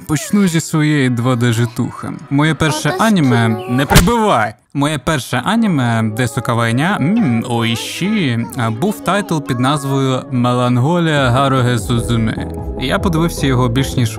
Почну зі своєї 2D-житухи. Моє перше аніме... Не прибивай! Моє перше аніме «Десука вайня» Оіші був тайтл під назвою «Меланхолія Гароге Сузуме». Я подивився його більш ніж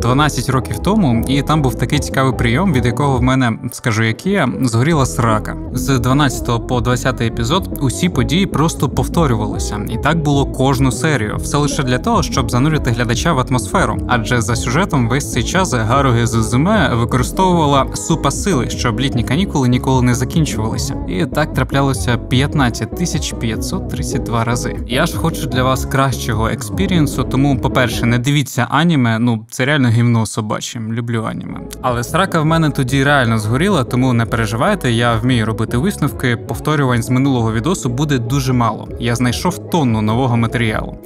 12 років тому, і там був такий цікавий прийом, від якого в мене, скажу як є, згоріла срака. З 12 по 20 епізод усі події просто повторювалися. І так було кожну серію. Все лише для того, щоб занурити глядача в атмосферу. Адже за сюжетом весь цей час Гароге Сузуме використовувала супа-сили, щоб літні канікули ніколи не закінчувалися. І так траплялося 15 532 рази. Я ж хочу для вас кращого експірієнсу, тому, по-перше, не дивіться аніме, це реально гівно собаче, люблю аніме. Але срака в мене тоді реально згоріла, тому не переживайте, я вмію робити висновки, повторювань з минулого відосу буде дуже мало. Я знайшов тонну нового матеріалу.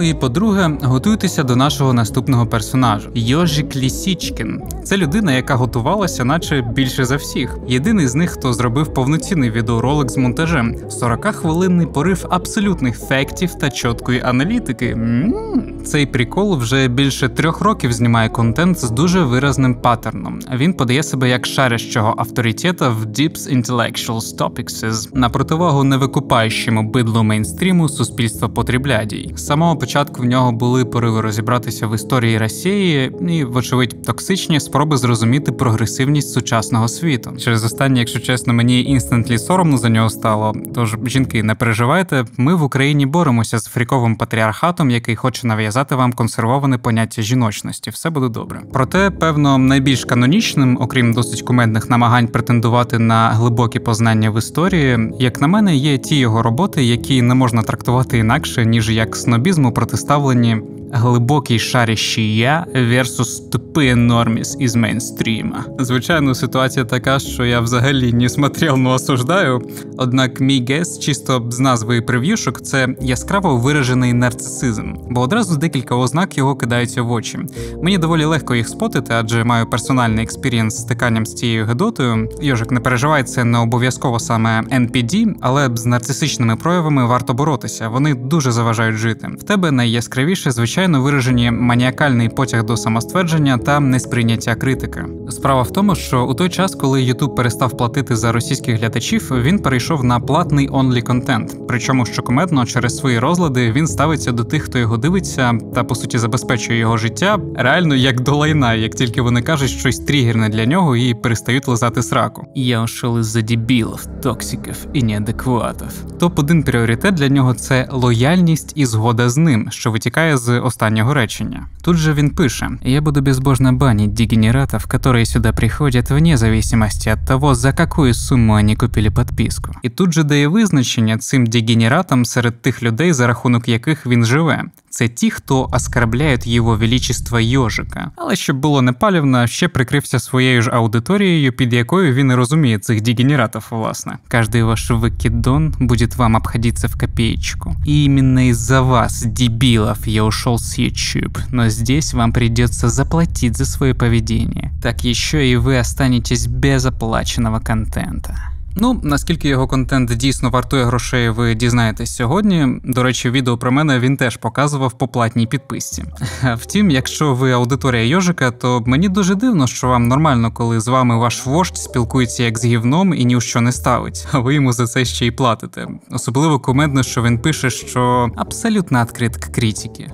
І по-друге, готуйтеся до нашого наступного персонажа. Йожик Лісічкін. Це людина, яка готувалася наче більше за всіх. Єдиний з них, хто зробив повноцінний відеоролик з монтажем. 40-хвилинний порив абсолютних фактів та чіткої аналітики. Цей прикол вже більше 3 років знімає контент з дуже виразним паттерном. Він подає себе як шарящого авторитета в Deep Intellectual Topics, на противагу невикупаючому бидлу мейнстріму суспільства потреблядій. З самого початку в нього були пориви розібратися в історії Росії і, вочевидь, токсичні спроби зрозуміти прогресивність сучасного світу. Через останнє, якщо чесно, мені інстантли соромно за нього стало. Тож, жінки, не переживайте, ми в Україні боремося з фріковим патріархатом, який хоче нав'язати вам консервоване поняття жіночності. Все буде добре. Проте, певно, найбільш канонічним, окрім досить кумедних намагань претендувати на глибокі познання в історії, як на мене, є ті його роботи, які не можна трактувати інакше, ніж як снобізму протиставлені глибокий шарящий я versus тупий норміс із мейнстріма. Звичайно, ситуація така, що я взагалі не смотрел, но осуждаю. Однак мій гес, чисто з назви прев'юшок, це яскраво виражений нарцисизм, бо одразу декілька ознак його кидаються в очі. Мені доволі легко їх спотити, адже маю персональний експірієнс з стиканням з цією гидотою. Йожик, не переживай, це не обов'язково саме NPD, але з нарцисичними проявами варто боротися, вони дуже заважають жити. В тебе найяскравіше, звичайно, виражені маніакальний потяг до самоствердження та несприйняття критики. Справа в тому, що у той час, коли YouTube перестав платити за російських глядачів, він перейшов на платний онлі-контент. Причому, що кумедно, через свої розлади він ставиться до тих, хто його дивиться, та, по суті, забезпечує його життя, реально як до лайна, як тільки вони кажуть щось тригерне для нього і перестають лизати сраку. Я ушел із-за дебілів, токсиків і неадекватів. Топ-1 пріоритет для нього – це лояльність і згода з ним, що витікає з останнього речення. Тут же він пише: «Я буду безбожно банить дегенератов, которые сюда приходят вне зависимости от того, за какую сумму они купили подписку». І тут же дає визначення цим дегенератам серед тих людей, за рахунок яких він живе. Це ті, хто оскорбляють його величество Йожика. Але щоб було непалівно, ще прикрився своєю ж аудиторією, під якою він і розуміє цих дегенератів, власне. Каждый ваш выкидон будет вам обходиться в копеечку. И именно из-за вас, дебилов, я ушел с YouTube. Но здесь вам придется заплатить за свое поведение. Так еще и вы останетесь без оплаченного контента. Наскільки його контент дійсно вартує грошей, ви дізнаєтесь сьогодні. До речі, відео про мене він теж показував по платній підписці. Втім, якщо ви аудиторія Йожика, то мені дуже дивно, що вам нормально, коли з вами ваш вождь спілкується як з гівном і ні в що не ставить, а ви йому за це ще й платите. Особливо кумедно, що він пише, що абсолютно відкрит к критиці.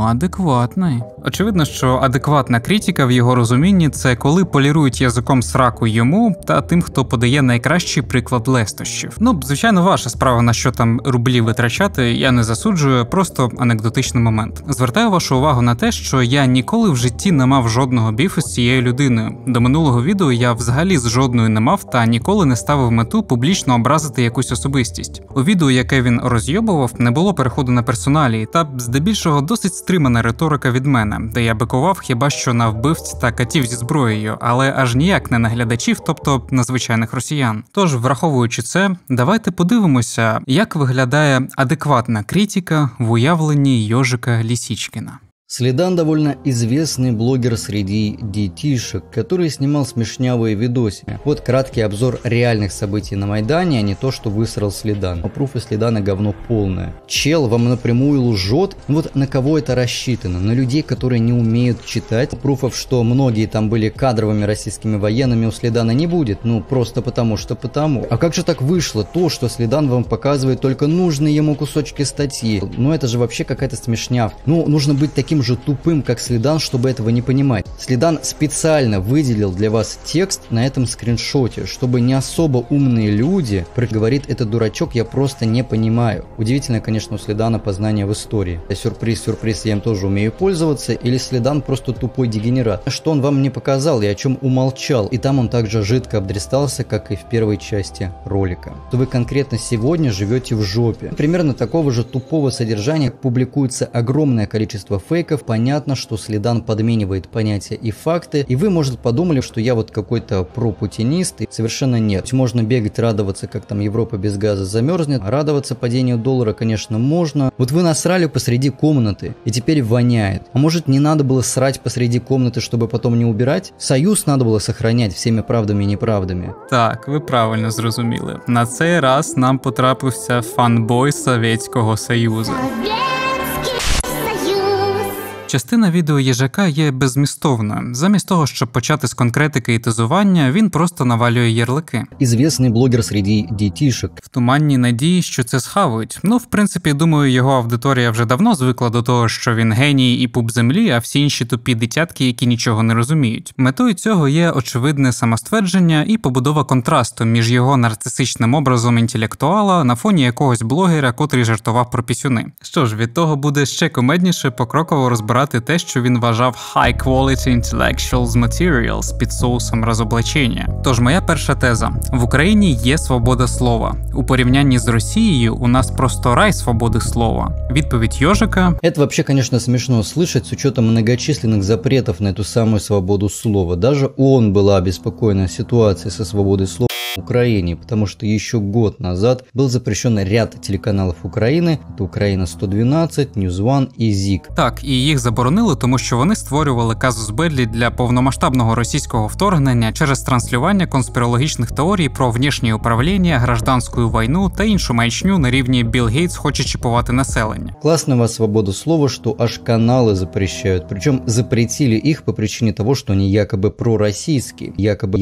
Адекватний. Очевидно, що адекватна критика в його розумінні – це коли полірують язиком сраку йому та тим, хто подає найкращий приклад лестощів. Звичайно, ваша справа, на що там рублі витрачати, я не засуджую, просто анекдотичний момент. Звертаю вашу увагу на те, що я ніколи в житті не мав жодного біфу з цією людиною. До минулого відео я взагалі з жодною не мав та ніколи не ставив мету публічно образити якусь особистість. У відео, яке він розйобував, не було переходу на персоналії, та здебільшого досить стримана риторика від мене, де я бикував хіба що на вбивць та катів зі зброєю, але аж ніяк не на глядачів, тобто на звичайних росіян. Тож, враховуючи це, давайте подивимося, як виглядає адекватна критика в уявленні Йожика Лісічкіна. Слидан довольно известный блогер среди детишек, который снимал смешнявые видосы. Вот краткий обзор реальных событий на Майдане, а не то, что высрал Слидан. Пруфы Слидана говно полное. Чел вам напрямую лжет. Вот на кого это рассчитано? На людей, которые не умеют читать. Пруфов, что многие там были кадровыми российскими военными, у Слидана не будет. Ну, просто потому что потому. А как же так вышло то, что Слидан вам показывает только нужные ему кусочки статьи? Ну, это же вообще какая-то смешня. Ну, нужно быть таким же тупым, как Слидан, чтобы этого не понимать. Слидан специально выделил для вас текст на этом скриншоте, чтобы не особо умные люди, говорит этот дурачок, я просто не понимаю. Удивительно, конечно, у Слидана познание в истории. Сюрприз, я им тоже умею пользоваться, или Слидан просто тупой дегенерат. Что он вам не показал и о чем умолчал, и там он также жидко обдристался, как и в первой части ролика. То вы конкретно сегодня живете в жопе. Примерно такого же тупого содержания публикуется огромное количество фейков. Понятно, что Слидан подменивает понятия и факты, и вы, может, подумали, что я вот какой-то пропутинист, и совершенно нет. Можно бегать, радоваться, как там Европа без газа замерзнет, радоваться падению доллара, конечно, можно. Вот вы насрали посреди комнаты, и теперь воняет. А может, не надо было срать посреди комнаты, чтобы потом не убирать? Союз надо было сохранять всеми правдами і неправдами. Так, ви правильно зрозуміли. На цей раз нам потрапився фанбой Совєтського Союзу. Частина відео їжака є беззмістовною. Замість того, щоб почати з конкретики і тезування, він просто навалює ярлики. Известний блогер серед дітішок. В туманній надії, що це схавають. Ну, в принципі, думаю, його аудиторія вже давно звикла до того, що він геній і пуп землі, а всі інші тупі дитятки, які нічого не розуміють. Метою цього є очевидне самоствердження і побудова контрасту між його нарцисичним образом інтелектуала на фоні якогось блогера, котрий жартував про пісюни. Що ж, від того буде ще комедніше покроково розбирати те, що він вважав high quality intellectual materials під соусом розоблачення. Тож моя перша теза. В Україні є свобода слова. У порівнянні з Росією у нас просто рай свободи слова. Відповідь Ёжика. Это вообще, конечно, смешно слышать с учетом многочисленных запретов на эту самую свободу слова. Даже он была обеспокоена ситуацией со свободой слова в Украине, потому что еще год назад был запрещен ряд телеканалов Украины. Это Украина 112, News One и ЗІК. Так, і їх заборонили, тому що вони створювали казус беллі для повномасштабного російського вторгнення через транслювання конспірологічних теорій про внішнє управління, гражданську війну та іншу маячню на рівні Білл Гейтс хоче чіпувати населення. Классно у вас свобода слова, что аж каналы запрещают. Причем запретили их по причине того, что они якобы пророссийские. Якобы.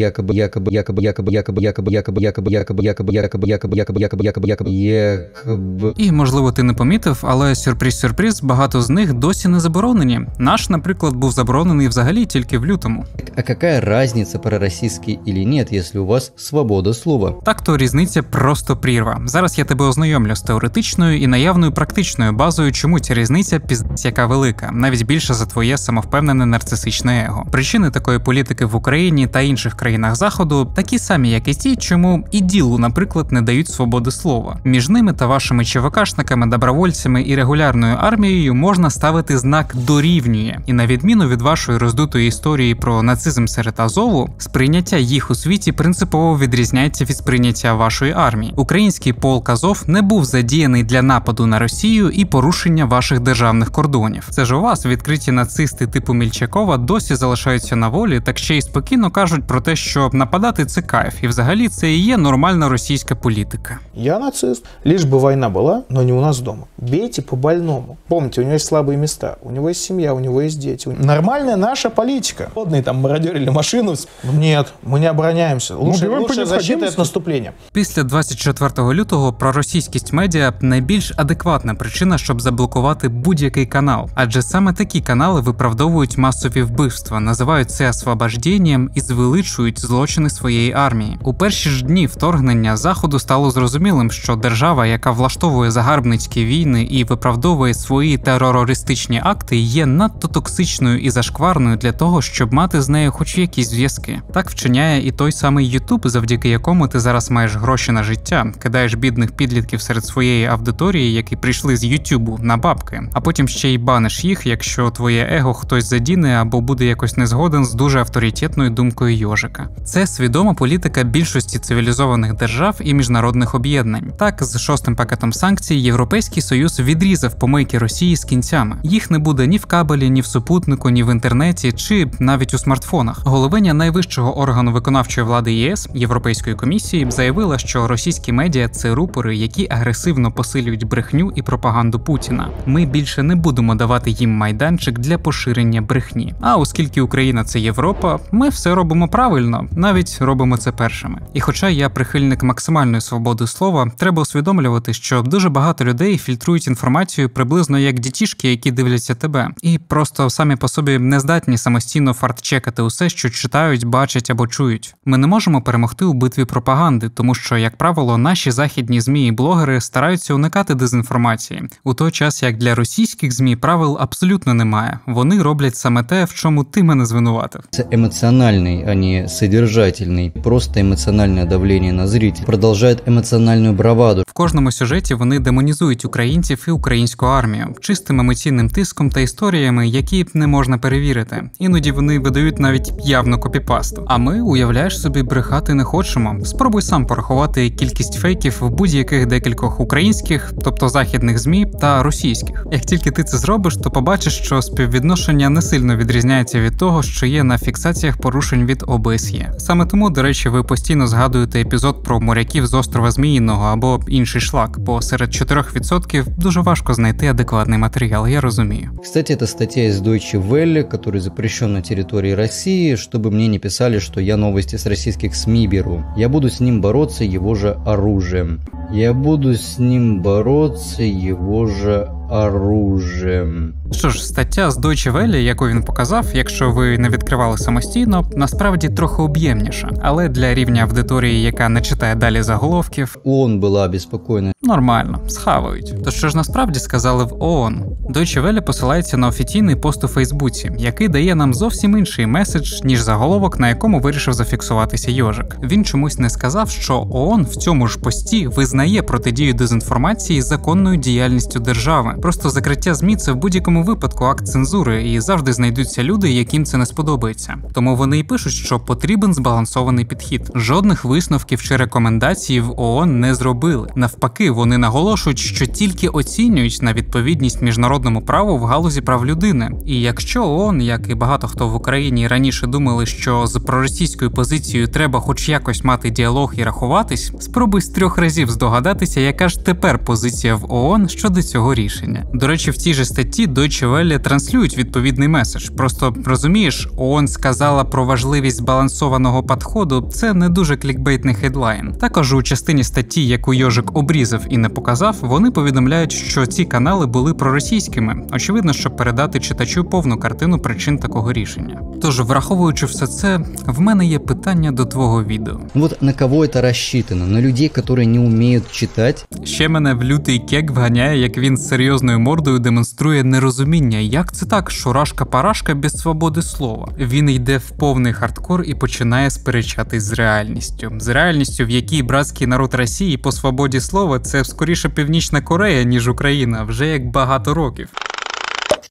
І, можливо, ти не помітив, але сюрприз, багато з них досі не заборонені. Наш, наприклад, був заборонений взагалі тільки в лютому. А какая разница, пророссийский или нет, если у вас свобода слова? Так-то різниця просто прірва. Зараз я тебе ознайомлю з теоретичною і наявною практичною базою, чому ця різниця піздець яка велика, навіть більше за твоє самовпевнене нарцисичне его. Причини такої політики в Україні та інших країнах Заходу такі самі, як і ті, чому і ділу, наприклад, не дають свободи слова. Між ними та вашими ЧВКшниками, добровольцями і регулярною армією можна ставити знак «дорівнює». І на відміну від вашої роздутої історії про нацизм серед Азову, сприйняття їх у світі принципово відрізняється від сприйняття вашої армії. Український полк Азов не був задіяний для нападу на Росію і порушення ваших державних кордонів. Це ж у вас відкриті нацисти типу Мільчакова досі залишаються на волі, так ще й спокійно кажуть про те, що нападати – це кайф, і взагалі це і є нормальна російська політика. Я нацист, лишь бы война была, но не у нас дома. Бейте по больному. Помните, у него есть слабые места, у него есть семья, у него есть дети. Нормальная наша политика. Водные там мародерили машину. Нет, мы не обороняемся. Лучшая защита – это наступление. Після 24 лютого проросійськість медіа – найбільш адекватна причина, щоб заблокувати будь-який канал. Адже саме такі канали виправдовують масові вбивства, називають це освобожденням і звеличують злочини своєї армії. У перші ж дні вторгнення Заходу стало зрозумілим, що держава, яка влаштовує загарбницькі війни і виправдовує свої терористичні акти, є надто токсичною і зашкварною для того, щоб мати з нею хоч якісь зв'язки. Так вчиняє і той самий YouTube, завдяки якому ти зараз маєш гроші на життя, кидаєш бідних підлітків серед своєї аудиторії, які прийшли з YouTube на бабки, а потім ще й баниш їх, якщо твоє его хтось задіне або буде якось не згоден з дуже авторитетною думкою Ёжика. Це свідома політика більшості більшості цивілізованих держав і міжнародних об'єднань. Так, з 6-м пакетом санкцій Європейський Союз відрізав помийки Росії з кінцями. Їх не буде ні в кабелі, ні в супутнику, ні в інтернеті, чи навіть у смартфонах. Головиня найвищого органу виконавчої влади ЄС, Європейської комісії, заявила, що російські медіа – це рупори, які агресивно посилюють брехню і пропаганду Путіна. Ми більше не будемо давати їм майданчик для поширення брехні. А оскільки Україна – це Європа, ми все робимо правильно, навіть робимо це першими. І хоча я прихильник максимальної свободи слова, треба усвідомлювати, що дуже багато людей фільтрують інформацію приблизно як дітішки, які дивляться тебе, і просто самі по собі не здатні самостійно фактчекати усе, що читають, бачать або чують. Ми не можемо перемогти у битві пропаганди, тому що, як правило, наші західні ЗМІ і блогери стараються уникати дезінформації, у той час як для російських ЗМІ правил абсолютно немає. Вони роблять саме те, в чому ти мене звинуватив. Це емоціональний, а не содержательний. Просто емоціональне давлення на зрителя. Продовжують емоціональну браваду. В кожному сюжеті вони демонізують українців і українську армію чистим емоційним тиском та історіями, які не можна перевірити. Іноді вони видають навіть явно копіпасту. А ми, уявляєш собі, брехати не хочемо. Спробуй сам порахувати кількість фейків в будь-яких декількох українських, тобто західних ЗМІ та російських. Як тільки ти це зробиш, то побачиш, що співвідношення не сильно відрізняється від того, що є на фіксаціях порушень від ОБСЄ. Саме тому, до речі, ви постійно згадуєте епізод про моряків з острова Зміїного або інший шлак, бо серед 4% дуже важко знайти адекватний матеріал, я розумію. Кстати, это статья из Deutsche Welle, который запрещен на территории России, чтобы мне не писали, что я новости с российских СМИ беру. Я буду с ним бороться его же оружием. Я буду с ним бороться его же оружием. Що ж, стаття з Deutsche Welle, яку він показав, якщо ви не відкривали самостійно, насправді трохи об'ємніша. Але для рівня аудиторії, яка не читає далі заголовків, ООН була обеспокоєна. Нормально, схавають. То що ж насправді сказали в ООН? Deutsche Welle посилається на офіційний пост у Фейсбуці, який дає нам зовсім інший меседж, ніж заголовок, на якому вирішив зафіксуватися Йожик. Він чомусь не сказав, що ООН в цьому ж пості визнає протидію дезінформації законною діяльністю держави. Просто закриття ЗМІ – це в будь-якому випадку акт цензури, і завжди знайдуться люди, яким це не сподобається. Тому вони й пишуть, що потрібен збалансований підхід. Жодних висновків чи рекомендацій в ООН не зробили. Навпаки, вони наголошують, що тільки оцінюють на відповідність міжнародному праву в галузі прав людини. І якщо ООН, як і багато хто в Україні раніше думали, що з проросійською позицією треба хоч якось мати діалог і рахуватись, спробуй з 3 разів здогадатися, яка ж тепер позиція в ООН щодо цього рішення. До речі, в цій же статті Deutsche Welle транслюють відповідний меседж. Просто, розумієш, ООН сказала про важливість збалансованого підходу, це не дуже клікбейтний хедлайн. Також у частині статті, яку Йожик обрізав і не показав, вони повідомляють, що ці канали були проросійськими. Очевидно, щоб передати читачу повну картину причин такого рішення. Тож, враховуючи все це, в мене є питання до твого відео. Вот на кого это рассчитано? На людей, которые не умеют читать? Ще мене в лютий кек вганяє, як він з серйозною мордою демонструє нерозуміння, як це так, шурашка-парашка без свободи слова. Він йде в повний хардкор і починає сперечатись з реальністю. З реальністю, в якій братський народ Росії по свободі слова – це скоріше Північна Корея, ніж Україна, вже як багато років.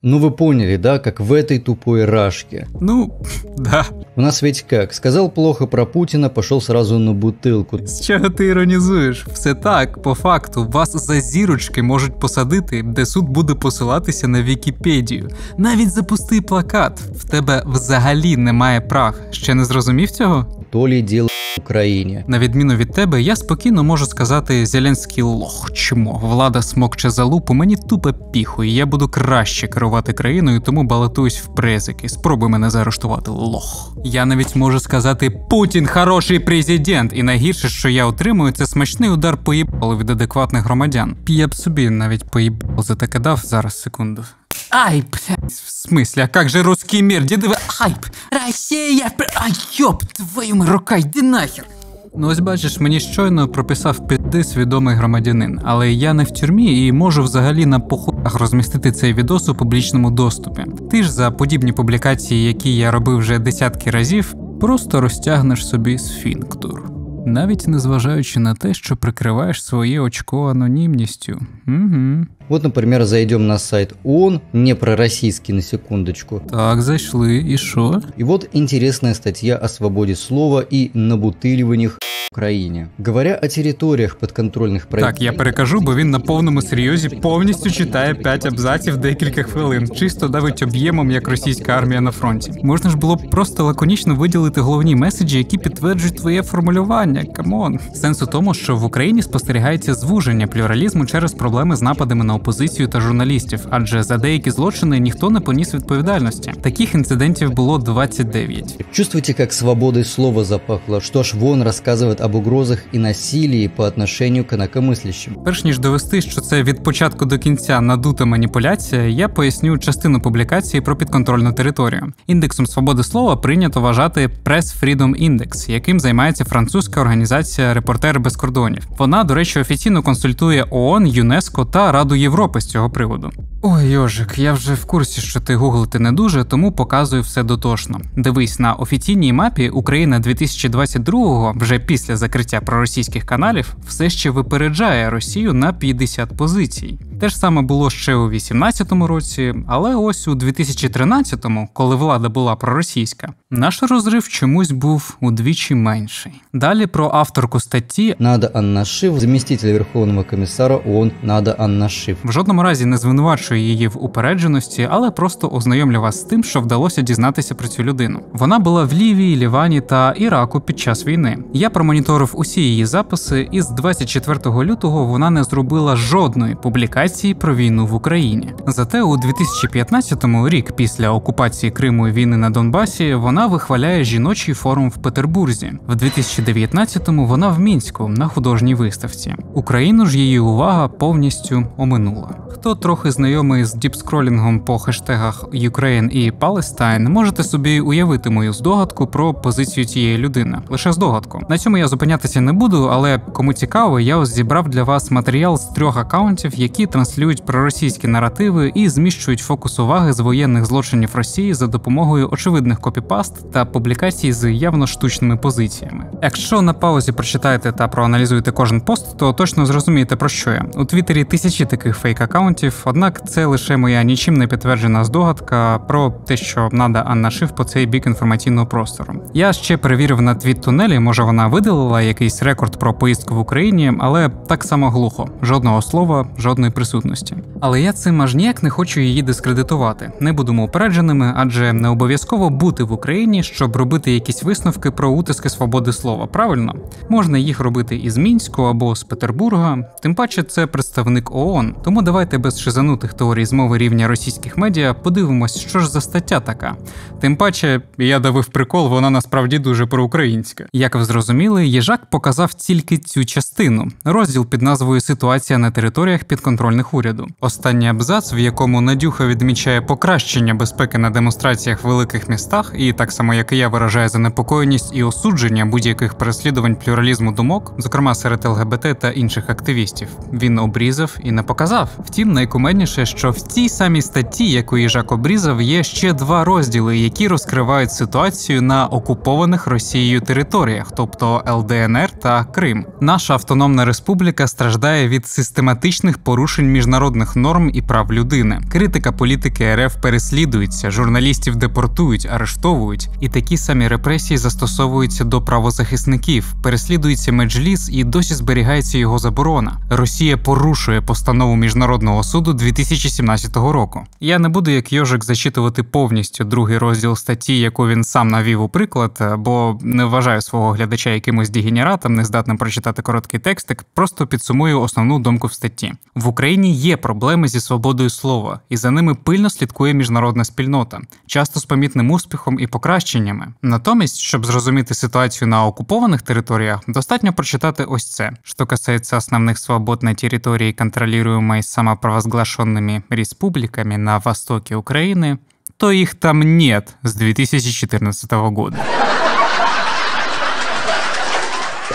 Ну вы поняли, да, как в этой тупой рашке. Ну, да. У нас ведь как, сказал плохо про Путина, пошел сразу на бутылку. З чого ти іронізуєш? Все так, по факту, вас за зірочки можуть посадити, де суд буде посилатися на Вікіпедію. Навіть за пустий плакат. В тебе взагалі немає прав. Ще не зрозумів цього? То ли дело в Україні. На відміну від тебе, я спокійно можу сказати: Зеленський лох, чмо, влада смокче за лупу, мені тупо піхує, я буду краще керувати країною, тому балотуюсь в презики, спробуй мене заарештувати, лох. Я навіть можу сказати: Путін хороший президент, і найгірше, що я отримую, це смачний удар по їбалу від адекватних громадян. Я б собі навіть по їбалу за таке дав, зараз, секунду. Ай, блядь, в смысле, а как же русский мир? Дедовы, ай, Россия, ай, ёб, твою рука, йди нахер. Ну ось бачиш, мені щойно прописав пизди свідомий громадянин, але я не в тюрмі і можу взагалі на похуях розмістити цей відос у публічному доступі. Ти ж за подібні публікації, які я робив вже десятки разів, просто розтягнеш собі сфінктер. Навіть незважаючи на те, що прикриваєш своє очко анонімністю. Угу. Вот, например, зайдем на сайт ООН, не пророссийский на секундочку. Так, зайшли, и шо? И вот интересная статья о свободе слова и набутыливаниях Украине. Говоря о территориях подконтрольных Так, я перекажу, бо він на повному серйозі повністю читає 5 абзаців декілька хвилин. Чисто давить об'ємом, як російська армія на фронті. Можна ж було б просто лаконічно виділити головні меседжі, які підтверджують твоє формулювання. Камон. Сенс у тому, що в Україні спостерігається звуження плюралізму через проблеми з нападами на опозицію та журналістів, адже за деякі злочини ніхто не поніс відповідальності. Таких інцидентів було 29. Чувствуете, как свободой слова запахло, что аж вон рассказывает об угрозах и насилии по отношению к инакомыслящим. Перш ніж довести, що це від початку до кінця надута маніпуляція, я поясню частину публікації про підконтрольну територію. Індексом свободи слова прийнято вважати Press Freedom Index, яким займається французька організація «Репортери без кордонів». Вона, до речі, офіційно консультує ООН, ЮНЕСКО та Раду Європи з цього приводу. Ой, Йожик, я вже в курсі, що ти гуглити не дуже, тому показую все дотошно. Дивись, на офіційній мапі Україна 2022-го, вже після закриття проросійських каналів, все ще випереджає Росію на 50 позицій. Те ж саме було ще у 2018 році, але ось у 2013-му, коли влада була проросійська, наш розрив чомусь був удвічі менший. Далі про авторку статті Нада Анна Шиф, заместитель Верховного комиссара ООН Нада Анна Шиф. В жодному разі не звинувачую її в упередженості, але просто ознайомлю вас з тим, що вдалося дізнатися про цю людину. Вона була в Лівії, Лівані та Іраку під час війни. Я промоніторив усі її записи, і з 24 лютого вона не зробила жодної публікації про війну в Україні. Зате у 2015-му, рік після окупації Криму і війни на Донбасі, вона вихваляє жіночий форум в Петербурзі. В 2019-му вона в Мінську на художній виставці. Україну ж її увага повністю оминула. Хто трохи знайомий з діпскролінгом по хештегах Ukraine і Palestine, можете собі уявити мою здогадку про позицію цієї людини. Лише здогадку. На цьому я зупинятися не буду, але кому цікаво, я ось зібрав для вас матеріал з 3 акаунтів, які транслюють проросійські наративи і зміщують фокус уваги з воєнних злочинів Росії за допомогою очевидних копіпаст та публікацій з явно штучними позиціями. Якщо на паузі прочитаєте та проаналізуєте кожен пост, то точно зрозумієте, про що я. У Твіттері тисячі таких фейк-акаунтів, однак це лише моя нічим не підтверджена здогадка про те, що Нада Анна Шиф по цей бік інформаційного простору. Я ще перевірив на твіт-тунелі, може вона видалила якийсь рекорд про поїздку в Україні, але так само глухо. Жодного слова, жодної присутності. Але я цим аж ніяк не хочу її дискредитувати. Не будемо упередженими, адже не обов'язково бути в Україні, щоб робити якісь висновки про утиски свободи слова, правильно? Можна їх робити із Мінську або з Петербурга, тим паче це представник ООН. Тому давайте без шизанутих теорій змови рівня російських медіа подивимось, що ж за стаття така. Тим паче, я давив прикол, вона насправді дуже проукраїнська. Як ви зрозуміли, Єжак показав тільки цю частину. Розділ під назвою «Ситуація на територіях підконтрольних уряду». Останній абзац, в якому Надюха відмічає покращення безпеки на демонстраціях в великих містах і так само, як і я, виражає занепокоєність і осудження будь-яких переслідувань плюралізму думок, зокрема серед ЛГБТ та інших активістів. Він обрізав і не показав. Втім, найкумедніше, що в цій самій статті, яку Єжак обрізав, є ще 2 розділи, які розкривають ситуацію на окупованих Росією територіях, тобто ЛДНР та Крим. Наша автономна республіка страждає від систематичних порушень міжнародних норм і прав людини. Критика політики РФ переслідується, журналістів депортують, арештовують, і такі самі репресії застосовуються до правозахисників, переслідується Меджліс і досі зберігається його заборона. Росія порушує постанову Міжнародного суду 2017 року. Я не буду, як Йожик, зачитувати повністю 2-й розділ статті, яку він сам навів у приклад, бо не вважаю свого глядача якимось дегенератом, не здатним прочитати короткий текстик, просто підсумую основну думку в статті. В Україні є проблеми зі свободою слова, і за ними пильно слідкує міжнародна спільнота, часто з помітним успіхом і покращеннями. Натомість, щоб зрозуміти ситуацію на окупованих територіях, достатньо прочитати ось це. Що касається основних свобод на території, контролируемой самопровозглашенными республиками на востоке Украины, то их там нет с 2014 года.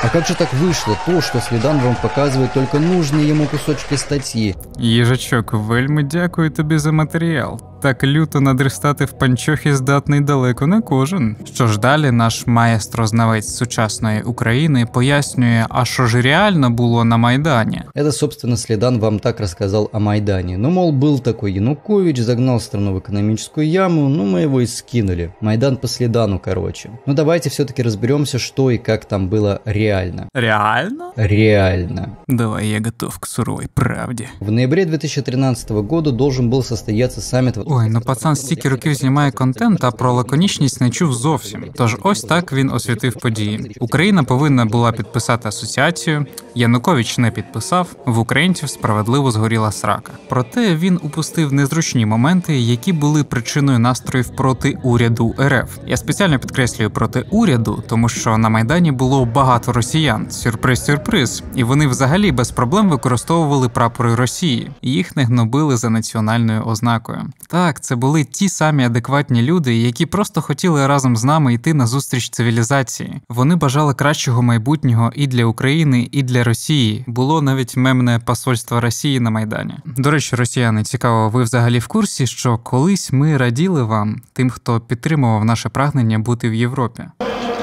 А как же так вышло то, что Слідан вам показывает только нужные ему кусочки статьи? Їжачок, вельми дякую тобі за матеріал. Так люто надрестати в панчохи здатний далеко не кожен. Що ж далі наш маестро-знавець сучасної України пояснює, а що ж реально було на Майдані. Это, собственно, Слидан вам так рассказал о Майдане. Ну, мол, был такой Янукович, загнал страну в экономическую яму, ну, мы его и скинули. Майдан по Слидану, короче. Ну, давайте все-таки разберемся, что и как там было реально. Реально? Реально. Давай, я готов к суровой правде. В ноябре 2013 года должен был состояться саммит... Ой, ну пацан стільки років знімає контент, а про лаконічність не чув зовсім. Тож ось так він освітив події. Україна повинна була підписати асоціацію, Янукович не підписав, в українців справедливо згоріла срака. Проте він упустив незручні моменти, які були причиною настроїв проти уряду РФ. Я спеціально підкреслюю проти уряду, тому що на Майдані було багато росіян. Сюрприз-сюрприз. І вони взагалі без проблем використовували прапори Росії. Їх не гнобили за національною ознакою. Так, це були ті самі адекватні люди, які просто хотіли разом з нами йти на зустріч цивілізації. Вони бажали кращого майбутнього і для України, і для Росії. Було навіть мемне посольство Росії на Майдані. До речі, росіяни, цікаво, ви взагалі в курсі, що колись ми раділи вам, тим, хто підтримував наше прагнення бути в Європі?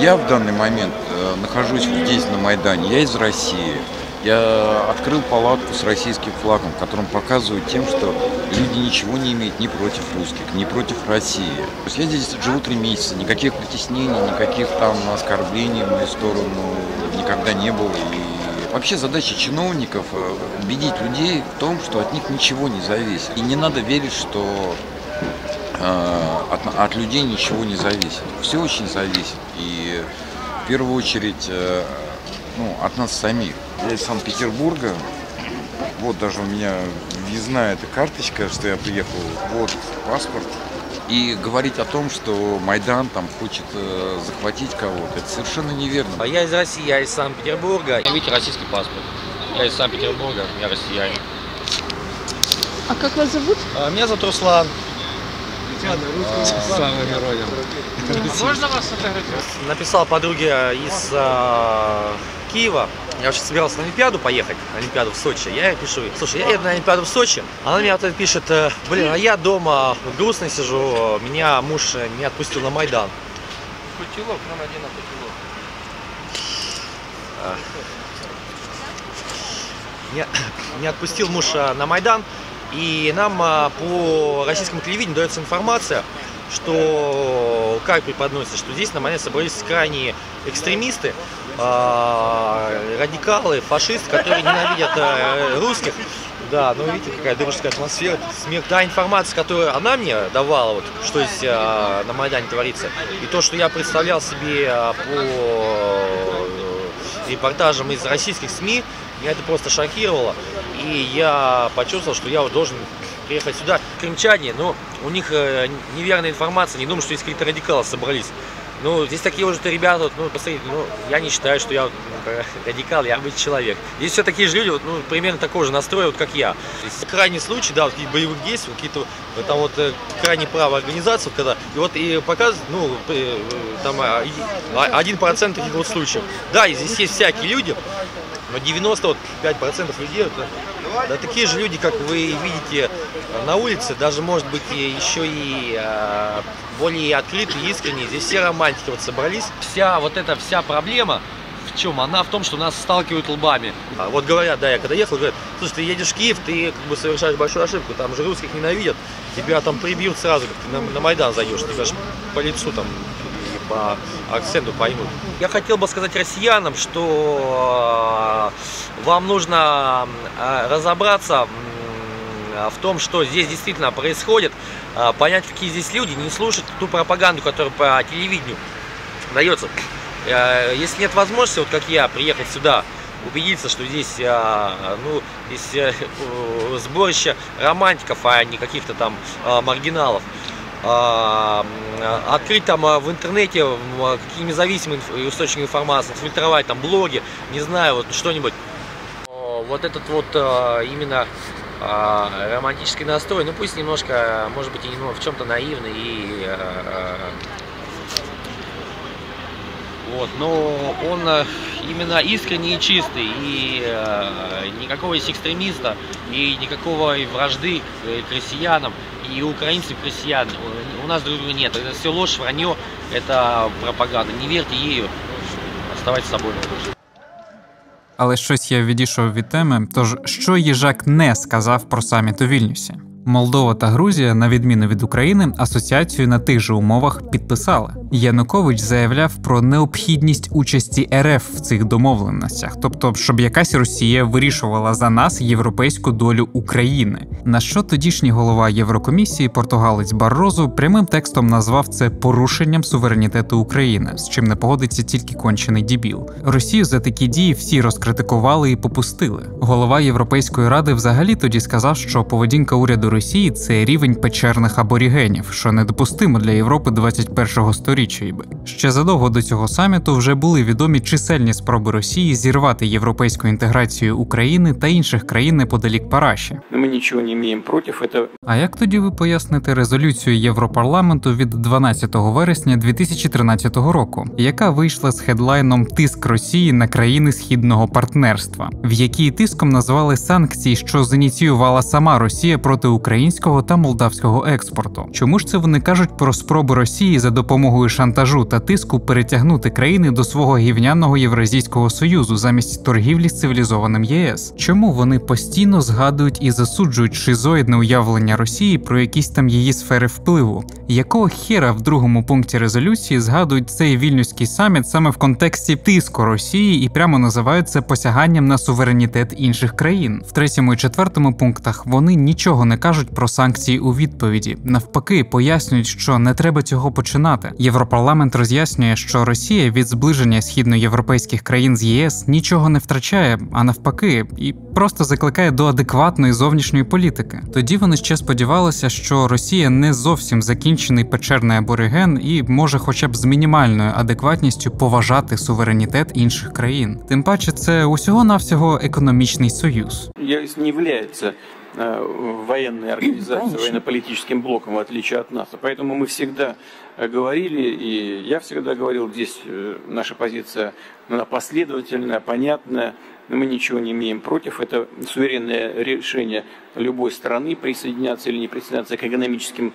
Я в данный момент нахожусь здесь, на Майдане. Я из России. Я открыл палатку с российским флагом, которым показывают тем, что люди ничего не имеют ни против русских, ни против России. То есть я здесь живу 3 месяца, никаких притеснений, никаких там оскорблений в мою сторону никогда не было. И вообще задача чиновников убедить людей в том, что от них ничего не зависит. И не надо верить, что от людей ничего не зависит. Все очень зависит. И в первую очередь от нас самих. Я из Санкт-Петербурга. Вот даже у меня въездная эта карточка, что я приехал. Вот паспорт. И говорить о том, что Майдан там хочет захватить кого-то, это совершенно неверно. Я из России, я из Санкт-Петербурга. Видите, российский паспорт. Я из Санкт-Петербурга, я россиянин. А как вас зовут? Меня зовут Руслан. Можно вас фотографировать? Написал подруге из Киева. Я вообще собирался на Олимпиаду поехать, на Олимпиаду в Сочи. Я ей пишу: слушай, я еду на Олимпиаду в Сочи. Она мне вот пишет: блин, а я дома грустно сижу, меня муж не отпустил на Майдан. Путилок, нам один путилок. Не отпустил муж на Майдан. И нам по российскому телевидению дается информация, что как преподносится, что здесь на Майдане собрались крайние экстремисты, радикалы, фашисты, которые ненавидят русских. Да, ну видите, какая дружеская атмосфера, смех. Та информация, которую она мне давала, вот, что здесь на Майдане творится, и то, что я представлял себе по репортажам из российских СМИ, меня это просто шокировало. И я почувствовал, что я вот должен приехать сюда. Крымчане, ну, у них неверная информация, не думаю, что здесь какие-то радикалы собрались. Ну, здесь такие уже ребята, ну, посмотрите, ну, я не считаю, что я радикал, я обычный человек. Здесь все такие же люди, вот, ну, примерно такого же настроя, вот, как я. Здесь крайний случай, да, вот, каких-то боевых действий, какие-то там вот крайне правые организации, когда, и вот, и показывают, ну, там 1% таких вот случаев. Да, и здесь есть всякие люди, но 95% людей, да, такие же люди, как вы видите на улице, даже, может быть, еще и более открытые, искренние. Здесь все романтики вот собрались. Вся проблема в чем? Она в том, что нас сталкивают лбами. Вот говорят, да, я когда ехал, говорят: слушай, ты едешь в Киев, ты как бы совершаешь большую ошибку, там же русских ненавидят, тебя там прибьют сразу, как ты на Майдан зайдешь, тебя же по лицу там по акценту поймут. Я хотел бы сказать россиянам, что вам нужно разобраться в том, что здесь действительно происходит, понять, какие здесь люди, не слушать ту пропаганду, которая по телевидению дается. Если нет возможности, вот как я, приехать сюда, убедиться, что здесь, здесь сборище романтиков, а не каких-то там маргиналов, открыть там в интернете какие независимые источники информации, фильтровать там блоги, не знаю, вот что-нибудь. Вот этот вот именно романтический настрой, ну пусть немножко, может быть, и в чем-то наивный, и вот, но он именно искренний и чистый, и никакого есть экстремиста, и никакого вражды к россиянам, и украинцы, и россияне. У нас друг друга нет. Это все ложь, вранье, это пропаганда. Не верьте ею, оставайтесь собой. Але щось я відійшов від теми, тож що Єжак не сказав про саміт у Вільнюсі? Молдова та Грузія, на відміну від України, асоціацію на тих же умовах підписали. Янукович заявляв про необхідність участі РФ в цих домовленостях, тобто, щоб якась Росія вирішувала за нас європейську долю України. На що тодішній голова Єврокомісії, португалець Баррозу, прямим текстом назвав це порушенням суверенітету України, з чим не погодиться тільки кончений дебіл. Росію за такі дії всі розкритикували і попустили. Голова Європейської ради взагалі тоді сказав, що поведінка уряду Росії – це рівень печерних аборігенів, що недопустимо для Європи 21-го сторіччя. Ще задовго до цього саміту вже були відомі чисельні спроби Росії зірвати європейську інтеграцію України та інших країн неподалік Параші. Ми нічого не маємо проти цього. А як тоді ви поясните резолюцію Європарламенту від 12 вересня 2013 року, яка вийшла з хедлайном «Тиск Росії на країни Східного партнерства», в якій тиском назвали санкції, що зініціювала сама Росія проти українського та молдавського експорту? Чому ж це вони кажуть про спроби Росії за допомогою шантажу та тиску перетягнути країни до свого гівняного Євразійського Союзу замість торгівлі з цивілізованим ЄС? Чому вони постійно згадують і засуджують шизоїдне уявлення Росії про якісь там її сфери впливу? Якого хера в другому пункті резолюції згадують цей Вільнюський саміт саме в контексті тиску Росії і прямо називають це посяганням на суверенітет інших країн? В 3 і 4 пунктах вони нічого не кажуть про санкції у відповіді. Навпаки, пояснюють, що не треба цього починати. Європарламент роз'яснює, що Росія від зближення східноєвропейських країн з єС нічого не втрачає, а навпаки, і просто закликає до адекватної зовнішньої політики. Тоді вони ще сподівалися, що Росія не зовсім закінчений печерний абориген і може хоча б з мінімальною адекватністю поважати суверенітет інших країн. Тим паче це усього-навсього економічний союз. ЕС не является военной организацией, военно-политическим блоком, в отличие от нас. Поэтому мы всегда говорили, и я всегда говорил, здесь наша позиция, она последовательная, понятная, но мы ничего не имеем против. Это суверенное решение любой страны присоединяться или не присоединяться к экономическим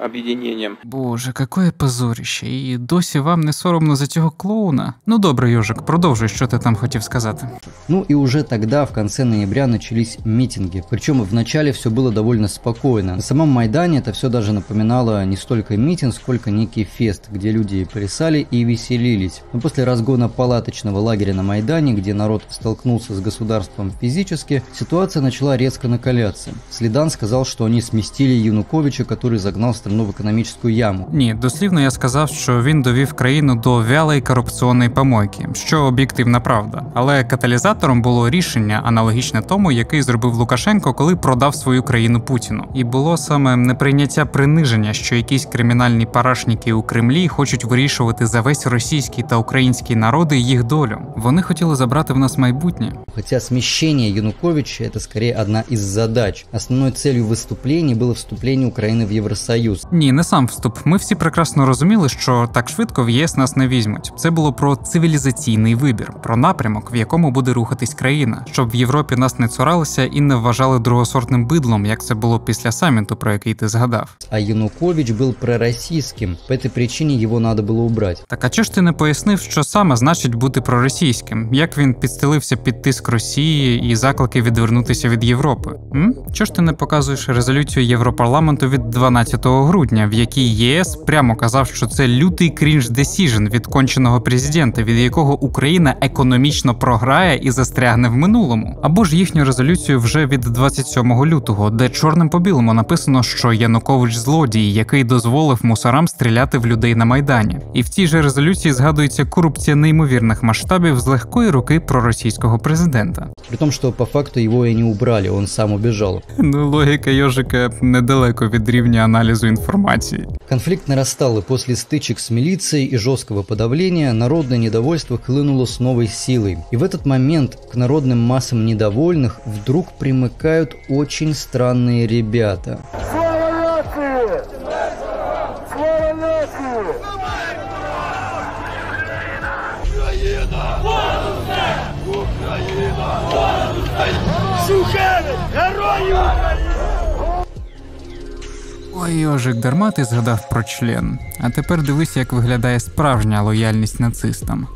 объединениям. Боже, какое позорище. І досі вам не соромно за цього клоуна? Ну добре, Йожик, продовжуй, що ти там хотів сказати. Ну и уже тогда, в конце ноября, начались митинги. Причем вначале все было довольно спокойно. На самом Майдане это все даже напоминало не столько митинг, сколько некий фест, где люди плясали и веселились. Но после разгона палаточного лагеря на Майдане, где народ столкнулся с государством физически, ситуация начала резко накаляться. Слідан сказал, что они сместили Януковича, который загнал страну в економічну яму. Ні, дослівно я сказав, що він довів країну до вялої корупційної помойки, що об'єктивна правда. Але каталізатором було рішення, аналогічне тому, який зробив Лукашенко, коли продав свою країну Путіну. І було саме неприйняття приниження, що якісь кримінальні парашники у Кремлі хочуть вирішувати за весь російський та український народи їх долю. Вони хотіли забрати в нас майбутнє. Хотя смещение Януковича – это скорее одна из задач. Основной целью выступлений было вступление Украины в Евросоюз. Ні, не сам вступ. Ми всі прекрасно розуміли, що так швидко в ЄС нас не візьмуть. Це було про цивілізаційний вибір, про напрямок, в якому буде рухатись країна, щоб в Європі нас не цуралися і не вважали другосортним бидлом, як це було після саміту, про який ти згадав. А Янукович был пророссийским, по этой причине его надо было убрать. Так а чого ж ти не пояснив, що саме значить бути проросійським? Як він підстелився під тиск Росії і заклики відвернутися від Європи? Чого ж ти не показуєш резолюцію Європарламенту від 12 грудня, в якій ЄС прямо казав, що це лютий крінж-десіжн від конченого президента, від якого Україна економічно програє і застрягне в минулому? Або ж їхню резолюцію вже від 27 лютого, де чорним по білому написано, що Янукович злодій, який дозволив мусорам стріляти в людей на Майдані. І в цій же резолюції згадується корупція неймовірних масштабів з легкої руки проросійського президента. При том, что по факту его и не убрали, он сам убежал. Ну, логіка Йожика недалеко від рівня аналізу інформації. Конфликт нарастал, и после стычек с милицией и жесткого подавления народное недовольство хлынуло с новой силой. И в этот момент к народным массам недовольных вдруг примыкают очень странные ребята. Ой, Йожик, дарма ти згадав про член. А тепер дивись, як виглядає справжня лояльність нацистам.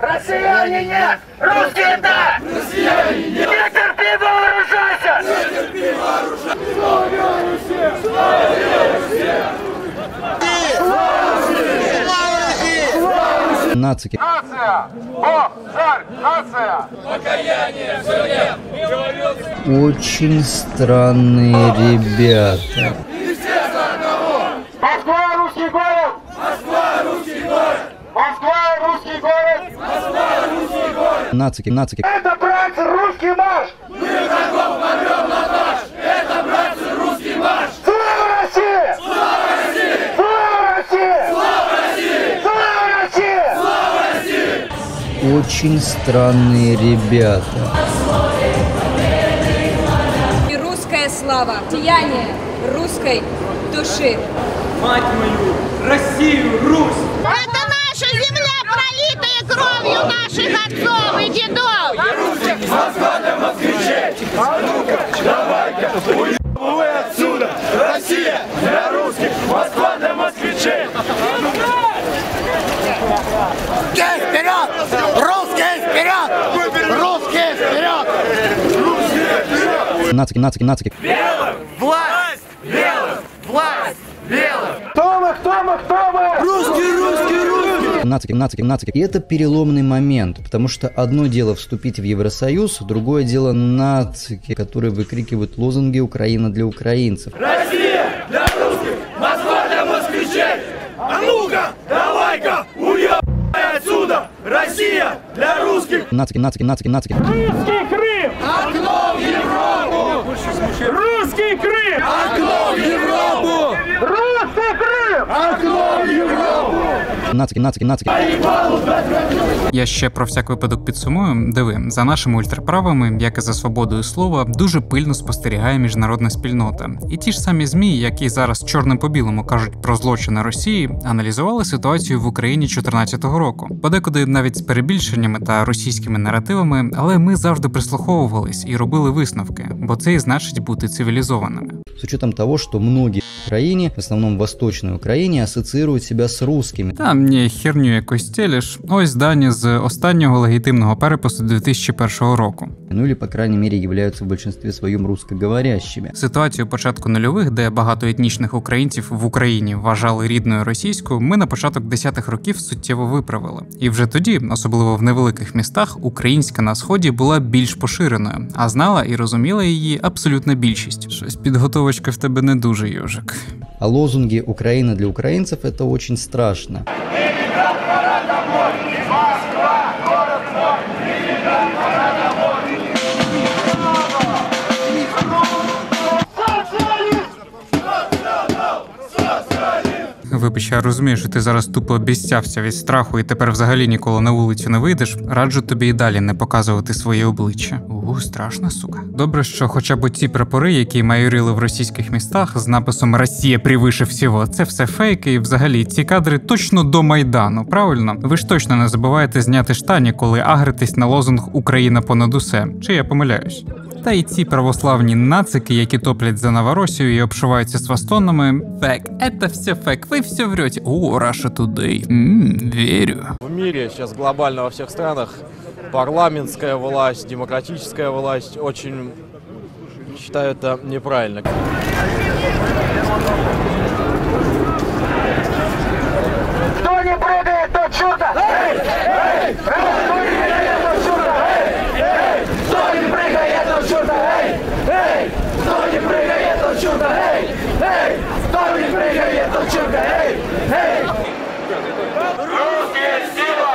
Россияне нет! Русские да! Россияне нет! Не терпи, вооружайся! Не терпи, вооружайся! Слава Россия! Слава Россия! Нацики. Нация! Бог, царь, нация! Покаяние все нет! Очень странные ребята. Москва, русский город! Москва, русский город! Москва, русский город! Москва, русский город! Нацики. Это, братцы, русский марш! Мы врагов помрем на наш! Это, братцы, русский марш! Слава России! Слава России! Слава России! Слава России! Слава России! Слава России! Очень странные ребята. И русская слава, сияние русской души. Мать мою, Россию, Русь! Это наша земля, пролитая кровью наших отцов и дедов! Москва для москвичей! А ну-ка, давай-ка, уебывай отсюда! Россия для русских! Москва для москвичей! Русские вперед! Русские вперед! Русские вперед! Русские вперед! Нацики. Белым власть! Белым власть! Белым! Кто мы? Русские! Нацики. И это переломный момент, потому что одно дело вступить в Евросоюз, другое дело нацики, которые выкрикивают лозунги «Украина для украинцев». Россия для русских! Москва для москвичей! А ну-ка, давай-ка, уебай отсюда! Россия для русских! Нацики. Русский Крым! Окно в Европу! Русский Крым! Окно в Европу! Русский Крым! Окно в Европу! Нацики. Я ще про всяк випадок підсумую. Диви, за нашими ультраправими, як і за свободою слова, дуже пильно спостерігає міжнародна спільнота. І ті ж самі ЗМІ, які зараз чорним по білому кажуть про злочини Росії, аналізували ситуацію в Україні 2014 року. Подекуди навіть з перебільшеннями та російськими наративами, але ми завжди прислуховувались і робили висновки, бо це і значить бути цивілізованими. С учетом того, что многие в Украине, в основном в Восточной Украине, ассоциируют себя с русскими. Та мені херню якось телеш. Ось дані з останнього легітимного перепису 2001 року. Ну или, по крайней мере, являются в большинстве своем русскоговорящими. Ситуацію початку нульових, де багато етнічних українців в Україні вважали рідною російською, ми на початок 10-х років суттєво виправили. І вже тоді, особливо в невеликих містах, українська на Сході була більш поширеною, а знала і розуміла її абсолютна більшість. Щось підготовочка в тебе не дуже, Йожик. А лозунги «Украина для украинцев» — это очень страшно. Вибач, я розумію, що ти зараз тупо обіцявся від страху і тепер взагалі ніколи на вулицю не вийдеш. Раджу тобі і далі не показувати своє обличчя. Страшна, сука. Добре, що хоча б ці прапори, які майорили в російських містах з написом «Росія превише всього», це все фейки і взагалі ці кадри точно до Майдану, правильно? Ви ж точно не забуваєте зняти штані, коли агритесь на лозунг «Україна понад усе». Чи я помиляюсь? Та й ці православні нацики, які топлять за Новоросію і обшиваються свастонами. Фейк, это все фейк, вы все врете. О, Russia Today. Верю. В мире сейчас глобально во всех странах парламентская власть, демократическая власть очень, считаю, это неправильно. Кто не прыгает, тот чудо! Эй! Кто не прыгает, тот чудо! Эй! Кто не прыгает, тот чудо! Эй! Кто не прыгает, тот чудо! Эй! Кто не прыгает, тот чудо! Эй! Русские сила!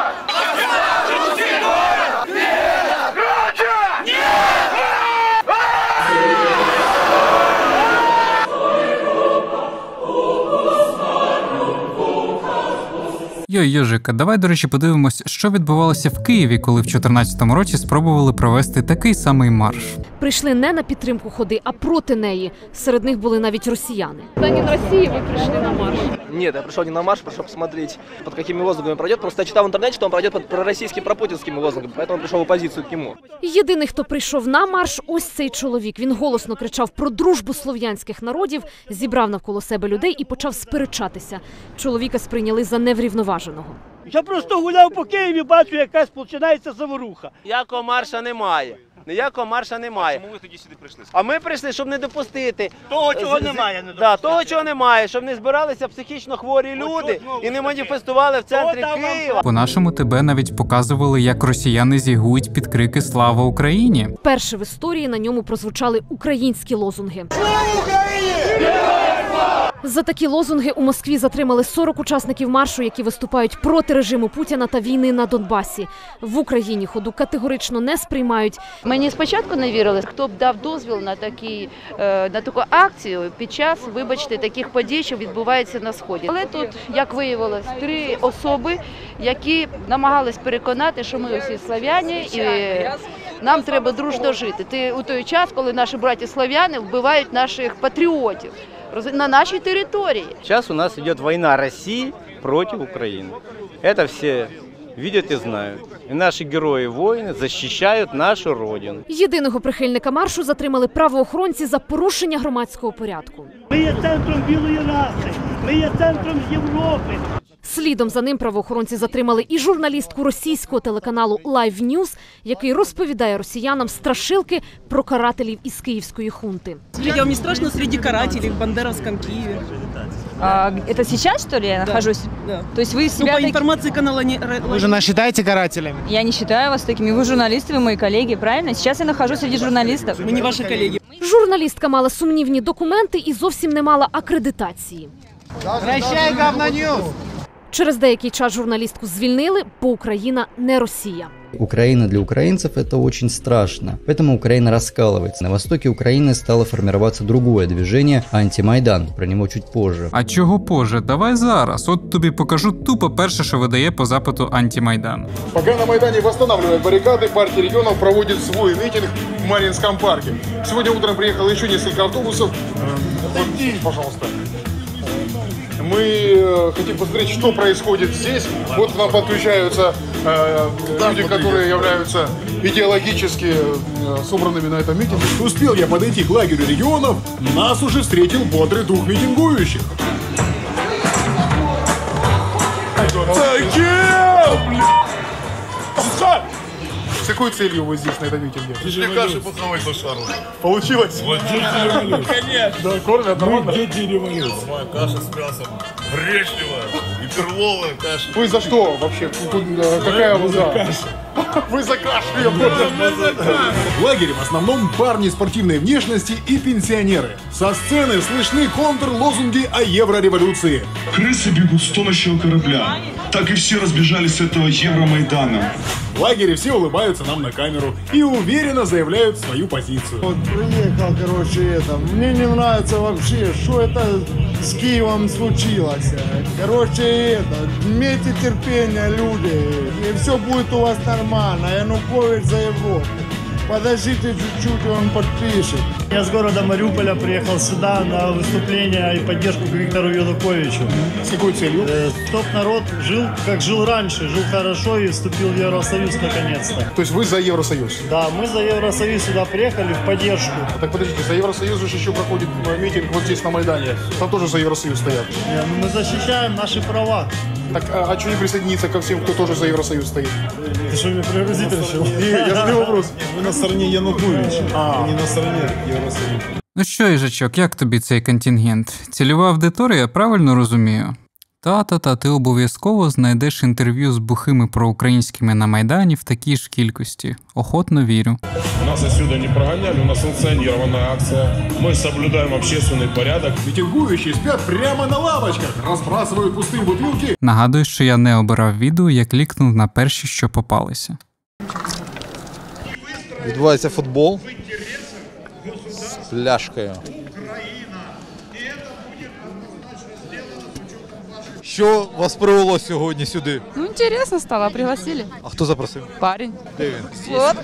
Русский город! Нет! Круче! Нет! Йой, Йожика, давай, до речі, подивимось, що відбувалося в Києві, коли в 2014 році спробували провести такий самий марш. Прийшли не на підтримку ходи, а проти неї. Серед них були навіть росіяни. Та не в Росії ви прийшли на марш. Нет, я пришел не на марш, пришел посмотреть, под какими лозунгами пройдет. Просто я читал в интернете, что он пройдет под пророссийскими, пропутинскими лозунгами, поэтому пришел в оппозицию к нему. Єдиний, хто прийшов на марш, ось цей чоловік. Він голосно кричав про дружбу слов'янських народів, зібрав навколо себе людей і почав сперечатися. Чоловіка сприйняли за неврівноваженого. Я просто гуляв по Києві, бачу, якась починається заворуха. Ніякого марша немає. Ніякого марша немає. Чому ви тоді сюди прийшли? А ми прийшли, щоб не допустити. Того, чого немає. Того, чого немає, щоб не збиралися психічно хворі люди і не маніфестували в центрі Києва. По-нашому тебе навіть показували, як росіяни зігують під крики «Слава Україні!». Вперше в історії на ньому прозвучали українські лозунги. За такі лозунги у Москві затримали 40 учасників маршу, які виступають проти режиму Путіна та війни на Донбасі. В Україні ходу категорично не сприймають. Мені спочатку не вірили, хто б дав дозвіл на таку акцію під час, вибачте, таких подій, що відбуваються на Сході. Але тут, як виявилось, 3 особи, які намагались переконати, що ми усі слав'яні і нам треба дружно жити. У той час, коли наші браті-слав'яни вбивають наших патріотів на нашей территории. Сейчас у нас идет война России против Украины. Это все видят и знают. И наши герої-воїни захищають нашу родину. Єдиного прихильника маршу затримали правоохоронці за порушення громадського порядку. Ми є центром білої раси, ми є центром Європи. Слідом за ним правоохоронці затримали і журналістку російського телеканалу Live News, який розповідає росіянам страшилки про карателів із київської хунти. Вам не страшно среди карателей в Бандеровском Киеве? Это сейчас, что ли, я нахожусь? Да. То есть вы себя... по информации канала... Вы же нас считаете карателями? Я не считаю вас такими. Вы журналисты, вы мои коллеги, правильно? Сейчас я нахожусь среди журналистов. Мы не ваши коллеги. Журналістка мала сумнівні документи і зовсім не мала акредитації. Прощай, говно Ньюс! Через деякий час журналістку звільнили, бо Україна не Росія. Украина для украинцев – это очень страшно. Поэтому Украина раскалывается. На востоке Украины стало формироваться другое движение – антимайдан. Про него чуть позже. А чого позже? Давай зараз. От тобі покажу тупо перше, що видає по запиту антимайдан. Пока на Майдане восстанавливают баррикады, партия регионов проводит свой митинг в Марьинском парке. Сегодня утром приехало еще несколько автобусов. Подойди, пожалуйста. Мы хотим посмотреть, что происходит здесь. Вот к нам подключаются люди, которые являются идеологически собранными на этом митинге. Успел я подойти к лагерю регионов, нас уже встретил бодрый дух митингующих. С какой целью вы здесь на этом митинге? Пришли каши похавать по шару. Получилось? Вот дети революции. Конечно. Да, кормят нормально? Дети революции. Моя каша с мясом, гречневая и перловая каша. Вы за что вообще? Какая вы за каша? Вы за кашу, я понял. В лагере в основном парни спортивной внешности и пенсионеры. Со сцены слышны контрлозунги о еврореволюции. Крысы бегут с тонущего корабля. Так и все разбежались с этого Евромайдана. В лагере все улыбаются нам на камеру и уверенно заявляют свою позицию. Вот приехал, мне не нравится вообще, что это с Киевом случилось. Имейте терпение, люди, и все будет у вас нормально. Янукович за Европу. Подождите чуть-чуть, он подпишет. Я с города Мариуполя приехал сюда на выступление и поддержку к Виктору Януковичу. С какой целью? Чтоб народ жил, как жил раньше, жил хорошо и вступил в Евросоюз наконец-то. То есть вы за Евросоюз? Да, мы за Евросоюз сюда приехали в поддержку. Так подождите, за Евросоюз же еще проходит митинг вот здесь на Майдане. Там тоже за Евросоюз стоят. Мы защищаем наши права. Так, а что не присоединиться ко всем, кто тоже за Евросоюз стоит? Ты что, меня приобразить решил? Нет, я задаю вопрос. Вы на стороне Януковича, а не на стороне Евросоюза. Ну що, їжачок, як тобі цей контингент? Цільова аудиторія, правильно розумію? Та-та-та, ти обов'язково знайдеш інтерв'ю з бухими проукраїнськими на Майдані в такій ж кількості. Охотно вірю. Нас отсюда не прогоняли, у нас санкционированная акция. Мы соблюдаем общественный порядок. Митингующие спят прямо на лавочках, разбрасывают пустые бутылки. Нагадую, що я не обирав відео, як клікнув на перші, що попалися. Відбувається футбол з пляшкою. Що вас привело сьогодні сюди? Ну, интересно стало, пригласили. А хто запросив? Парень. Де він? Вот.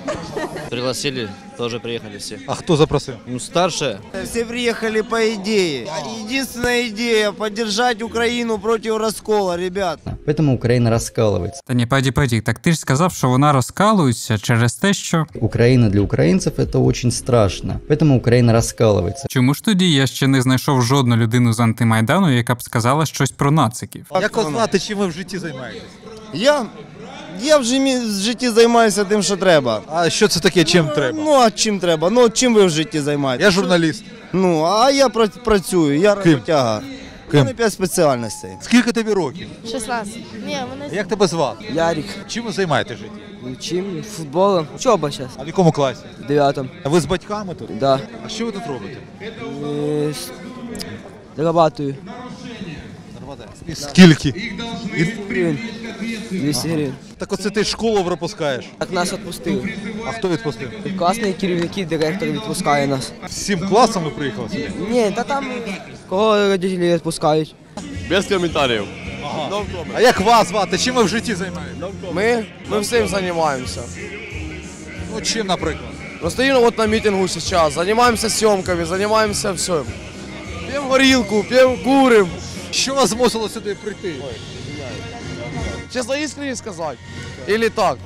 Пригласили, тоже приехали все. А хто запросив? Ну, старшая. Все приехали по идее. Единственная идея – поддержать Украину против раскола, ребят. Поэтому Украина раскалывается. Та ні, паді, так ти ж сказав, що вона розкалується через те, що... Украина для украинцев это очень страшно. Поэтому Украина раскалывается. Чому ж тоді я ще не знайшов жодну людину з антимайдану, яка б сказала щось про нациків? Як вас знати, чим ви в житті займаєтесь? Я в житті займаюся тим, що треба. А що це таке, чим треба? Ну, а чим треба? Ну, чим ви в житті займаєтесь? Я журналіст. Ну, а я працюю, я роботяга. У мене 5 спеціальностей. Скільки тобі років? 16. Як тебе звати? Ярик. Чим ви займаєтесь в житті? Чим? Футболом. Учоба зараз. А в якому класі? В 9-му. А ви з батьками тут? Да. А що ви тут робите? Зарабатую. Скільки? 200 гривень. Так оце ти школу пропускаєш? Так нас відпустили. А хто відпустив? Класні керівники, директор відпускає нас. Всім класом ви приїхали сюди? Ні, та там кого родителі відпускають. Без комментариев. Ага. А як вас звати? Чим ви в житті займаєтесь? Ми всім займаємося. Ну чим, наприклад? Мы стоим вот на митингу сейчас, занимаемся съемками, занимаемся всем. Пьем горілку, пьем, курим. Що вас змусило сюди прийти? Чесно, іскренні сказати. Ілі так.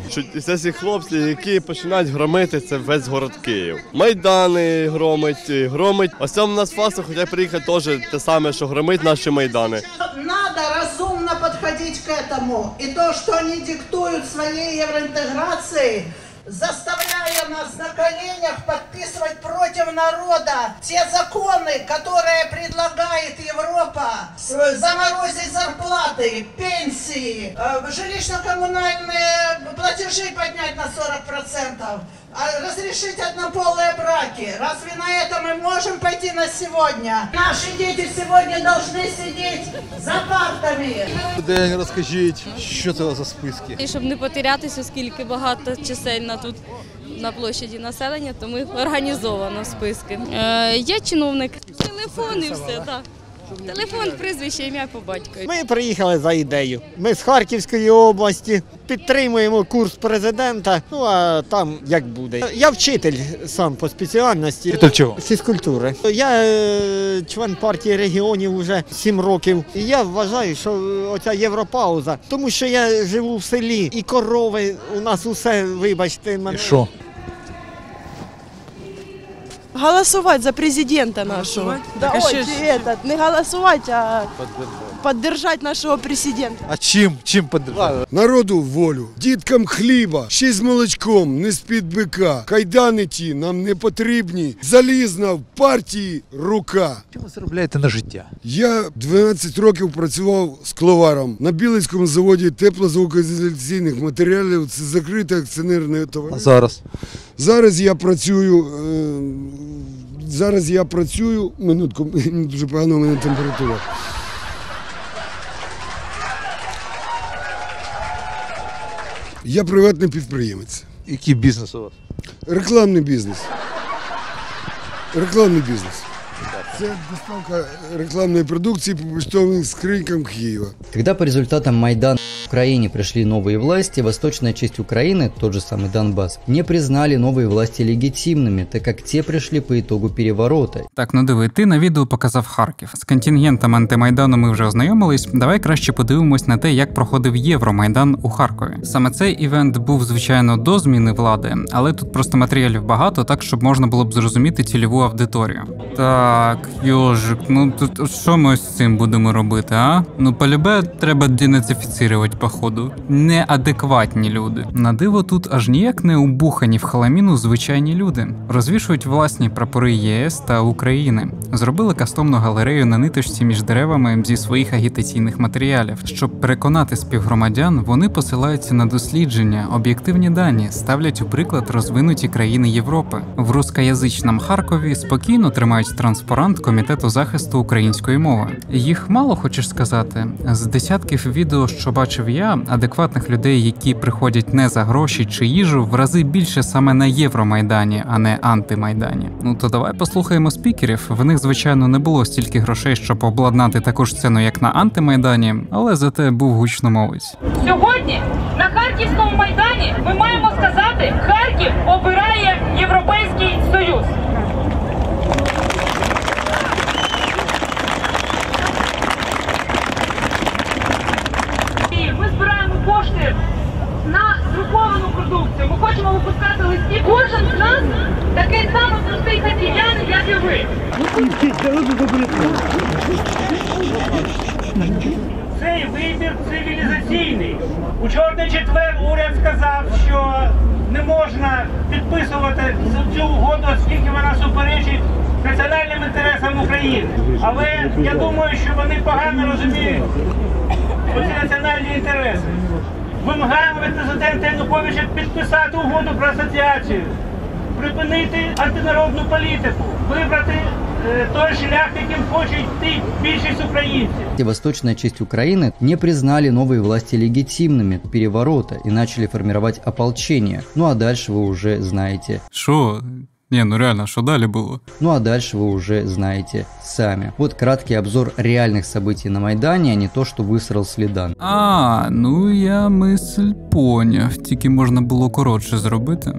Це ці хлопці, які починають громити, це весь город Київ. Майдани громить. Ось там у нас фаса, хоча приїхати теж те саме, що громить наші майдани. Надо разумно подходить к этому. И то, что они диктуют своей евроинтеграцией, заставляя нас на коленях подписывать против народа те законы, которые предлагает Европа, заморозить зарплаты, пенсии, жилищно-коммунальные платежи поднять на 40%, разрешить однополые браки. Разве на это мы можем пойти на сегодня? Наши дети сегодня должны сидеть за партами. День, розкажіть, що це за списки? І щоб не потерятися, оскільки багато чисельно тут на площаді населення, то ми організовано списки. Є чиновник, телефон і все, так. Телефон, прізвище, ім'я по батькові. Ми приїхали за ідею. Ми з Харківської області, підтримуємо курс президента, ну а там як буде. Я вчитель сам по спеціальності. Вчитель чого? Фізкультури. Я член партії регіонів вже 7 років. І я вважаю, що оця європауза, тому що я живу в селі і корови, у нас усе, вибачте мене. І що? Голосовать за президента нашего. Да, не голосовать, а поддержать нашего президента. А чим поддержати? Народу волю, діткам хліба, ще й з молочком, не з-під бика. Кайдани ті нам не потрібні. Залізна в партії рука. Чим ви заробляєте на життя? Я 12 років працював скловаром на Білицькому заводі теплозвукоізоляційних матеріалів. Це закрите акціонерне товариство. А зараз? Зараз я працюю, минутку, дуже погано у мене температура. Я приватний підприємець. Який бізнес у вас? Рекламний бізнес. Це доставка рекламной продукции по почтовым скринькам Киева. Когда по результатам Майдана в Украине пришли новые власти, восточная часть Украины, тот же самый Донбасс, не признали новые власти легитимными, так как те пришли по итогу переворота. Так, ну диви, ти на відео показав Харків. З контингентом антимайдану ми вже ознайомились. Давай краще подивимось на те, як проходив Євромайдан у Харкові. Саме цей івент був, звичайно, до зміни влади, але тут просто матеріалів багато, так, щоб можна було б зрозуміти цільову аудиторію. Так, йожик, ну тут що ми з цим будемо робити, а? Ну, полюбе треба денацифіцирувати, походу. Неадекватні люди. На диво тут аж ніяк не убухані в халаміну звичайні люди. Розвішують власні прапори ЄС та України. Зробили кастомну галерею на ниточці між деревами зі своїх агітаційних матеріалів. Щоб переконати співгромадян, вони посилаються на дослідження, об'єктивні дані, ставлять у приклад розвинуті країни Європи. В рускоязичному Харкові спокійно тримають транспаранти кореспондент Комітету захисту української мови. Їх мало, хочеш сказати? З десятків відео, що бачив я, адекватних людей, які приходять не за гроші чи їжу, в рази більше саме на Євромайдані, а не антимайдані. Ну то давай послухаємо спікерів. В них, звичайно, не було стільки грошей, щоб обладнати таку ж сцену, як на антимайдані, але зате був гучномовець. Сьогодні на Харківському майдані ми маємо сказати, Харків обирає Європейський Союз. І ми збираємо кошти на друковану продукцію. Ми хочемо випускати листи. Кожен з нас такий самий простий харків'янин, як і ви. Цей вибір цивілізаційний. У Чорний четвер уряд сказав, що не можна підписувати цю угоду, оскільки вона суперечить національним інтересам України. Але я думаю, що вони погано розуміють оці національні інтереси. Вимагаємо від президента Януковича підписати угоду про асоціацію, припинити антинародну політику, вибрати той шлях, яким хоче йти більшість українців. Восточная часть Украины не признали новые власти легитимными переворота и начали формировать ополчение. Ну а дальше вы уже знаете. Шо? Не, ну реально, что далі було? Ну а дальше вы уже знаете сами. Вот краткий обзор реальных событий на Майдане, а не то, что высрал Слідан. А, ну я мисль поняв, тільки можна було коротше зробити.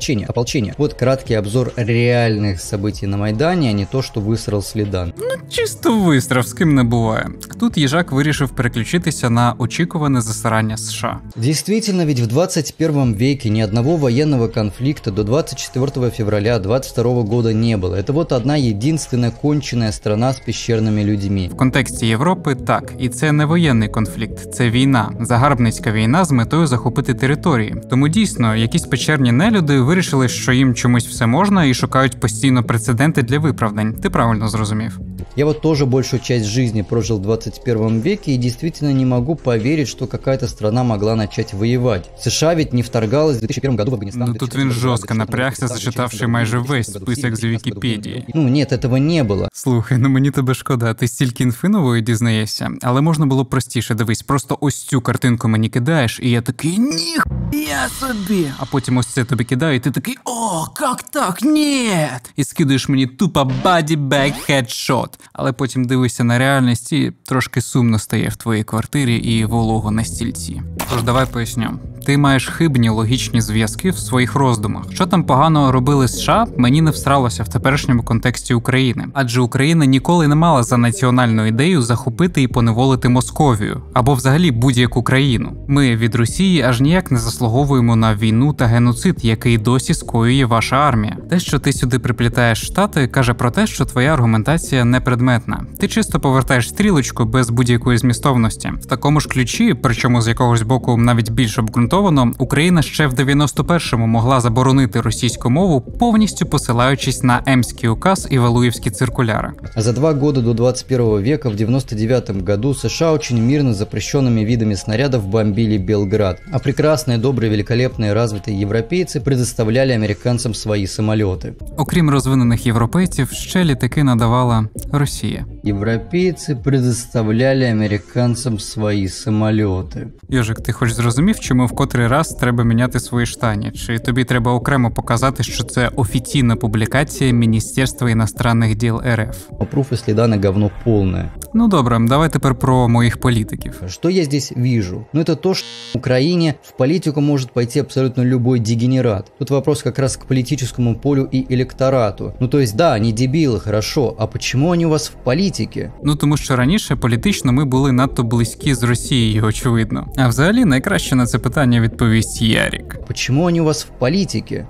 Ополчение. Вот краткий обзор реальных событий на Майдане, а не то, что высрал Слідан. Ну чисто вистрав, з ким не буває. Тут їжак вирішив переключитися на очікуване засирання США. Действительно, ведь в 21 веке ни одного военного конфликта до 24 февраля 22 года не было. Это вот одна единственная конченая страна с пещерными людьми. В контексті Європи так, і це не воєнний конфлікт, це війна, загарбницька війна з метою захопити території. Тому дійсно, якісь печерні нелюди вирішили, що їм чомусь все можна і шукають постійно прецеденти для виправдань. Ти правильно зрозумів. Я вот тоже большую часть жизни прожил в 21 веке и действительно не могу поверить, что какая-то страна могла начать воевать. США ведь не вторгалась в 2001 году в Афганистан. Ну тут він жорстко напрягся, зачитавши майже весь список з Вікіпедії. Ну нет, этого не было. Слухай, ну мені тебе шкода, ти стільки інфи нової дізнаєшся, але можна було простіше, дивись, просто ось цю картинку мені кидаєш, і я такий, ніхуя собі! А потім ось це тобі кидаю, і ти такий, о, як так, нет! І скидаєш мені тупо body-bag headshot. Але потім дивишся на реальність і трошки сумно стає в твоїй квартирі і волого на стільці. Тож давай поясню. Ти маєш хибні логічні зв'язки в своїх роздумах. Що там поганого робили США, мені не всралося в теперішньому контексті України. Адже Україна ніколи не мала за національну ідею захопити і поневолити Московію, або взагалі будь-яку країну. Ми від Росії аж ніяк не заслуговуємо на війну та геноцид, який досі скоює ваша армія. Те, що ти сюди приплітаєш Штати, каже про те, що твоя аргументація непредметна. Ти чисто повертаєш стрілочку без будь-якої змістовності. В такому ж ключі, причому з якогось боку навіть більш обґрунтовано, Україна ще в 91-му могла заборонити російську мову, повністю посилаючись на Емський указ і Валуєвські циркуляри. За 2 года до 21 века в 99 году США очень мирно запрещенными видами снарядов бомбили Белград, а прекрасные, добрые, великолепные, развитые европейцы предоставляли американцам свои самолеты. Окрім розвинених європейців, ще літаки надавала Росія. Европейцы предоставляли американцам свої самоліти. Йожик, ти хоч зрозумів, чому в котрий раз треба міняти свої штані? Чи тобі треба окремо показати, що це офіційна публікація Міністерства іностранних діл РФ? Пруф и Слідана говно полное. Ну добре, давай тепер про моїх політиків. Что я здесь вижу? Ну это то, что в Украине в политику может пойти абсолютно любой дегенерат. Тут вопрос как раз к политическому полю и электорату. Ну то есть да, они дебилы, хорошо, а почему они у вас в політиці? Ну тому що раніше політично ми були надто близькі з Росією, очевидно. А взагалі найкраще на це питання відповість Ярик. Почему они у вас в політиці?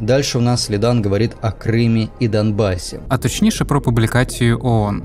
Дальше у нас Слідан говорит о Кримі і Донбасі. А точніше про публікацію ООН.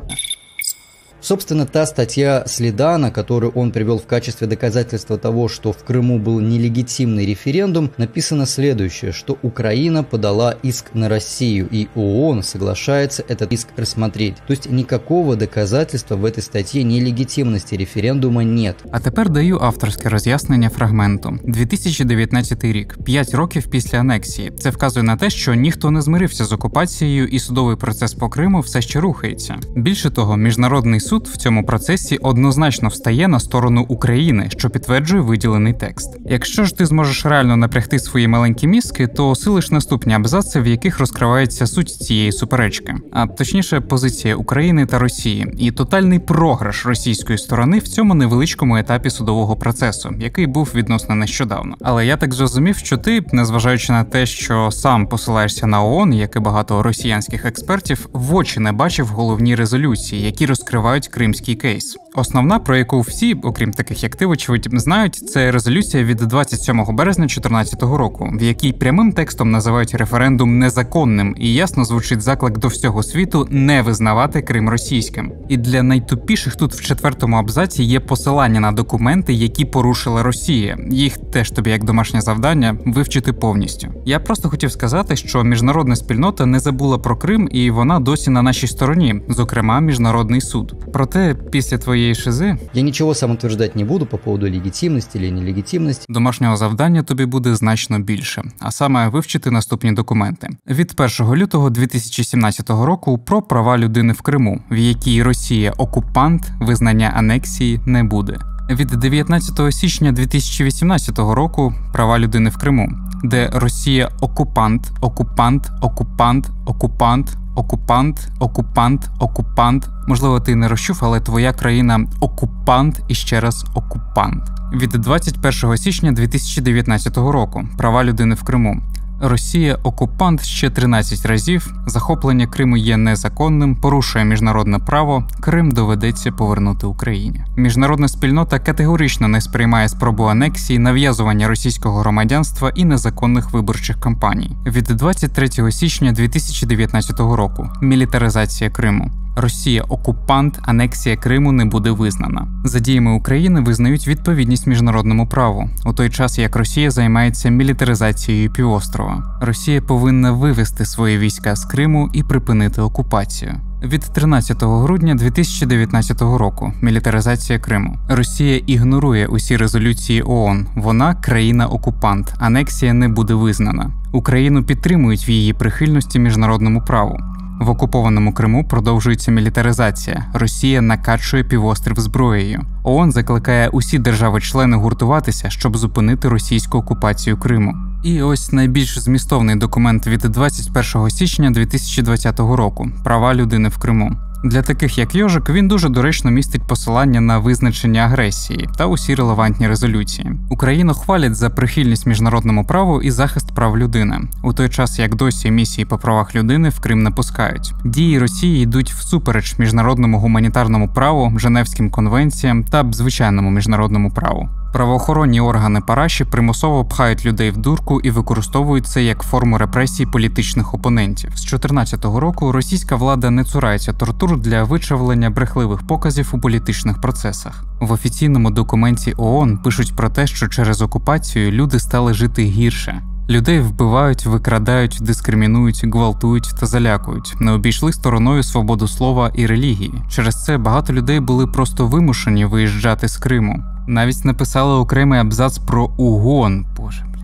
Собственно, та статья Слидана, которую он привел в качестве доказательства того, что в Крыму был нелегитимный референдум, написано следующее, что Украина подала иск на Россию, и ООН соглашается этот иск рассмотреть. То есть никакого доказательства в этой статье нелегитимности референдума нет. А тепер даю авторське роз'яснення фрагменту. 2019 рік, 5 років після анексії. Це вказує на те, що ніхто не змирився з окупацією і судовий процес по Криму все ще рухається. Більше того, Міжнародний суд в цьому процесі однозначно встає на сторону України, що підтверджує виділений текст. Якщо ж ти зможеш реально напрягти свої маленькі мізки, то осилиш наступні абзаци, в яких розкривається суть цієї суперечки. А точніше, позиція України та Росії. І тотальний програш російської сторони в цьому невеличкому етапі судового процесу, який був відносно нещодавно. Але я так зрозумів, що ти, незважаючи на те, що сам посилаєшся на ООН, як і багато росіянських експертів, в очі не бачив головні резолюції, які розкривають кримський кейс. Основна, про яку всі, окрім таких як ти, вочевидь, знають, це резолюція від 27 березня 2014 року, в якій прямим текстом називають референдум незаконним і ясно звучить заклик до всього світу не визнавати Крим російським. І для найтупіших тут в 4-му абзаці є посилання на документи, які порушила Росія. Їх теж тобі як домашнє завдання вивчити повністю. Я просто хотів сказати, що міжнародна спільнота не забула про Крим і вона досі на нашій стороні, зокрема Міжнародний суд. Проте після твоєї шизи... Я нічого сам утверждати не буду по поводу легітимності чи нелегітимності. Домашнього завдання тобі буде значно більше, а саме вивчити наступні документи. Від 1 лютого 2017 року про права людини в Криму, в якій Росія окупант, визнання анексії не буде. Від 19 січня 2018 року права людини в Криму, де Росія окупант, окупант, окупант, окупант, окупант, окупант, окупант. Можливо, ти не розчув, але твоя країна окупант і ще раз окупант. Від 21 січня 2019 року права людини в Криму. Росія окупант ще 13 разів, захоплення Криму є незаконним, порушує міжнародне право, Крим доведеться повернути Україні. Міжнародна спільнота категорично не сприймає спробу анексії, нав'язування російського громадянства і незаконних виборчих кампаній. Від 23 січня 2019 року мілітаризація Криму. Росія окупант, анексія Криму не буде визнана. За діями України визнають відповідність міжнародному праву, у той час як Росія займається мілітаризацією півострова. Росія повинна вивести свої війська з Криму і припинити окупацію. Від 13 грудня 2019 року мілітаризація Криму. Росія ігнорує усі резолюції ООН. Вона країна-окупант. Анексія не буде визнана. Україну підтримують в її прихильності міжнародному праву. В окупованому Криму продовжується мілітаризація. Росія накачує півострів зброєю. ООН закликає усі держави-члени гуртуватися, щоб зупинити російську окупацію Криму. І ось найбільш змістовний документ від 21 січня 2020 року «Права людини в Криму». Для таких як Йожик він дуже доречно містить посилання на визначення агресії та усі релевантні резолюції. Україну хвалять за прихильність міжнародному праву і захист прав людини, у той час як досі місії по правах людини в Крим не пускають. Дії Росії йдуть всупереч міжнародному гуманітарному праву, Женевським конвенціям та звичайному міжнародному праву. Правоохоронні органи Параші примусово пхають людей в дурку і використовують це як форму репресій політичних опонентів. З 2014 року російська влада не цурається тортур для вичавлення брехливих показів у політичних процесах. В офіційному документі ООН пишуть про те, що через окупацію люди стали жити гірше. Людей вбивають, викрадають, дискримінують, гвалтують та залякують. Не обійшли стороною свободу слова і релігії. Через це багато людей були просто вимушені виїжджати з Криму. Навіть написали окремий абзац про угон.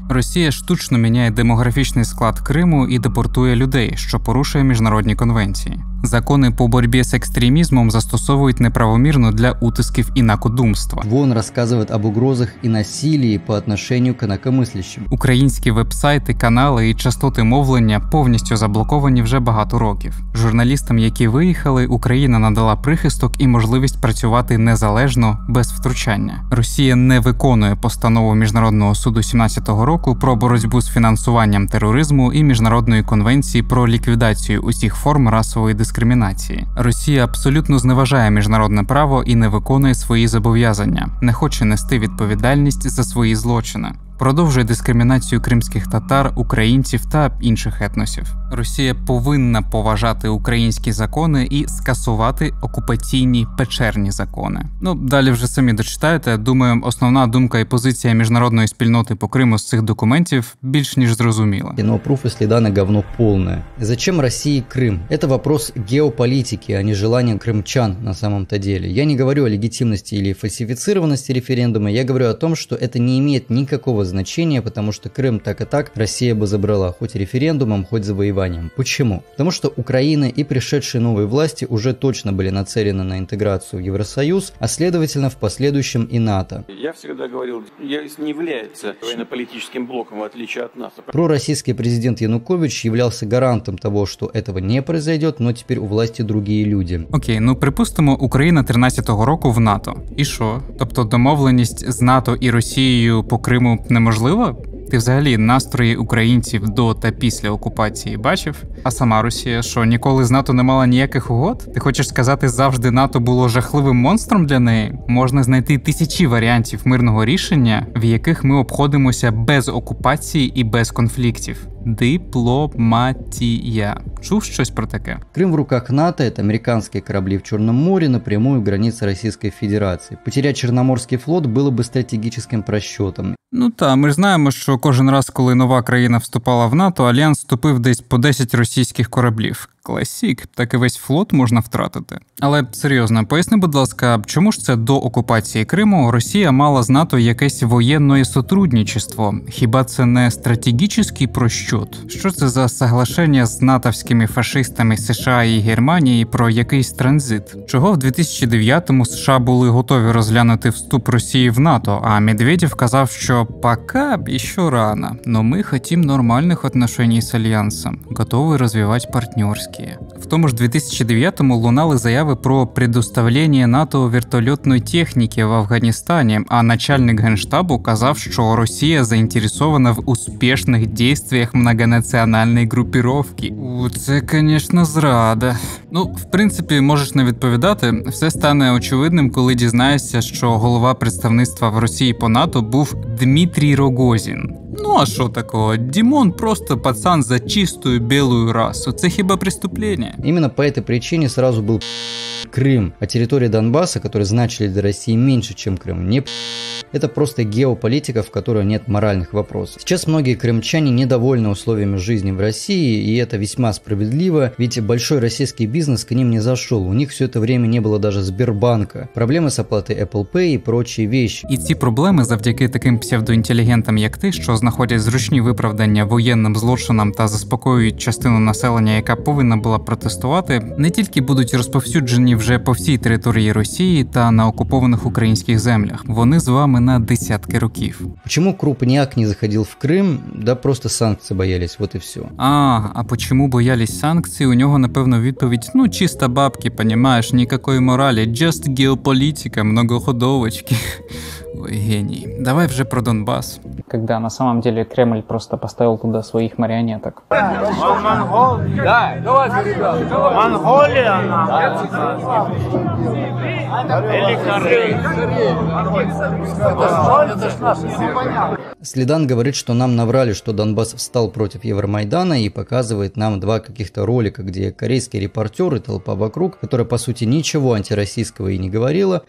Росія штучно міняє демографічний склад Криму і депортує людей, що порушує міжнародні конвенції. Закони по боротьбі з екстремізмом застосовують неправомірно для утисків інакодумства. ООН розказує об угрозах і насиллі по отношению к инакомыслящим. Українські вебсайти, канали і частоти мовлення повністю заблоковані вже багато років. Журналістам, які виїхали, Україна надала прихисток і можливість працювати незалежно, без втручання. Росія не виконує постанову Міжнародного суду 17-го року про боротьбу з фінансуванням тероризму і Міжнародної конвенції про ліквідацію усіх форм расової дискримінації. Росія абсолютно зневажає міжнародне право і не виконує свої зобов'язання, не хоче нести відповідальність за свої злочини. продовжує дискримінацію кримських татар, українців та інших етносів. Росія повинна поважати українські закони і скасувати окупаційні печерні закони. Ну, далі вже самі дочитаєте. Думаю, основна думка і позиція міжнародної спільноти по Криму з цих документів більш ніж зрозуміла. Но пруф и Слидана говно полное. Зачем России Крым? Это вопрос геополитики, а не желания крымчан на самом-то деле. Я не говорю о легитимности или фальсифицированности референдума, я говорю о том, что это не имеет никакого значения, потому что Крым так и так Россия бы забрала, хоть референдумом, хоть завоеванием. Почему? Потому что Украина и пришедшие новые власти уже точно были нацелены на интеграцию в Евросоюз, а следовательно в последующем и НАТО. Я всегда говорил, ЕС не является военно-политическим блоком, в отличие от нас. Пророссийский президент Янукович являлся гарантом того, что этого не произойдет, но теперь у власти другие люди. Окей, ну припустимо, Україна 13-го року в НАТО. І що? Тобто домовленість з НАТО і Росією по Криму неможлива? Ти взагалі настрої українців до та після окупації бачив? А сама Росія, що ніколи з НАТО не мала ніяких угод? Ти хочеш сказати, завжди НАТО було жахливим монстром для неї? Можна знайти тисячі варіантів мирного рішення, в яких ми обходимося без окупації і без конфліктів. Дипломатия. Чув щось про таке? Крым в руках НАТО – это американские корабли в Черном море напрямую границы Российской Федерации. Потерять Черноморский флот было бы стратегическим просчетом. Ну та, ми ж знаємо, що кожен раз, коли нова країна вступала в НАТО, Альянс вступив десь по 10 російських кораблів. Класік, так і весь флот можна втратити. Але серйозно, поясни, будь ласка, чому ж це до окупації Криму Росія мала з НАТО якесь воєнне сотрудничество? Хіба це не стратегічний просчет? Що це за соглашення з натовськими фашистами США і Германії про якийсь транзит? Чого в 2009-му США були готові розглянути вступ Росії в НАТО, а Медведєв казав, що пока ще рано, но ми хотим нормальних отношений з Альянсом, готові розвивати партнерські. В тому ж 2009-му лунали заяви про предоставлення НАТО вертольотної техніки в Афганістані, а начальник Генштабу казав, що Росія заінтересована в успішних дійствах многонаціональної групіровки. Це, звісно, зрада. Ну, в принципі, можеш не відповідати. Все стане очевидним, коли дізнаєшся, що голова представництва в Росії по НАТО був Дмитрий Рогозин. Ну а що такого? Димон просто пацан за чистую белую расу. Це хіба преступление? Именно по этой причине сразу был Крым, а территории Донбасса, которые значили для России меньше, чем Крым, не это просто геополитика, в которой нет моральных вопросов. Сейчас многие крымчане недовольны условиями жизни в России, и это весьма справедливо, ведь большой российский бизнес к ним не зашел, у них все это время не было даже Сбербанка, проблемы с оплатой Apple Pay и прочие вещи. І ці проблеми завдяки таким псевдоінтелігентам, як ти, що знаходять зручні виправдання воєнним злочинам та заспокоюють частину населення, яка повинна була протестувати, не тільки будуть розповсюджені вже по всій території Росії та на окупованих українських землях. Вони з вами на десятки років. Почему Крупняк не заходил в Крым? Да просто санкции боялись, вот и все. А почему боялись санкций? У нього, напевно, відповідь, ну, чисто бабки, понимаешь, никакой морали, just геополитика, многоходовочки. Ой, гений. Давай вже про Донбасс. Когда на самом деле Кремль просто поставил туда своих марионеток. Да, давайте, ребята, давай. Монголия, или Корея. Это ж наши. Слидан говорит, что нам наврали, что Донбасс встал против Евромайдана, и показывает нам два каких-то ролика, где корейский репортер и толпа вокруг, которая по сути ничего антироссийского и не говорила.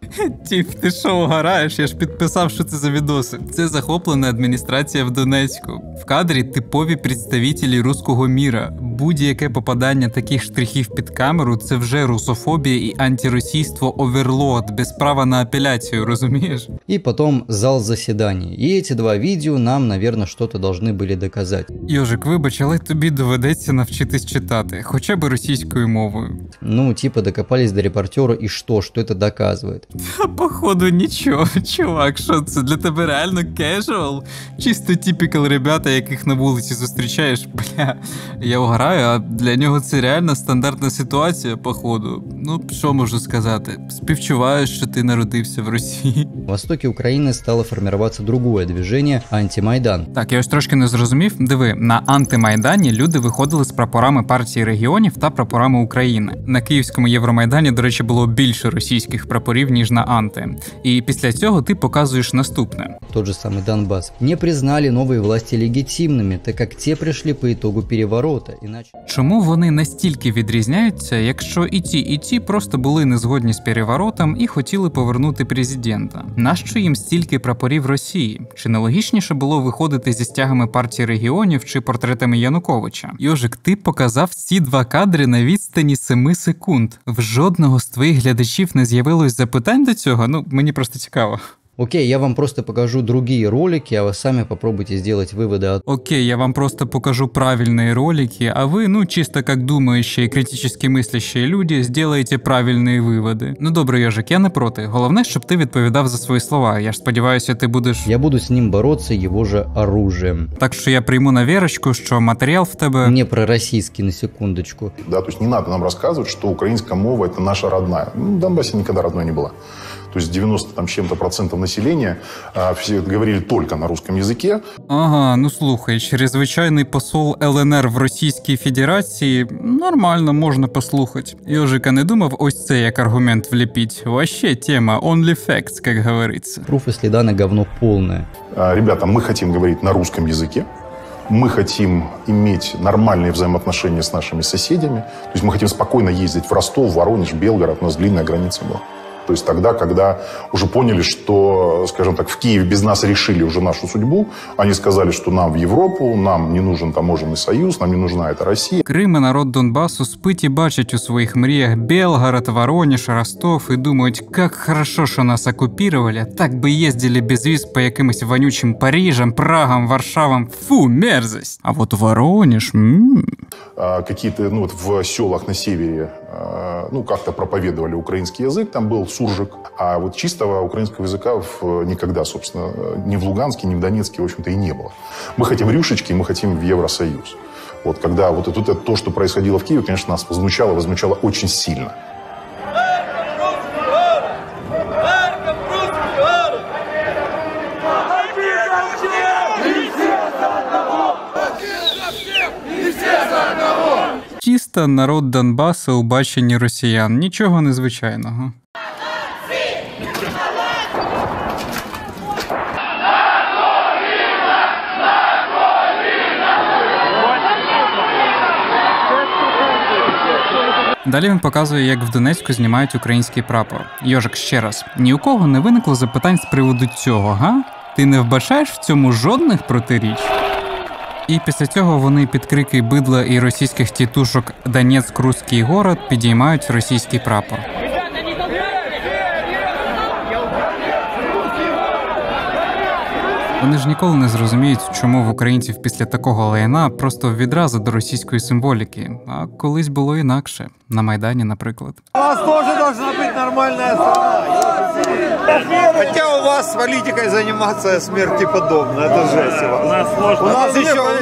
Тіп, ти що угораєш? Я ж підписав, що це за відоси. Це захоплена адміністрація в Донецьку. В кадрі типові представителі руського міра. Будь-яке попадання таких штрихів під камеру – це вже русофобія і антиросійство оверлот, без права на апеляцію, розумієш? И потом зал заседаний. И эти два видео нам, наверное, что-то должны были доказать. Йожик, вибач, але тобі доведеться навчитись читати, хоча б російською мовою. Ну, типа докопались до репортера, и что это доказывает? А походу нічого, чувак, що це для тебе реально кежуал? Чисто типікал ребята, яких на вулиці зустрічаєш, бля, я угораю, а для нього це реально стандартна ситуація, походу. Ну, що можу сказати? Співчуваю, що ти народився в Росії. В востоке Украины стало формироваться другое движение – антимайдан. Так, я ось трошки не зрозумів. Диви, на антимайдані люди виходили з прапорами партії регіонів та прапорами України. На Київському Євромайдані, до речі, було більше російських прапорів, ніж на анти. І після цього ти показував показуєш наступне. Тот же самый Донбасс. Не признали новые власти легитимными, так как те пришли по итогу переворота. Иначе... Чому вони настільки відрізняються, якщо і ті просто були не згодні з переворотом і хотіли повернути президента? Нащо їм стільки прапорів Росії? Чи не логічніше було виходити зі стягами партії регіонів чи портретами Януковича? Йожик, ти показав ці 2 кадри на відстані 7 секунд. В жодного з твоїх глядачів не з'явилось запитань до цього? Ну, мені просто цікаво. Окей, я вам просто покажу другие ролики, а вы сами попробуйте сделать выводы. Окей, я вам просто покажу правильные ролики, а вы, чисто как думающие, критически мыслящие люди, сделаете правильные выводы. Ну добре, Йожик, я не проти. Головне, щоб ти відповідав за свої слова. Я ж сподіваюся, ти будеш... Я буду с ним бороться его же оружием. Так що я прийму на вірочку, що матеріал в тебе... Не пророссийский, на секундочку. Да, то есть не надо нам рассказывать, что украинская мова – это наша родная. В Донбассе никогда родной не была. То есть 90 там чем-то процентов населения все говорили только на русском языке. Ага, ну слухай, чрезвичайний посол ЛНР в Російській Федерації нормально можна послухати. Йожика не думав ось це як аргумент влепить. Вообще тема only facts, как говорится. Пруф и Слидана говно полное. Ребята, мы хотим говорить на русском языке. Мы хотим иметь нормальные взаимоотношения с нашими соседями. То есть мы хотим спокойно ездить в Ростов, Воронеж, Белгород. У нас длинная граница была. То есть тогда, когда уже поняли, что, скажем так, в Киеве без нас решили уже нашу судьбу, они сказали, что нам в Европу, нам не нужен таможенный союз, нам не нужна эта Россия. Крим і народ Донбасу спить і бачать у своїх мріях Белгород, Воронеж, Ростов і думають, як хорошо, що нас окупировали, так би їздили без віз по якимось вонючим Парижам, Прагам, Варшавам. Фу, мерзость. А вот Воронеж... Какие-то, в селах на севере, как-то проповедовали украинский язык, там был суржик, а вот чистого украинского языка никогда, собственно, ни в Луганске, ни в Донецке, в общем-то, и не было. Мы хотим рюшечки, мы хотим в Евросоюз. Вот когда вот это то, что происходило в Киеве, конечно, нас возмущало очень сильно. Чисто народ Донбаса у баченні росіян. Нічого незвичайного. Далі він показує, як в Донецьку знімають український прапор. Йожик, ще раз, ні у кого не виникло запитань з приводу цього, га? Ти не вбачаєш в цьому жодних протиріч? І після цього вони під крики бидла і російських тітушок «Донецьк – русський город» підіймають російський прапор. Вони ж ніколи не зрозуміють, чому в українців після такого лайна просто відразу до російської символіки. А колись було інакше. На Майдані, наприклад. У вас теж должна бути нормальна страна. Хотя у вас политикой заниматься смертеподобно. Это жесть.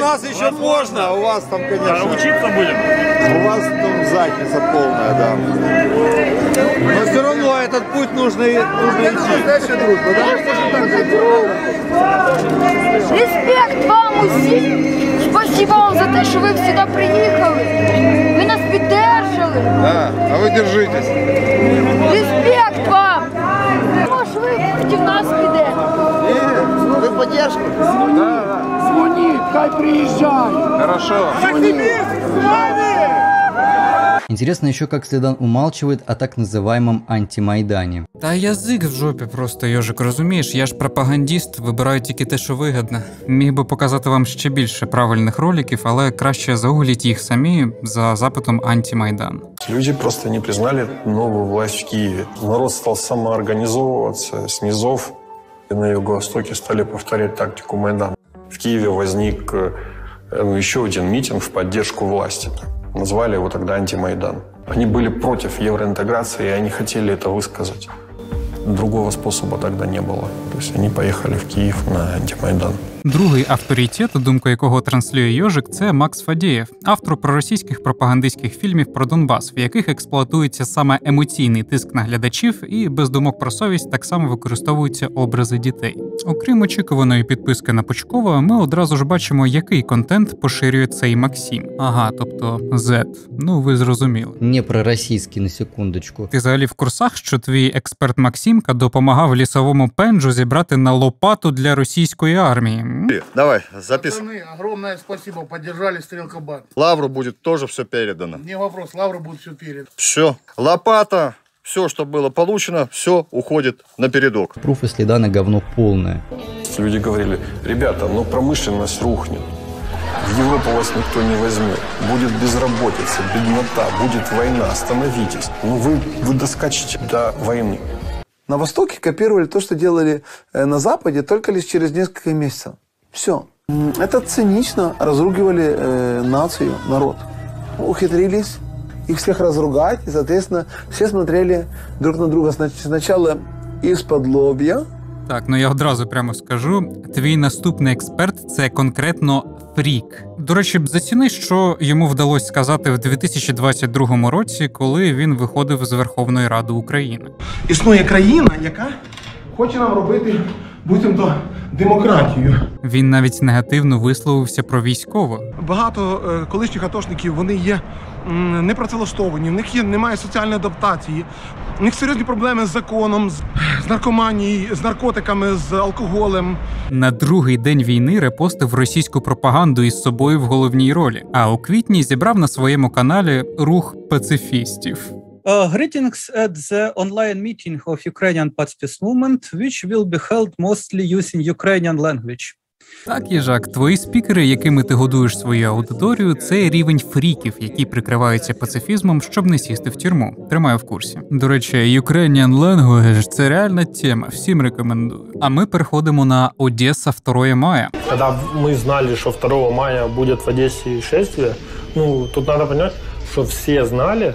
У нас еще можно, а у вас там, конечно... Учиться будем? У вас там задница полная, да. Но все равно этот путь нужно идти. Настоящая дружба, да? Респект вам усім! Спасибо вам за те, що ви сюди приїхали. Ви нас піддержали. Да, а ви держитесь. Респект вам! Може, ви проти нас підете? Ні, ви поддержку. Дзвоніть, хай приїжджають. Хорошо. Интересно еще, как Слидан умалчивает о так называемом антимайдане. Та язик в жопі просто, Йожик, розумієш? Я ж пропагандист, вибираю тільки те, що вигідно. Міг би показати вам ще більше правильних роликів, але краще загугліть їх самі за запитом «Антимайдан». Люди просто не признали новую власть в Киеве. Народ стал самоорганизовываться с низов, и на юго-востоке стали повторять тактику Майдана. В Киеве возник еще один митинг в поддержку власти. Назвали его тогда «Антимайдан». Они были против евроинтеграции, и они хотели это высказать. Другого способа тогда не было. То есть они поехали в Киев на «Антимайдан». Другий авторитет, думку якого транслює Йожик, це Макс Фадєєв, автор проросійських пропагандистських фільмів про Донбас, в яких експлуатується саме емоційний тиск на глядачів і без думок про совість так само використовуються образи дітей. Окрім очікуваної підписки на Пучкова, ми одразу ж бачимо, який контент поширює цей Максим. Ага, тобто Z. Ну, ви зрозуміли. Не проросійський, на секундочку. Ти взагалі в курсах, що твій експерт Максимка допомагав лісовому пенджу зібрати на лопату для російської армії? Давай, записывай. Пацаны, огромное спасибо, поддержали Стрелка Бат. Лавру будет тоже все передано. Не вопрос, Лавру будет все передано. Все, лопата, все, что было получено, все уходит на передок. Пруф и Слидана говно полное. Люди говорили: ребята, ну промышленность рухнет. В Европу вас никто не возьмет. Будет безработица, беднота, будет война. Остановитесь. Ну вы доскачете до войны. На Востоке копировали то, что делали на Западе, только лишь через несколько месяцев. Все. Это цинично разругивали нацию, народ. Ухитрились их всех разругать, и, соответственно, все смотрели друг на друга сначала из-под лобья. Так, ну я одразу прямо скажу, твій наступний експерт – це конкретно фрік. До речі, заціни, що йому вдалося сказати в 2022 році, коли він виходив з Верховної Ради України. Існує країна, яка хоче нам робити, буцімто, демократію. Він навіть негативно висловився про військових. Багато колишніх атошників, вони є непрацевлаштовані, в них немає соціальної адаптації, у них серйозні проблеми з законом, з наркоманією, з наркотиками, з алкоголем. На другий день війни репостив російську пропаганду із собою в головній ролі, а у квітні зібрав на своєму каналі рух пацифістів. Greetings at the online meeting of Ukrainian pacifist movement, which will be held mostly using Ukrainian language. Так, їжак, твої спікери, якими ти годуєш свою аудиторію, це рівень фріків, які прикриваються пацифізмом, щоб не сісти в тюрму. Тримаю в курсі. До речі, Ukrainian language – це реальна тема, всім рекомендую. А ми переходимо на Одеса 2 мая. Когда мы знали, что 2 мая будет в Одессе шествие, тут надо понять, что все знали,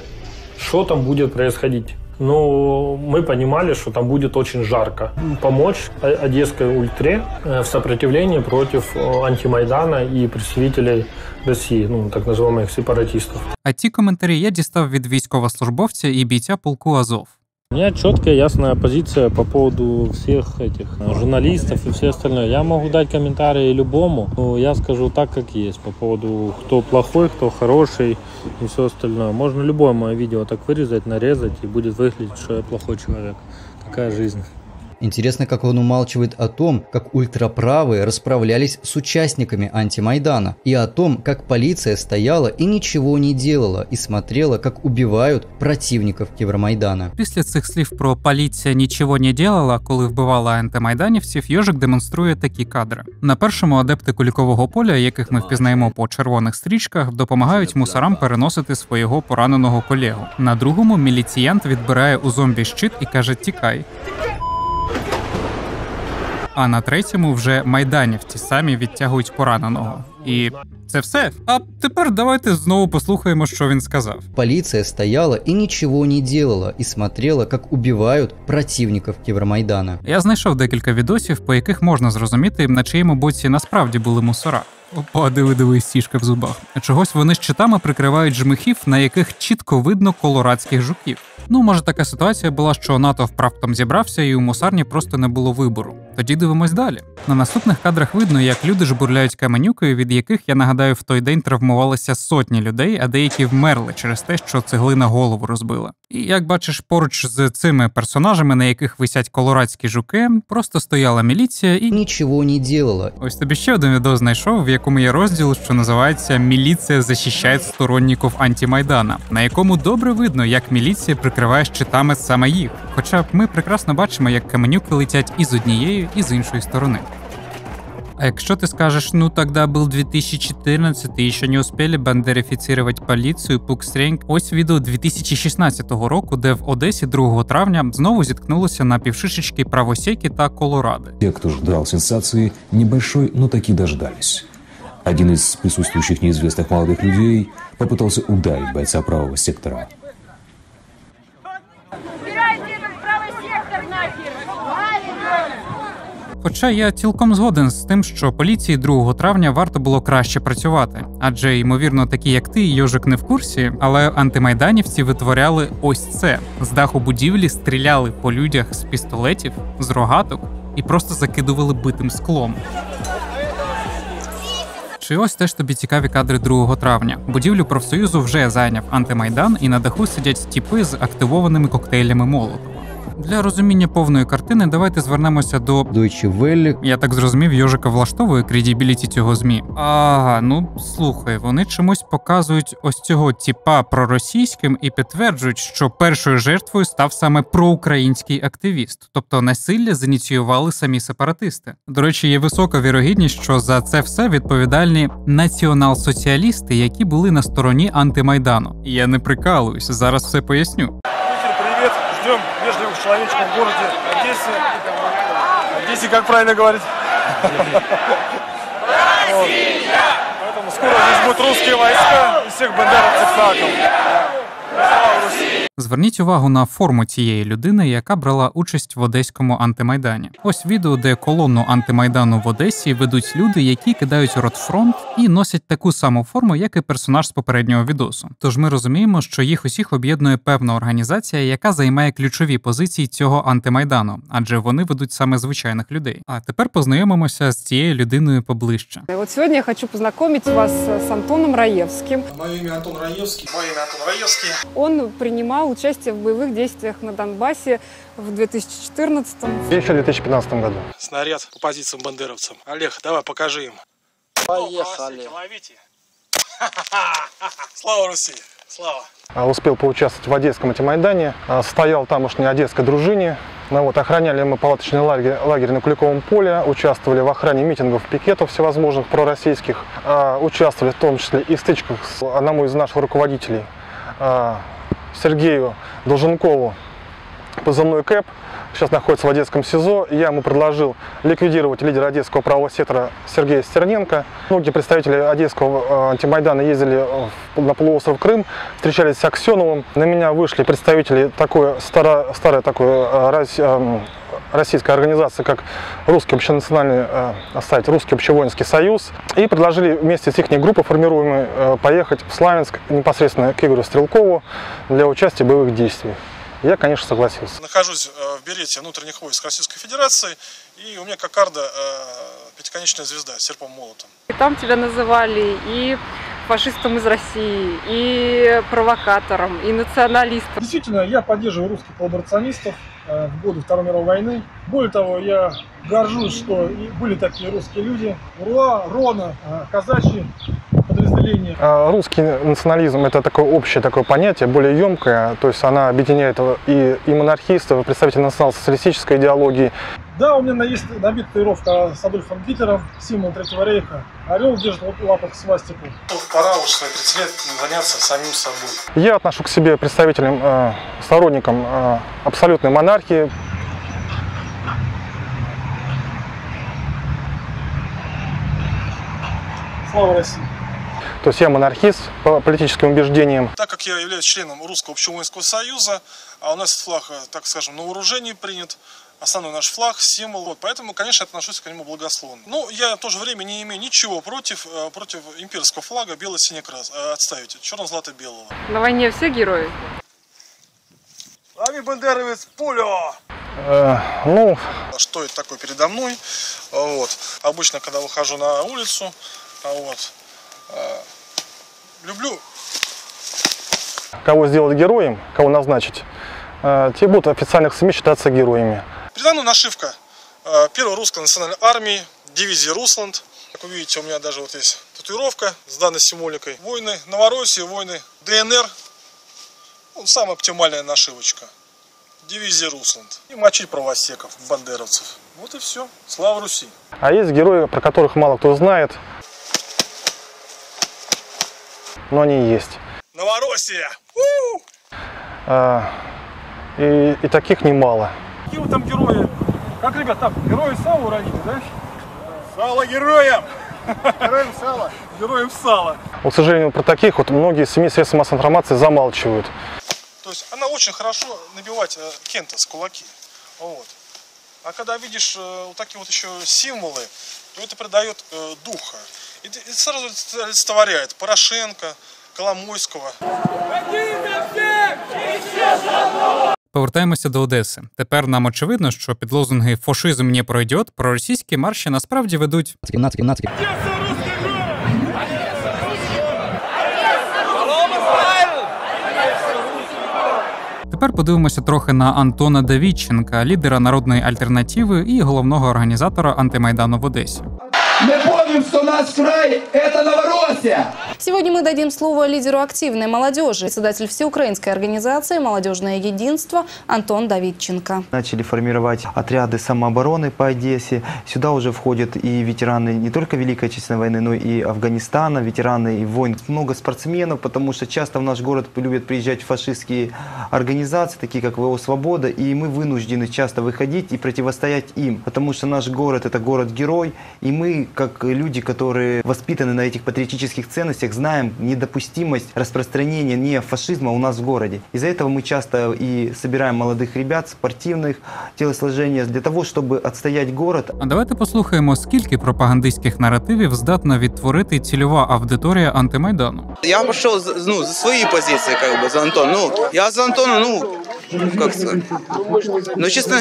что там будет происходить. Но мы понимали, что там будет очень жарко. Помочь одесской ультре в сопротивлении против антимайдана и представителей России, так называемых сепаратистов. А ті коментарі я дістав від військовослужбовця і бійця полку Азов. У меня четкая, ясная позиция по поводу всех этих журналистов и все остальное. Я могу дать комментарии любому, но я скажу так, как есть, по поводу кто плохой, кто хороший и все остальное. Можно любое мое видео так вырезать, нарезать, и будет выглядеть, что я плохой человек. Такая жизнь. Интересно, как он умалчивает о том, как ультраправые расправлялись с участниками антимайдана, и о том, как полиция стояла и ничего не делала, и смотрела, как убивают противников Євромайдана. Після цих слів про «поліція нічого не делала», коли вбивала антимайданівців, Йожик демонструє такі кадри. На першому адепти Кулікового поля, яких ми впізнаємо по червоних стрічках, допомагають мусорам переносити свого пораненого колегу. На другому міліціянт відбирає у зомбі щит і каже «тікай». А на третьому вже майданівці самі відтягують пораненого. І це все. А тепер давайте знову послухаємо, що він сказав. Полиция стояла и ничего не делала, и смотрела, как убивают противников Євромайдана. Я знайшов декілька відосів, по яких можна зрозуміти, на чиєму боці насправді були мусора. Опа, диви, сішка в зубах. Чогось вони щитами прикривають жмихів, на яких чітко видно колорадських жуків. Може така ситуація була, що НАТО раптом зібрався і у мусарні просто не було вибору. Тоді дивимось далі. На наступних кадрах видно, як люди жбурляють каменюкою, від яких, я нагадаю, в той день травмувалися сотні людей, а деякі вмерли через те, що цеглина голову розбила. І як бачиш, поруч з цими персонажами, на яких висять колорадські жуки, просто стояла міліція і нічого не делала. Ось тобі ще один відео знайшов, в якому є розділ, що називається «Міліція захищає сторонників антимайдана», на якому добре видно, як міліція прикриває щитами саме їх. Хоча ми прекрасно бачимо, як каменюки летять і з однієї, і з іншої сторони. А якщо ти скажеш, тогда был 2014, и еще не успели бандерифицировать полицию, пукстренг. Ось відео 2016 року, де в Одесі 2 травня знову зіткнулися на півшишечки правосеки та колоради. Те, кто ждал сенсации, небольшой, но таки дождались. Один из присутствующих неизвестных молодых людей попытался ударить бойца правого сектора. Хоча я цілком згоден з тим, що поліції 2 травня варто було краще працювати, адже, ймовірно, такі як ти, Йожик, не в курсі, але антимайданівці витворяли ось це. З даху будівлі стріляли по людях з пістолетів, з рогаток і просто закидували битим склом. Чи ось теж тобі цікаві кадри 2 травня. Будівлю профсоюзу вже зайняв антимайдан, і на даху сидять тіпи з активованими коктейлями Молотова. Для розуміння повної картини давайте звернемося до Deutsche Welle. Я так зрозумів, Йожика влаштовує кредібіліті цього ЗМІ. Ага, ну слухай, вони чомусь показують ось цього тіпа проросійським і підтверджують, що першою жертвою став саме проукраїнський активіст. Тобто насилля зініціювали самі сепаратисти. До речі, є висока вірогідність, що за це все відповідальні націонал-соціалісти, які були на стороні антимайдану. Я не прикалуюсь, зараз все поясню. Привет, ждем вежливых человечков в городе Одессе. Одессе, как правильно говорить? Поэтому скоро здесь будут русские войска и всех бандеровцев с раком. Зверніть увагу на форму цієї людини, яка брала участь в одеському антимайдані. Ось відео, де колону антимайдану в Одесі ведуть люди, які кидають ротфронт і носять таку саму форму, як і персонаж з попереднього відосу. Тож ми розуміємо, що їх усіх об'єднує певна організація, яка займає ключові позиції цього антимайдану, адже вони ведуть саме звичайних людей. А тепер познайомимося з цією людиною поближче. Вот сегодня я хочу познакомить вас с Антоном Раевским. Мое имя Антон Раевский. Мое имя Антон Раевский. Он принимал участие в боевых действиях на Донбассе в 2014-м. И еще в 2015 году. Снаряд по позициям бандеровцам. Олег, давай покажи им. Поехали. Ловите. Слава Руси! Слава! Успел поучаствовать в Одесском антимайдане. Стоял в тамошней одесской дружине. Охраняли мы палаточный лагерь на Куликовом поле, участвовали в охране митингов, пикетов всевозможных пророссийских, участвовали в том числе и в стычках с одному из наших руководителей, Сергею Долженкову, позывной КЭП, сейчас находится в Одесском СИЗО. Я ему предложил ликвидировать лидера одесского правого сектора Сергея Стерненко. Многие представители одесского антимайдана ездили на полуостров Крым, встречались с Аксеновым. На меня вышли представители такой старой такой российской организации, как Русский общенациональный, Русский общевоинский союз, и предложили вместе с их группой формируемой поехать в Славянск непосредственно к Игорю Стрелкову для участия в боевых действиях. Я, конечно, согласился. Нахожусь в берете внутренних войск Российской Федерации, и у меня кокарда пятиконечная звезда с серпом молотом. И там тебя называли и фашистом из России, и провокатором, и националистом. Действительно, я поддерживаю русских коллаборационистов в годы Второй мировой войны. Более того, я горжусь, что и были такие русские люди. УРЛА, РОНА, казачьи подразделения. Русский национализм – это такое общее такое понятие, более емкое. То есть она объединяет и монархистов, и представителей национал-социалистической идеологии. Да, у меня есть набита татуировка с Адольфом Гитлером, символ Третьего рейха. Орел держит в лапах свастику. Пора уж свои 30 лет заняться самим собой. Я отношу к себе представителям, сторонникам абсолютной монархии. Слава России! То есть я монархист по политическим убеждениям. Так как я являюсь членом Русского общевоинского союза, а у нас флаг, так скажем, на вооружении принят, основной наш флаг, символ, вот, поэтому, конечно, я отношусь к нему благословно. Но я в то же время не имею ничего против имперского флага бело-синий-красный, отставить, черно-злато-белого. На войне все герои? Лови, бандеровец, пулю! Что это такое передо мной? Вот. Обычно, когда выхожу на улицу, люблю. Кого сделать героем, кого назначить, те будут в официальных СМИ считаться героями. Передо мной нашивка Первой русской национальной армии, дивизии Русланд. Как вы видите, у меня даже вот есть татуировка с данной символикой. Войны Новороссии, войны ДНР. Самая оптимальная нашивочка. Дивизия Русланд. И мочить правосеков, бандеровцев. Вот и все. Слава Руси. А есть герои, про которых мало кто знает. Но они есть. Новороссия! И таких немало. Какие вы там герои? Как, ребят, там герои сала уронили, да? Сало героям! Героям сала! Героям сала! Вот, к сожалению, про таких вот многие СМИ, средства массовой информации замалчивают. То есть она очень хорошо набивать кента с кулаки. Вот. А когда видишь вот такие вот еще символы, то это придает духа. И сразу олицетворяет Порошенко, Коломойського. Повертаємося до Одеси. Тепер нам очевидно, що під лозунги «фашизм не пройде» проросійські марші насправді ведуть Тепер подивимося трохи на Антона Давідченка, лідера Народної альтернативи і головного організатора антимайдану в Одесі. Мы помним, что наш край – это Новороссия. Сегодня мы дадим слово лидеру активной молодежи, председатель всеукраинской организации «Молодежное единство» Антон Давидченко. Начали формировать отряды самообороны по Одессе. Сюда уже входят и ветераны не только Великой Отечественной войны, но и Афганистана, ветераны и войн. Много спортсменов, потому что часто в наш город любят приезжать фашистские организации, такие как ВО «Свобода», и мы вынуждены часто выходить и противостоять им, потому что наш город – это город-герой, и мы, как люди, которые воспитаны на этих патриотических ценностях, знаем недопустимость распространения неофашизма у нас в городе. Из-за этого мы часто и собираем молодых ребят, спортивных телосложения, для того, чтобы отстоять город. А давайте послухаємо, скільки пропагандистських наративів здатна відтворити цільова аудиторія антимайдану. Я пошел за свои позиции, как бы, за Антона. Я за Антона, как сказать. Честно,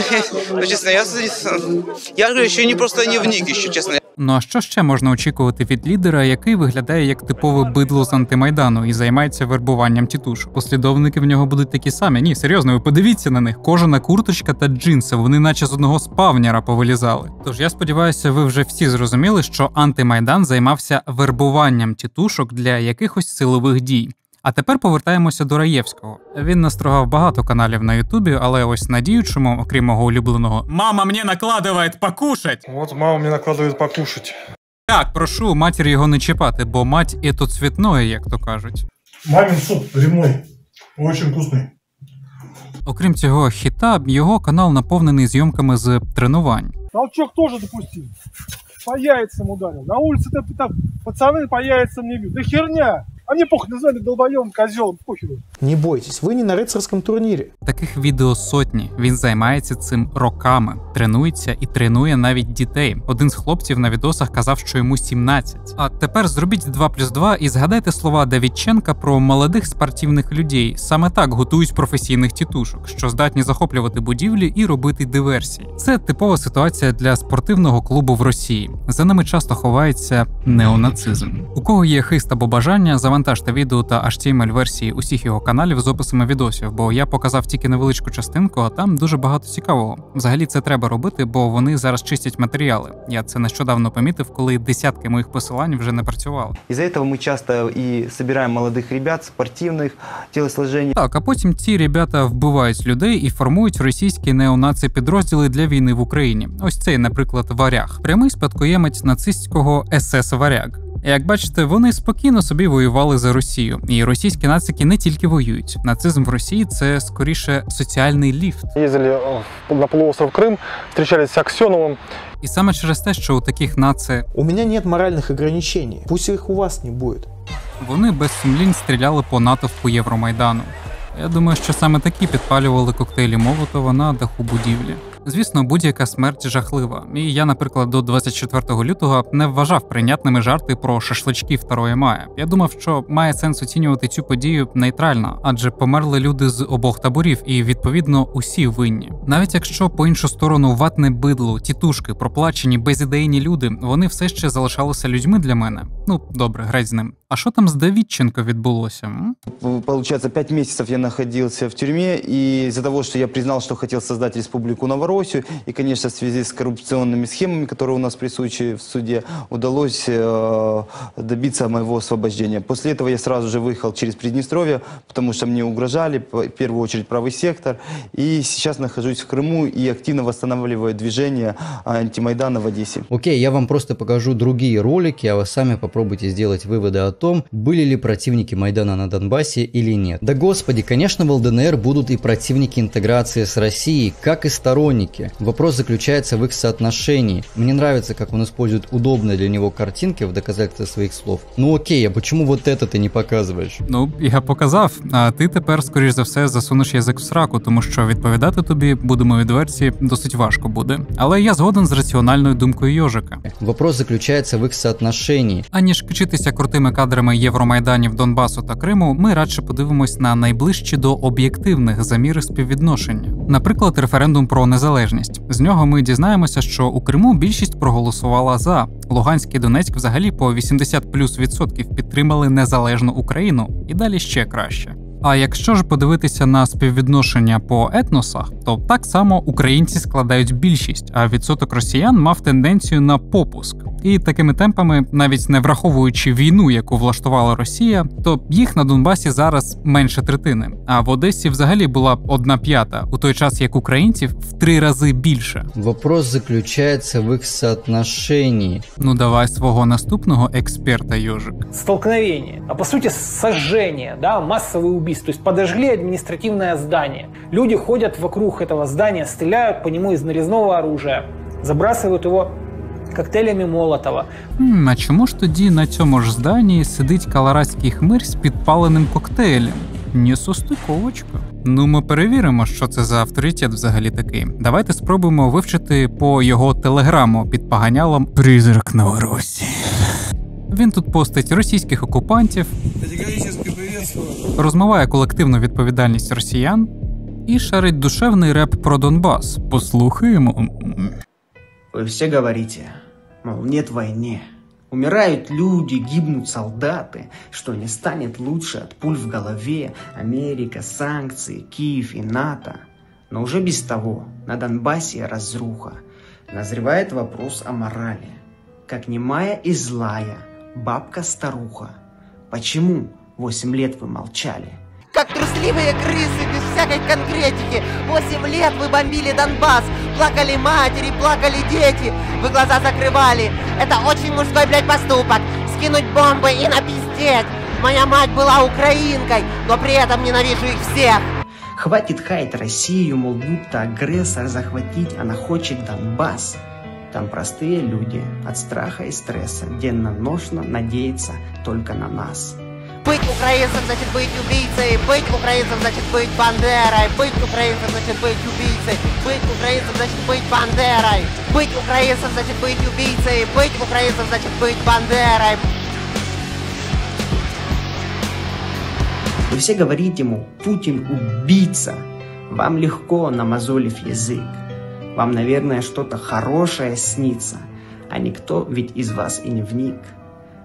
я говорю, еще не просто не вник, еще, честно. Ну а що ще можна очікувати від лідера, який виглядає як типове бидло з антимайдану і займається вербуванням тітушок? Послідовники в нього будуть такі самі. Ні, серйозно, ви подивіться на них. Кожана курточка та джинси, вони наче з одного спавнера повилізали. Тож я сподіваюся, ви вже всі зрозуміли, що антимайдан займався вербуванням тітушок для якихось силових дій. А тепер повертаємося до Раєвського. Він настрогав багато каналів на Ютубі, але ось на діючому, окрім мого улюбленого «Мама мені накладає покушать!» Вот мама мне накладывает покушать. Так, прошу матір його не чіпати, бо мать – ето цвітное, як то кажуть. Мамин суп грибной, очень вкусный. Окрім цього хіта, його канал наповнений зйомками з тренувань. Толчок тоже допустим. По яйцам ударил. На улице там пацаны по яйцам не бьют. Да херня! А мне похуй, назвали долбоём, козёлом, похеру. Не бойтесь, ви не на рицарському турнірі. Таких відео сотні. Він займається цим роками. Тренується і тренує навіть дітей. Один з хлопців на відосах казав, що йому 17. А тепер зробіть 2+2 і згадайте слова Давідченка про молодих спортивних людей. Саме так готують професійних тітушок, що здатні захоплювати будівлі і робити диверсії. Це типова ситуація для спортивного клубу в Росії. За ними часто ховається неонацизм. У кого є хист або бажання, завантажте відео та HTML-версії усіх його каналів з описами відосів, бо я показав тільки невеличку частинку, а там дуже багато цікавого. Взагалі це треба робити, бо вони зараз чистять матеріали. Я це нещодавно помітив, коли десятки моїх посилань вже не працювали. Із-за этого ми часто і збираємо молодих ребят, спортивних тілосложень. Так, а потім ці ребята вбивають людей і формують російські неонаци підрозділи для війни в Україні. Ось цей, наприклад, Варяг. Прямий спадкоємець нацистського СС Варяг. Як бачите, вони спокійно собі воювали за Росію. І російські нацики не тільки воюють. Нацизм в Росії – це, скоріше, соціальний ліфт. Їздили на полуостров Крим, зустрічалися з Аксьоновим. І саме через те, що у таких наци... У мене нет моральних ограничений. Пусть їх у вас не буде. Вони без сумлінь стріляли по натовпу Євромайдану. Я думаю, що саме такі підпалювали коктейлі Молотова на даху будівлі. Звісно, будь-яка смерть жахлива. І я, наприклад, до 24 лютого не вважав прийнятними жарти про шашлички 2 мая. Я думав, що має сенс оцінювати цю подію нейтрально, адже померли люди з обох таборів і, відповідно, усі винні. Навіть якщо по іншу сторону ватне бидло, тітушки, проплачені, безідейні люди, вони все ще залишалися людьми для мене. Ну, добре, греть з ним. А що там з Давідченко відбулося? Получается, 5 месяцев я находился в тюрьме, и из-за того, что я признал, что хотел создать республику Новороссию, и, конечно, в связи с коррупционными схемами, которые у нас присутствуют в суде, удалось добиться моего освобождения. После этого я сразу же выехал через Приднестровье, потому что мне угрожали, в первую очередь, правый сектор, и сейчас нахожусь в Крыму и активно восстанавливаю движение антимайдана в Одессе. Окей, я вам просто покажу другие ролики, а вы сами попробуйте сделать выводы о том, были ли противники Майдана на Донбассе или нет. Да господи, конечно, в ЛДНР будут и противники интеграции с Россией, как и сторонники. Вопрос заключается в их соотношении. Мне нравится, как он использует удобные для него картинки в доказательство своих слов. Ну окей, а почему вот это ты не показываешь? Ну, я показав, а ти тепер, скоріш за все, засунеш язик в сраку, тому що відповідати тобі, будемо відверті, досить важко буде. Але я згоден з раціональною думкою Йожика. Вопрос заключається в їх соотношенні. Аніж кичитися крутими кадрами Євромайданів Донбасу та Криму, ми радше подивимось на найближчі до об'єктивних заміри співвідношення. Наприклад, референдум про незалежність. З нього ми дізнаємося, що у Криму більшість проголосувала за. Луганськ і Донецьк взагалі по 80+ % підтримали незалежну Україну. І далі ще краще. А якщо ж подивитися на співвідношення по етносах, то так само українці складають більшість, а відсоток росіян мав тенденцію на попуск. І такими темпами, навіть не враховуючи війну, яку влаштувала Росія, то їх на Донбасі зараз менше третини. А в Одесі взагалі була 1/5, у той час як українців в 3 рази більше. Вопрос заключається в їх соотношенні. Ну давай свого наступного експерта, Йожик. Столкновение, а по сути сожжение, да, массовые убийства. То есть подожгли административное здание. Люди ходят вокруг этого здания, стреляют по нему из нарезного оружия, забрасывают его коктейлями Молотова. А чому ж тоді на цьому ж зданні сидить каларадський хмирь з підпаленим коктейлем? Несостиковочка. Ну, ми перевіримо, що це за авторитет взагалі такий. Давайте спробуємо вивчити по його телеграму під поганялом «Призрак Новоросії». Він тут постить російських окупантів, розмиває колективну відповідальність росіян і шарить душевний реп про Донбас. Послухаємо. Вы все говорите, мол, нет войны. Умирают люди, гибнут солдаты, что не станет лучше от пуль в голове, Америка, санкции, Киев и НАТО. Но уже без того на Донбассе разруха. Назревает вопрос о морали. Как немая и злая бабка-старуха. Почему 8 лет вы молчали? Как трусливые крысы, без всякой конкретики. 8 лет вы бомбили Донбасс. Плакали матери, плакали дети. Вы глаза закрывали. Это очень мужской, блядь, поступок. Скинуть бомбы и напиздеть. Моя мать была украинкой, но при этом ненавижу их всех. Хватит хаять Россию, мол, будто агрессор захватить, она хочет Донбасс. Там простые люди от страха и стресса денно-ношно надеются только на нас. Быть украинцем значит быть убийцей, быть украинцем значит быть бандерой, быть украинцем значит быть убийцей, быть украинцем значит быть бандерой, быть украинцем значит быть убийцей, быть украинцем значит быть бандерой. Вы все говорите ему, Путин убийца. Вам легко, намазолив язык. Вам, наверное, что-то хорошее снится, а никто ведь из вас и не вник,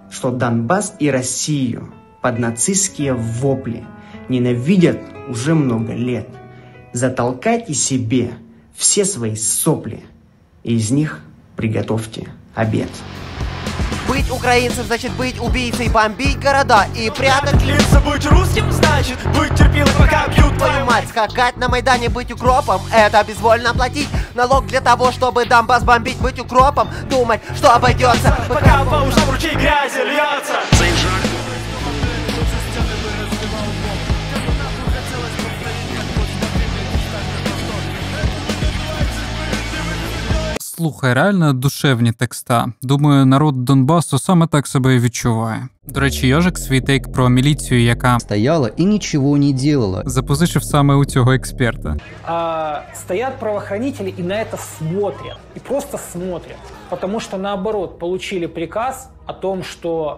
что Донбасс и Россию под нацистские вопли ненавидят уже много лет. Затолкайте себе все свои сопли, и из них приготовьте обед. Быть украинцем значит быть убийцей, бомбить города и прятать лица. Быть русским значит быть терпилой, пока бьют твою мать. Скакать на Майдане, быть укропом, это безвольно платить налог для того, чтобы Донбасс бомбить, быть укропом, думать, что обойдется, пока по ушам ручей грязи льется. Слухай, реально душевні текста. Думаю, народ Донбасу саме так себе і відчуває. До речі, Йожик свій тейк про міліцію, яка стояла і нічого не делала, запозичив саме у цього експерта. Стоят правоохранители и на это смотрят. И просто смотрят. Потому что, наоборот, получили приказ о том, что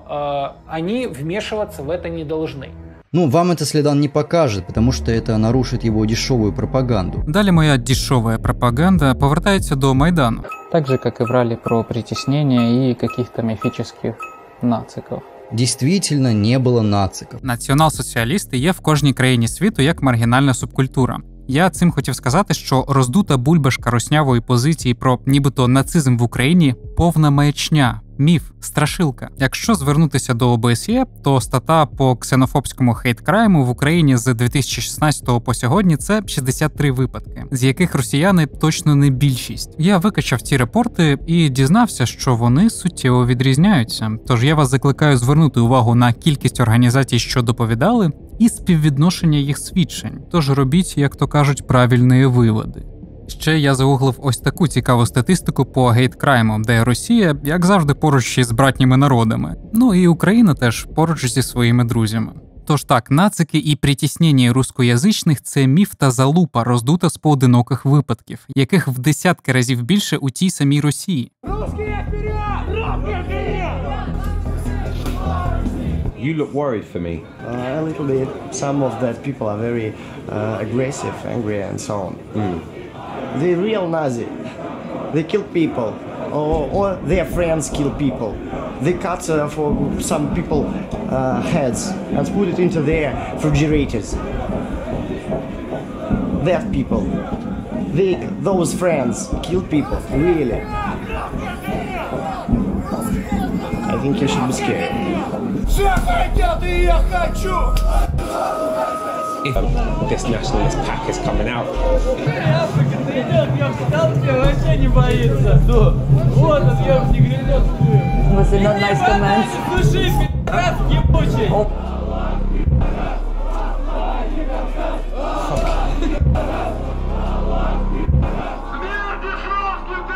они вмешиваться в это не должны. Ну, вам это Слідан не покажет, потому что это нарушит его дешевую пропаганду. Далі моя дешевая пропаганда повертається до Майдану. Так же, как и врали про притеснение и каких-то мифических нациков. Дійсно, не було нациків. Націонал-соціалісти є в кожній країні світу як маргінальна субкультура. Я цим хотів сказати, що роздута бульбашка руснявої позиції про нібито нацизм в Україні – повна маячня, міф, страшилка. Якщо звернутися до ОБСЄ, то стата по ксенофобському хейт-крайму в Україні з 2016 по сьогодні – це 63 випадки, з яких росіяни точно не більшість. Я викачав ці репорти і дізнався, що вони суттєво відрізняються. Тож я вас закликаю звернути увагу на кількість організацій, що доповідали, і співвідношення їх свідчень. Тож робіть, як то кажуть, правильні виводи. Ще я загуглив ось таку цікаву статистику по гейт-крайму, де Росія, як завжди, поруч із братніми народами. Ну і Україна теж поруч зі своїми друзями. Тож так, нацики і притіснення рускоязичних – це міф та залупа, роздута з поодиноких випадків, яких в десятки разів більше у тій самій Росії. You look worried for me. A little bit. Some of the people are very aggressive, angry, and so on. The real Nazi, they kill people, or their friends kill people. They cut for some people heads and put it into their refrigerators. That people, those friends kill people, really. I think you should be scared. If this nationalist pack is coming out. Was it not nice comments?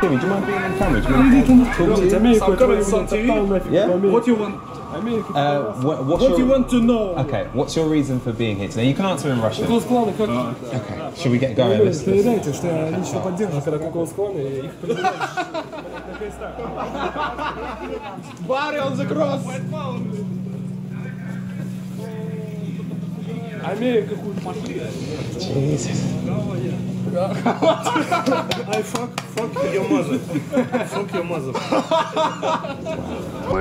Timmy, do you mind being on camera? Do you mind talking to Yeah? What do you want? What do you want to know? Okay, what's your reason for being here today? You can answer in Russian. Okay, should we get going? Передайте, что я лично поддерживаю, когда кукол склоны, их Barry on the cross! Америка какую-то пошли. Jesus. I fuck your mother. Fuck your mother.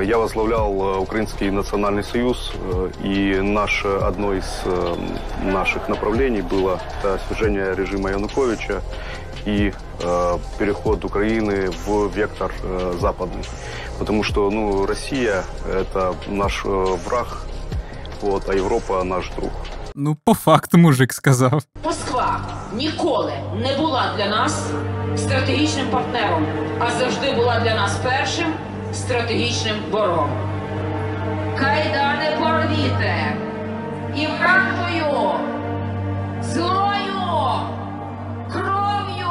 Я возглавлял Украинский национальный союз, и одно из наших направлений было свержение режима Януковича и переход Украины в вектор западный. Потому что Россия – это наш враг, а Европа – наш друг. Ну, по факту мужик сказав. Москва ніколи не була для нас стратегічним партнером, а завжди була для нас першим стратегічним ворогом. Кайдани порвіте і правдою, злою, кров'ю,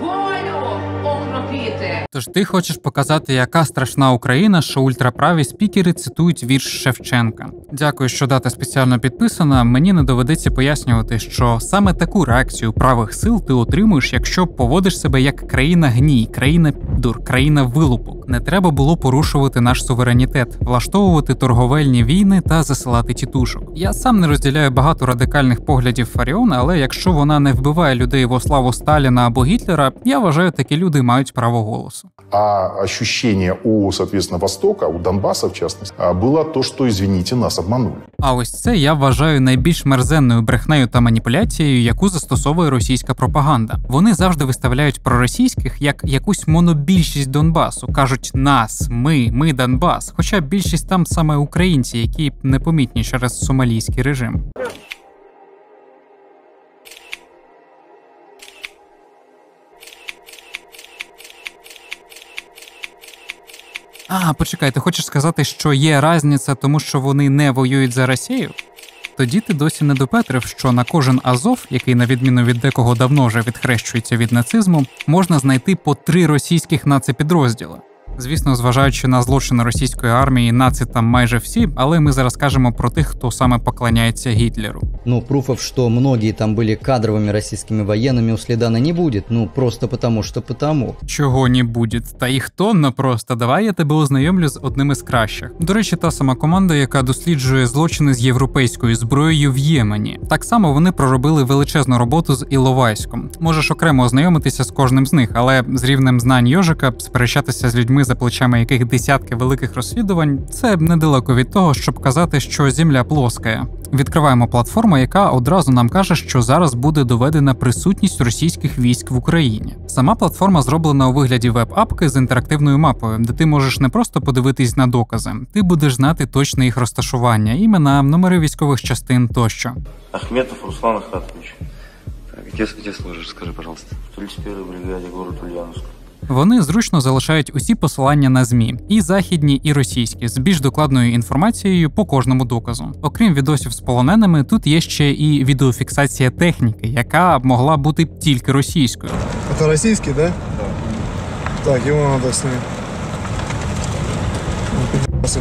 волю окропіти. Тож ти хочеш показати, яка страшна Україна, що ультраправі спікери цитують вірш Шевченка. Дякую, що дата спеціально підписана. Мені не доведеться пояснювати, що саме таку реакцію правих сил ти отримуєш, якщо поводиш себе як країна-гній, країна-піддур, країна-вилупок. Не треба було порушувати наш суверенітет, влаштовувати торговельні війни та засилати тітушок. Я сам не розділяю багато радикальних поглядів Фаріон, але якщо вона не вбиває людей во славу Сталіна або Гітлера, я вважаю, такі люди мають право голосу. А ощущение соответственно, Востока, у Донбасса в частности, было то, что, извините, нас обманули. А ось це я вважаю найбільш мерзенною брехнею та маніпуляцією, яку застосовує російська пропаганда. Вони завжди виставляють проросійських як якусь монобільшість Донбасу. Кажуть нас, ми Донбас. Хоча більшість там саме українці, які непомітні через сомалійський режим. Почекай, ти хочеш сказати, що є різниця, тому що вони не воюють за Росію? Тоді ти досі не допетрив, що на кожен Азов, який на відміну від декого давно вже відхрещується від нацизму, можна знайти по 3 російських наципідрозділи. Звісно, зважаючи на злочини російської армії, наци там майже всі, але ми зараз кажемо про тих, хто саме поклоняється Гітлеру. Пруфов, что многие там были кадровыми российскими военными, у Слідана не будет. Просто потому, что потому. Чого не буде? Та їх тонна просто. Давай я тебе ознайомлю з одним із кращих. До речі, та сама команда, яка досліджує злочини з європейською зброєю в Ємені. Так само вони проробили величезну роботу з Іловайськом. Можеш окремо ознайомитися з кожним з них, але з рівнем знань Йожика сперечатися з людьми за плечами яких десятки великих розслідувань, це недалеко від того, щоб казати, що Земля плоская. Відкриваємо платформу, яка одразу нам каже, що зараз буде доведена присутність російських військ в Україні. Сама платформа зроблена у вигляді веб-апки з інтерактивною мапою, де ти можеш не просто подивитись на докази, ти будеш знати точне їх розташування, імена, номери військових частин тощо. Ахметов Руслан Ахатович. Где служишь, скажи, пожалуйста. В 31-й бригаде, город Ульяновск. Вони зручно залишають усі посилання на ЗМІ, і західні, і російські, з більш докладною інформацією по кожному доказу. Окрім відосів з полоненими, тут є ще і відеофіксація техніки, яка могла бути тільки російською. Це російський, да? Так, його треба зняти.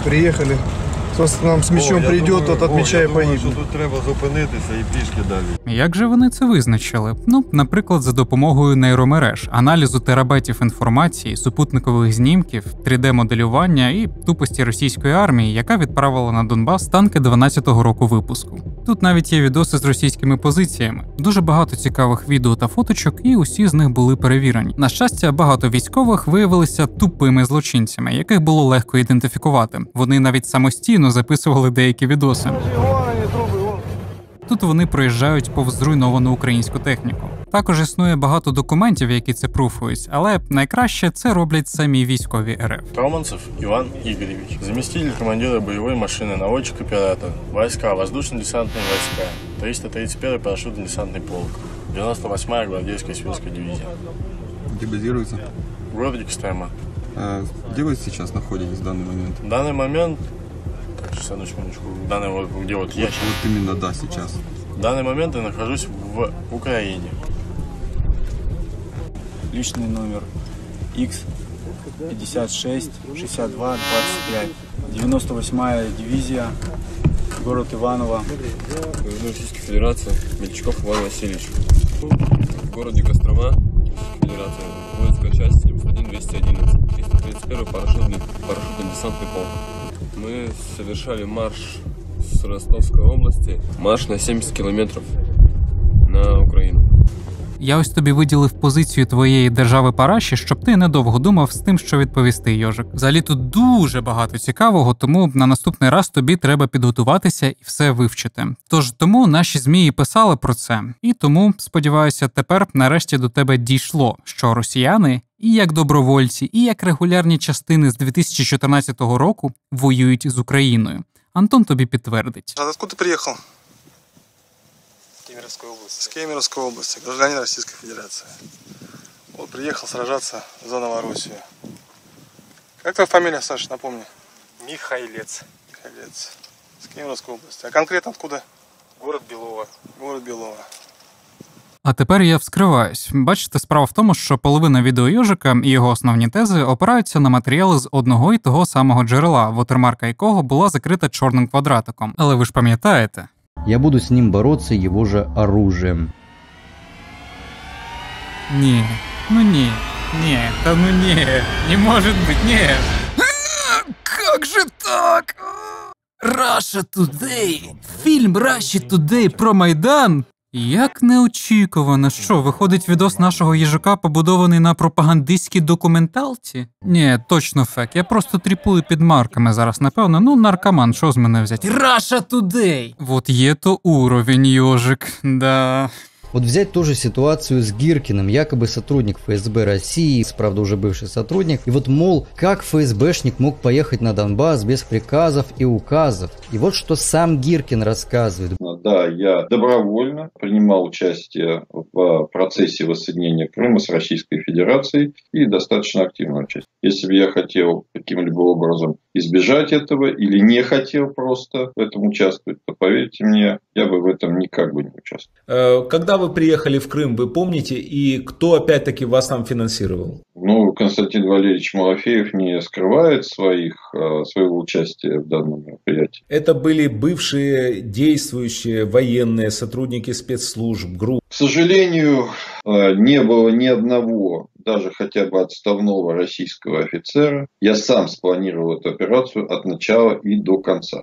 Приїхали. Хтось нам з мечом прийде, тот відмічає погибель. Тут треба зупинитися і пішки далі. Як же вони це визначили? Ну, наприклад, за допомогою нейромереж, аналізу терабайтів інформації, супутникових знімків, 3D-моделювання і тупості російської армії, яка відправила на Донбас танки 12-го року випуску. Тут навіть є відоси з російськими позиціями. Дуже багато цікавих відео та фоточок, і усі з них були перевірені. На щастя, багато військових виявилися тупими злочинцями, яких було легко ідентифікувати. Вони навіть самостійно записували деякі відоси. Тут вони проїжджають повз зруйновану українську техніку. Також існує багато документів, які це пруфують, але найкраще це роблять самі військові РФ. Романцев Иван Игоревич, заместитель командира боевой машины, наводчик-оператор, войска, воздушно-десантные войска, 331-й парашютно-десантный полк, 98-я гвардейская сверстская дивизия. Где базируется? В городе Кострома. Где вы сейчас находитесь в данный момент? В данный момент, сейчас, одну секундочку, где вот я сейчас. Вот именно, да, сейчас. В данный момент я нахожусь в Украине. Личный номер X56 62 25, 98-я дивизия, город Иваново. Российской Федерации, Мельчаков Иван Васильевич. В городе Кострома, Федерация, воинская часть 71-211, 331-й парашютно-десантный полк. Мы совершали марш с Ростовской области, марш на 70 километров на Україну. Я ось тобі виділив позицію твоєї держави Параші, щоб ти недовго думав з тим, що відповісти, Йожик. Взагалі тут дуже багато цікавого, тому на наступний раз тобі треба підготуватися і все вивчити. Тож тому наші ЗМІ і писали про це. І тому, сподіваюся, тепер нарешті до тебе дійшло, що росіяни і як добровольці, і як регулярні частини з 2014 року воюють з Україною. Антон тобі підтвердить. А откуда ты приехал? С Кемеровской области, гражданин Российской Федерации. Вот приехал сражаться за Новороссию. Как твоя фамилия, Саша, напомни? Михайлец. Михайлец. С Кемеровской области. А конкретно откуда? Город Белово. Город Белово. А тепер я вскриваюсь. Бачите, справа в тому, що половина відео Йожика і його основні тези опираються на матеріали з одного і того самого джерела, вотермарка якого була закрита чорним квадратиком. Але ви ж пам'ятаєте? Я буду с ним бороться его же оружием. Не, ну не, да ну не может быть, не. Как же так? Russia Today, фільм Russia Today про Майдан? Як неочікувано, що, виходить відос нашого їжака побудований на пропагандистській документалці? Ні, точно фек, я просто тріпую під марками зараз, напевно, ну наркоман, що з мене взяти? Russia Today! Вот є то уровень, Йожик, да... Вот взять тоже ситуацию с Гиркиным, якобы сотрудник ФСБ России, правда уже бывший сотрудник, и вот мол, как ФСБшник мог поехать на Донбасс без приказов и указов. И вот что сам Гиркин рассказывает. Да, я добровольно принимал участие в процессе воссоединения Крыма с Российской Федерацией и достаточно активно участие. Если бы я хотел каким-либо образом избежать этого или не хотел просто в этом участвовать, то, поверьте мне, я бы в этом никак бы не участвовал. Когда вы приехали в Крым, вы помните, и кто опять-таки вас там финансировал? Ну, Константин Валерьевич Малафеев не скрывает своего участия в данном мероприятии. Это были бывшие действующие военные, сотрудники спецслужб, групп? К сожалению, не было ни одного, даже хотя бы отставного российского офицера. Я сам спланировал эту операцию от начала и до конца.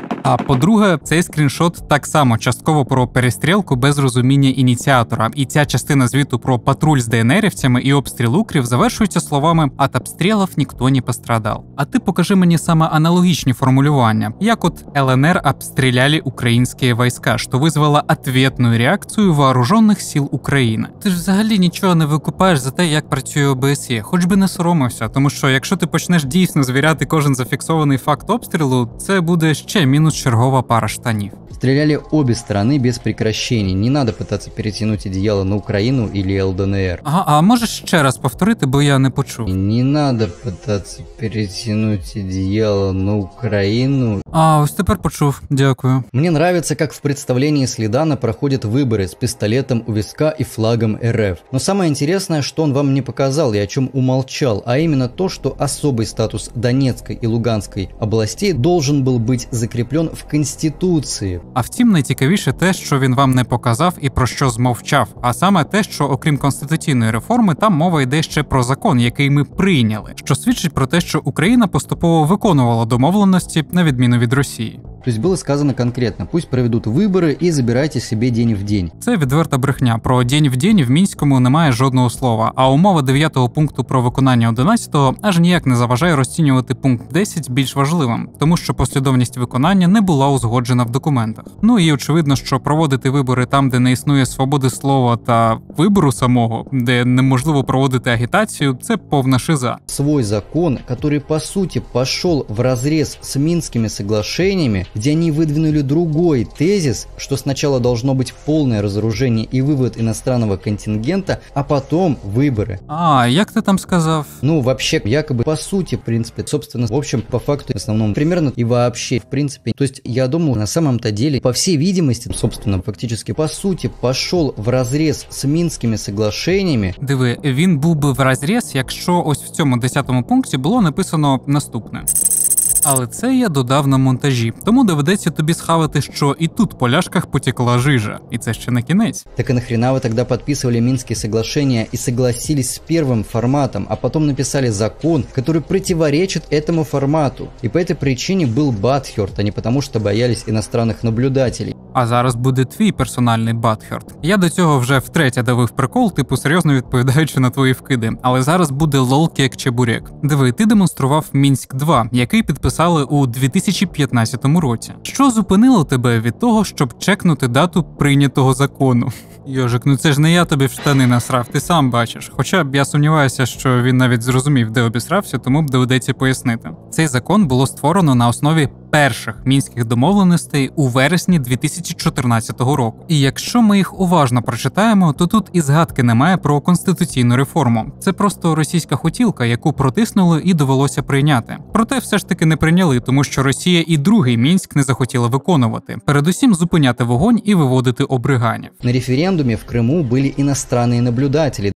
А по-друге, цей скріншот так само частково про перестрілку без розуміння ініціатора. І ця частина звіту про патруль з ДНРівцями і обстріл укрів завершується словами «От обстрілів ніхто не пострадав». А ти покажи мені саме аналогічні формулювання, як от ЛНР обстріляли українські війська, що визвало ответну реакцію вооружених сил України. Ти ж взагалі нічого не викупаєш за те, як працює ОБСЄ, хоч би не соромився, тому що якщо ти почнеш дійсно звіряти кожен зафіксований факт обстрілу, це буде ще мінус чергова пара штанів. Стреляли обе стороны без прекращений. Не надо пытаться перетянуть одеяло на Украину или ЛДНР. Ага, а можеш ще раз повторити, бо я не почув. Не надо пытаться перетянуть одеяло на Украину. А, ось тепер почув, дякую. Мне нравится, как в представлении Слидана проходят выборы с пистолетом у виска и флагом РФ. Но самое интересное, что он вам не показал и о чем умолчал, а именно то, что особый статус Донецкой и Луганской областей должен был быть закреплен в Конституции. А втім, найцікавіше те, що він вам не показав і про що змовчав. А саме те, що окрім конституційної реформи, там мова йде ще про закон, який ми прийняли, що свідчить про те, що Україна поступово виконувала домовленості на відміну від Росії. То есть было сказано конкретно, пусть проведут вибори і забирайте собі день в день. Це відверта брехня. Про день в день в Мінському немає жодного слова, а умова 9-го пункту про виконання 11-го аж ніяк не заважає розцінювати пункт 10 більш важливим, тому що послідовність виконання не була узгоджена в документах. Ну і очевидно, що проводити вибори там, де не існує свободи слова та вибору самого, де неможливо проводити агітацію, це повна шиза. Свой закон, который по сути пошел вразрез с Минскими соглашениями, где они выдвинули другой тезис, что сначала должно быть полное разоружение и вывод иностранного контингента, а потом выборы. А, як ти там сказав? Ну, вообще, якобы, по сути, в принципе, собственно, в общем, по факту, в основном, примерно и вообще, в принципе. То есть, я думаю, на самом-то деле, по всей видимости, собственно, фактически, по сути, пошел вразрез с Минскими соглашениями. Диви, він був би вразрез, якщо ось в цьому 10-му пункті було написано наступне. Але це я додав на монтажі, тому доведеться тобі схавати, що і тут по ляшках потекла жижа. І це ще не кінець. Так и нахрена вы тогда подписывали Минские соглашения и согласились с первым форматом, а потом написали закон, который противоречит этому формату? И по этой причине был бадхерт, а не потому что боялись иностранных наблюдателей. А зараз буде твій персональний бадхерт. Я до цього вже втретє давив прикол, типу серйозно відповідаючи на твої вкиди. Але зараз буде лол-кек чебурек. Диви, ти демонстрував Мінськ-2, який підписали у 2015 році. Що зупинило тебе від того, щоб чекнути дату прийнятого закону? Йожик, ну це ж не я тобі в штани насрав, ти сам бачиш. Хоча б я сумніваюся, що він навіть зрозумів, де обісрався, тому б доведеться пояснити. Цей закон було створено на основі перших мінських домовленостей у вересні 2014 року. І якщо ми їх уважно прочитаємо, то тут і згадки немає про конституційну реформу. Це просто російська хотілка, яку протиснули і довелося прийняти. Проте все ж таки не прийняли, тому що Росія і другий Мінськ не захотіла виконувати. Передусім зупиняти вогонь і виводити обриганів. На референдуме в Крыму были иностранные наблюдатели.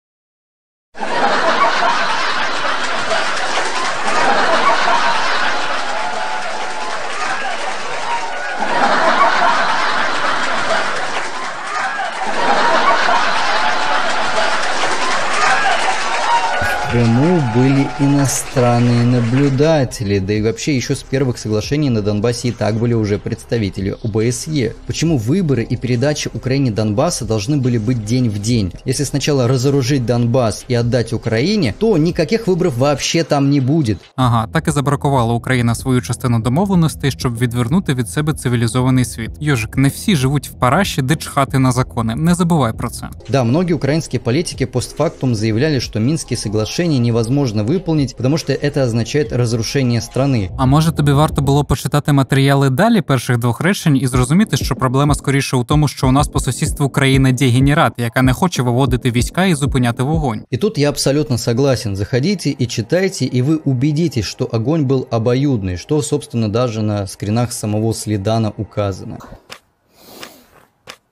В Крыму были иностранные наблюдатели, да и вообще еще с первых соглашений на Донбассе и так были уже представители ОБСЕ. Почему выборы и передача Украине Донбасса должны были быть день в день? Если сначала разоружить Донбасс и отдать Украине, то никаких выборов вообще там не будет. Ага, так і забракувала Україна свою частину домовленостей, щоб відвернути від себе цивілізований світ. Йожик, не всі живуть в параші, де чхати на закони. Не забувай про це. Да, многие украинские политики постфактум заявляли, что Минские соглашения невозможно выполнить, потому что это означает разрушение страны. А може тобі варто було почитати матеріали далі перших двох речень і зрозуміти, що проблема скоріше у тому, що у нас по сусідству країна-дегенерат, яка не хоче виводити війська і зупиняти вогонь. И тут я абсолютно согласен. Заходите и читайте, и вы убедитесь, что огонь был обоюдный, что, собственно, даже на скринах самого Слидана указано.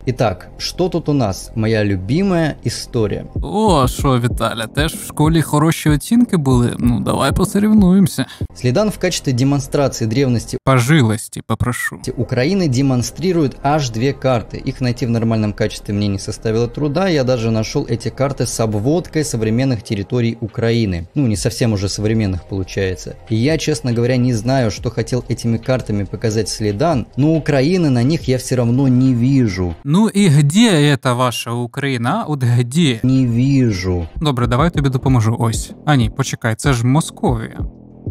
Итак, что тут у нас? Моя любимая история. О, що, Віталя, теж в школі хороші оцінки були? Ну, давай посоревнуемся. Следан в качестве демонстрации древности Пожилости, попрошу. Украины демонстрирует аж 2 карты. Их найти в нормальном качестве мне не составило труда, я даже нашел эти карты с обводкой современных территорий Украины. Ну, не совсем уже современных получается. И я, честно говоря, не знаю, что хотел этими картами показать Следан, но Украины на них я все равно не вижу. Ну і где это ваша Україна? От где? Не вижу. Добре, давай тобі допоможу. Ось. А ні, почекай, це ж Московія.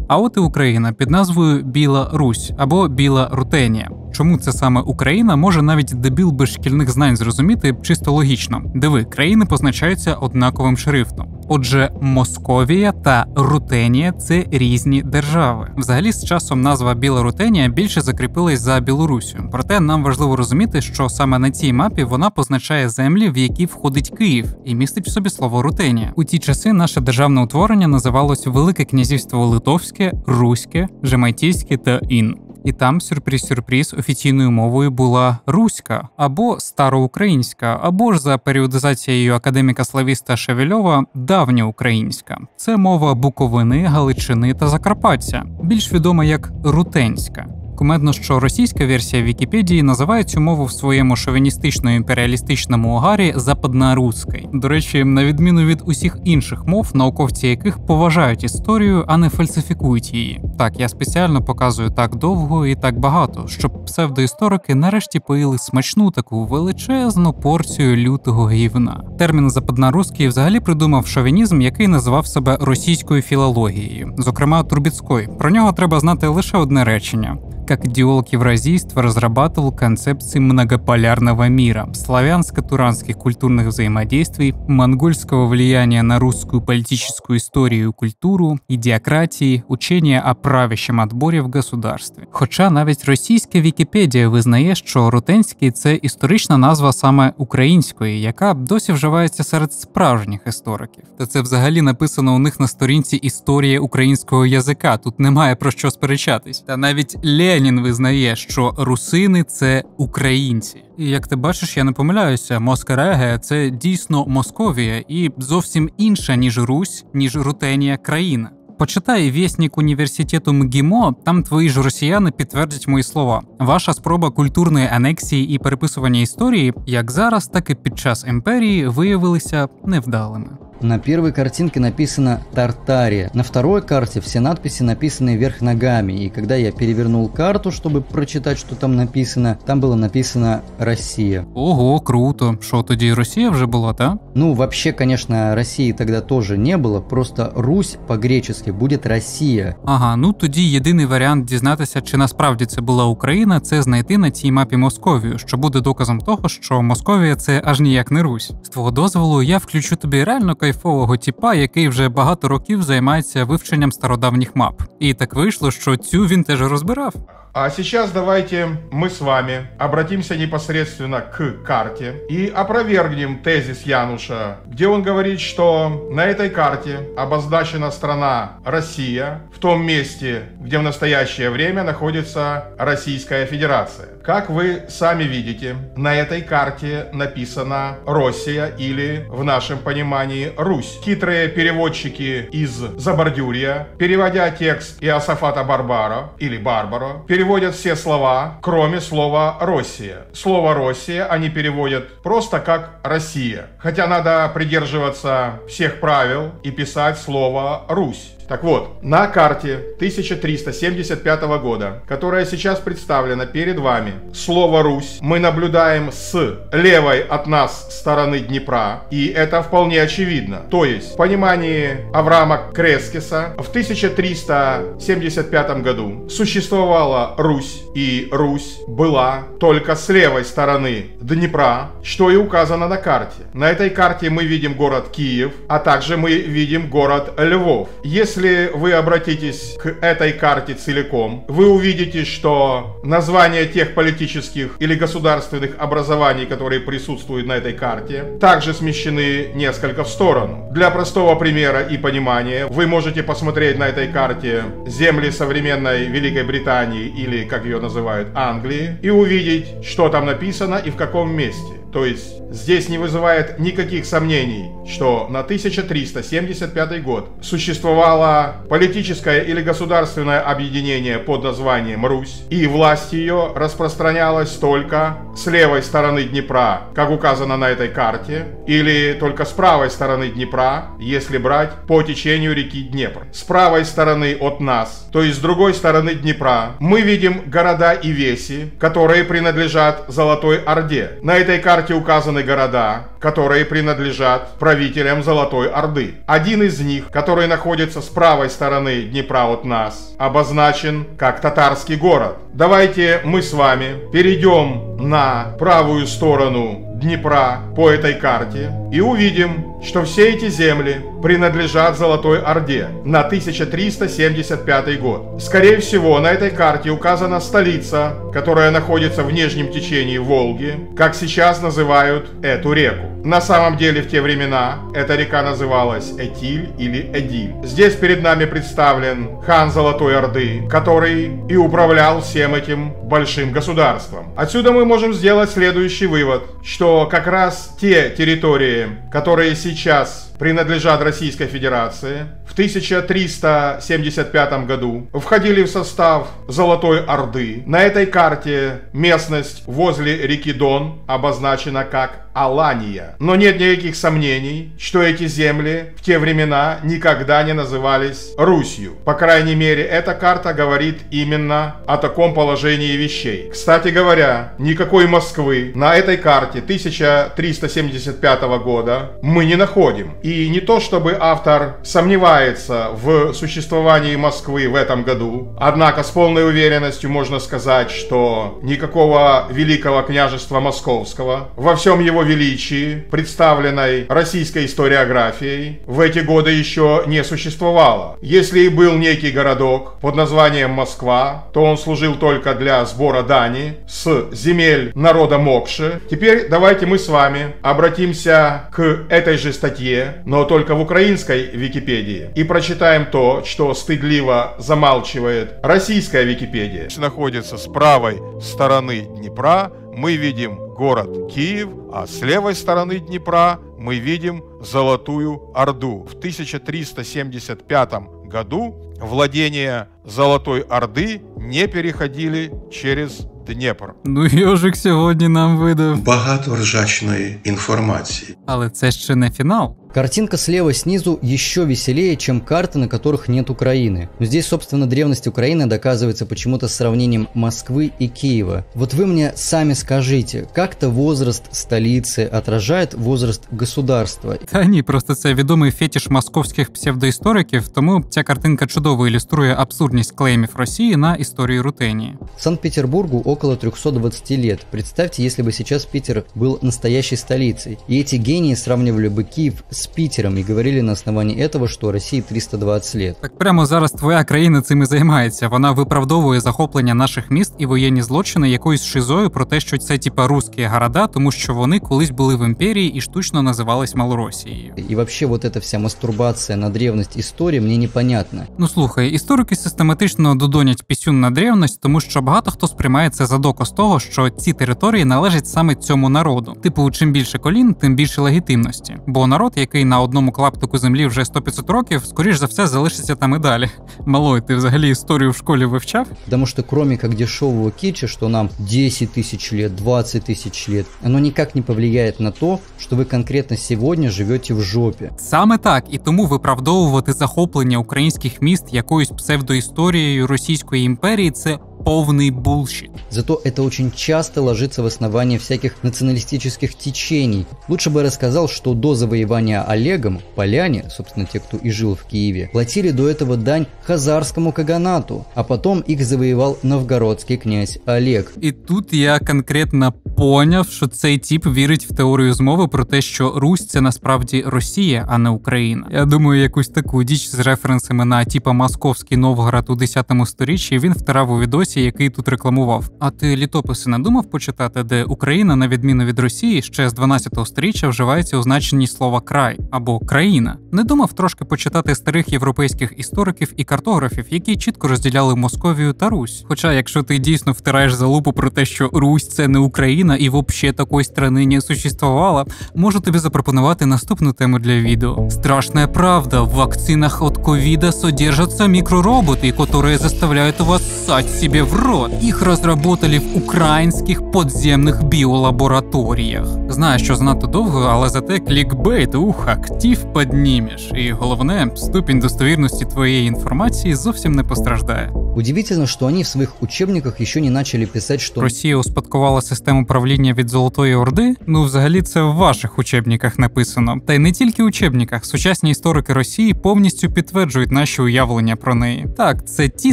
А от і Україна під назвою Біла Русь або Біла Рутенія. Чому це саме Україна, може навіть дебіл без шкільних знань зрозуміти чисто логічно. Диви, країни позначаються однаковим шрифтом. Отже, Московія та Рутенія – це різні держави. Взагалі, з часом назва Біла Рутенія більше закріпилась за Білоруссю. Проте нам важливо розуміти, що саме на цій мапі вона позначає землі, в які входить Київ, і містить в собі слово Рутенія. У ті часи наше державне утворення називалось Велике князівство Литовське, Руське, Жемайтійське та Ін. І там, сюрприз-сюрприз, офіційною мовою була руська, або староукраїнська, або ж за періодизацією академіка-славіста Шевельова давньоукраїнська. Це мова Буковини, Галичини та Закарпаття, більш відома як рутенська. Кумедно, що російська версія Вікіпедії називає цю мову в своєму шовіністично-імперіалістичному угарі западноруською. До речі, на відміну від усіх інших мов, науковці яких поважають історію, а не фальсифікують її. Так, я спеціально показую так довго і так багато, щоб псевдоісторики нарешті поїли смачну таку величезну порцію лютого гівна. Термін западноруський взагалі придумав шовінізм, який називав себе російською філологією, зокрема Трубецкой. Про нього треба знати лише одне речення. Как идеолог евразийства разрабатывал концепции многополярного мира, славянско-туранских культурных взаимодействий, монгольского влияния на русскую политическую историю и культуру, идиократии, учения о правящем отборі в государстві. Хоча навіть російська Вікіпедія визнає, що рутенський – це історична назва саме української, яка досі вживається серед справжніх істориків. Та це взагалі написано у них на сторінці «Історія українського язика», тут немає про що сперечатись. Та навіть Ленін визнає, що русини – це українці. І як ти бачиш, я не помиляюся, Москареге – це дійсно Московія і зовсім інша, ніж Русь, ніж Рутенія країна. Почитай вісник університету МГІМО, там твої ж росіяни підтвердять мої слова. Ваша спроба культурної анексії і переписування історії, як зараз, так і під час імперії, виявилися невдалими. На первой картинке написано «Тартария». На второй карте все надписи написаны вверх ногами. И когда я перевернул карту, чтобы прочитать, что там написано, там было написано «Россия». Ого, круто. Що, тоді Росія вже була, та? Ну, вообще, конечно, России тогда тоже не было. Просто Русь по-гречески будет «Россия». Ага, ну тоді єдиний варіант дізнатися, чи насправді це була Україна, це знайти на цій мапі Московію, що буде доказом того, що Московія – це аж ніяк не Русь. З твого дозволу, я включу тобі реально кайфового типа, який вже багато років займається вивченням стародавніх мап. І так вийшло, що цю він теж розбирав. А сейчас давайте мы с вами обратимся непосредственно к карте и опровергнем тезис Януша, где он говорит, что на этой карте обозначена страна Россия в том месте, где в настоящее время находится Российская Федерация. Как вы сами видите, на этой карте написано «Россия» или, в нашем понимании, «Русь». Хитрые переводчики из Забордюрья, переводя текст Иосафата Барбара или Барбаро, переводят все слова, кроме слова «Россия». Слово «Россия» они переводят просто как «Россия». Хотя надо придерживаться всех правил и писать слово «Русь». Так вот, на карте 1375 года, которая сейчас представлена перед вами, слово «Русь» мы наблюдаем с левой от нас стороны Днепра, и это вполне очевидно. То есть, в понимании Авраама Крескиса, в 1375 году существовала Русь, и Русь была только с левой стороны Днепра, что и указано на карте. На этой карте мы видим город Киев, а также мы видим город Львов. Если вы обратитесь к этой карте целиком, вы увидите, что названия тех политических или государственных образований, которые присутствуют на этой карте, также смещены несколько в сторону. Для простого примера и понимания вы можете посмотреть на этой карте земли современной Великой Британии или, как ее называют, Англии, и увидеть, что там написано и в каком месте. То есть здесь не вызывает никаких сомнений, что на 1375 год существовало политическое или государственное объединение под названием Русь, и власть ее распространялась только с левой стороны Днепра, как указано на этой карте, или только с правой стороны Днепра, если брать по течению реки Днепр. С правой стороны от нас, то есть с другой стороны Днепра, мы видим города и веси, которые принадлежат Золотой Орде. На этой карте указаны города, которые принадлежат правителям Золотой Орды. Один из них, который находится с правой стороны Днепра от нас, обозначен как татарский город. Давайте мы с вами перейдем на правую сторону Днепра по этой карте и увидим, что все эти земли принадлежат Золотой Орде на 1375 год. Скорее всего, на этой карте указана столица, которая находится в нижнем течении Волги, как сейчас называют эту реку. На самом деле в те времена эта река называлась Этиль или Эдиль. Здесь перед нами представлен хан Золотой Орды, который и управлял всем этим большим государством. Отсюда мы можем сделать следующий вывод, что как раз те территории, которые сейчас принадлежат Российской Федерации, в 1375 году входили в состав Золотой Орды. На этой карте местность возле реки Дон обозначена как Алания. Но нет никаких сомнений, что эти земли в те времена никогда не назывались Русью. По крайней мере, эта карта говорит именно о таком положении вещей. Кстати говоря, никакой Москвы на этой карте 1375 года мы не находим. И не то чтобы автор сомневается в существовании Москвы в этом году, однако с полной уверенностью можно сказать, что никакого Великого княжества Московского во всем его величии, представленной российской историографией, в эти годы еще не существовало. Если и был некий городок под названием Москва, то он служил только для сбора дани с земель народа Мокши. Теперь давайте мы с вами обратимся к этой же статье, но только в украинской Википедии, и прочитаем то, что стыдливо замалчивает российская Википедия. Находится с правой стороны Днепра, мы видим город Киев, а с левой стороны Днепра мы видим Золотую Орду. В 1375 году владения Золотой Орды не переходили через Дніпр. Ну, Йожик сьогодні нам видав багато ржачної інформації. Але це ще не фінал. Картинка слева снизу еще веселее, чем карты, на которых нет Украины. Но здесь, собственно, древность Украины доказывается почему-то с сравнением Москвы и Киева. Вот вы мне сами скажите, как-то возраст столицы отражает возраст государства? Та ні, просто це відомий фетиш московських псевдоісториків, тому ця картинка чудово ілюструє абсурдність клеймів Росії на історію Рутенії. Санкт-Петербургу около 320 лет. Представьте, если бы сейчас Питер был настоящей столицей. И эти гении сравнивали бы Киев с Питером и говорили на основании этого, что России 320 лет. Так прямо зараз твоя країна цим і займається. Вона виправдовує захоплення наших міст і воєнні злочини якоюсь шизою про те, що це типа русські города, тому що вони колись були в імперії і штучно називались Малоросією. И вообще вот эта вся мастурбация на древность истории мне непонятна. Ну слухай, історики систематично додонять пісюн на древність, тому що багато хто сприймає це за доказ того, що ці території належать саме цьому народу. Типу, чим більше колін, тим більше легітимності. Бо народ, який на одному клаптику землі вже 100-500 років, скоріш за все залишиться там і далі. Малой, ти взагалі історію в школі вивчав? Потому что кроме как дешевого китча, что нам 10 тысяч лет, 20 тысяч лет, оно никак не повлияет на то, что вы конкретно сегодня живете в жопе. Саме так, і тому виправдовувати захоплення українських міст якоюсь псевдоісторією Російської імперії – це полный булщит. Зато это очень часто ложится в основание всяких националистических течений. Лучше бы рассказал, что до завоевания Олегом поляне, собственно те, кто и жил в Киеве, платили до этого дань хазарскому каганату, а потом их завоевал новгородский князь Олег. І тут я конкретно поняв, що цей тип вірить в теорію змови про те, що Русь – це насправді Росія, а не Україна. Я думаю, якусь таку діч з референсами на типа московський Новгород у 10 сторіччі він втирав у відосі, який тут рекламував. А ти літописи не думав почитати, де Україна, на відміну від Росії, ще з 12 сторіччя вживається у значенні слова «край» або «країна»? Не думав трошки почитати старих європейських істориків і картографів, які чітко розділяли Московію та Русь? Хоча, якщо ти дійсно втираєш залупу про те, що Русь – це не Україна, Україна і вообще такої страни не существувало, можу тобі запропонувати наступну тему для відео. Страшная правда, в вакцинах от ковида содержатся микророботы, которые заставляют вас ссать себе в рот. Их разработали в українських подземних біолабораторіях. Знаю, що занадто довго, але зате клікбейт, актив піднімеш. І головне, ступінь достовірності твоєї інформації зовсім не постраждає. Удивительно, что они в своих учебниках еще не начали писать, что Росія успадкувала систему правління від Золотої Орди? Ну, взагалі, це в ваших учебниках написано. Та й не тільки учебниках. Сучасні історики Росії повністю підтверджують наші уявлення про неї. Так, це ті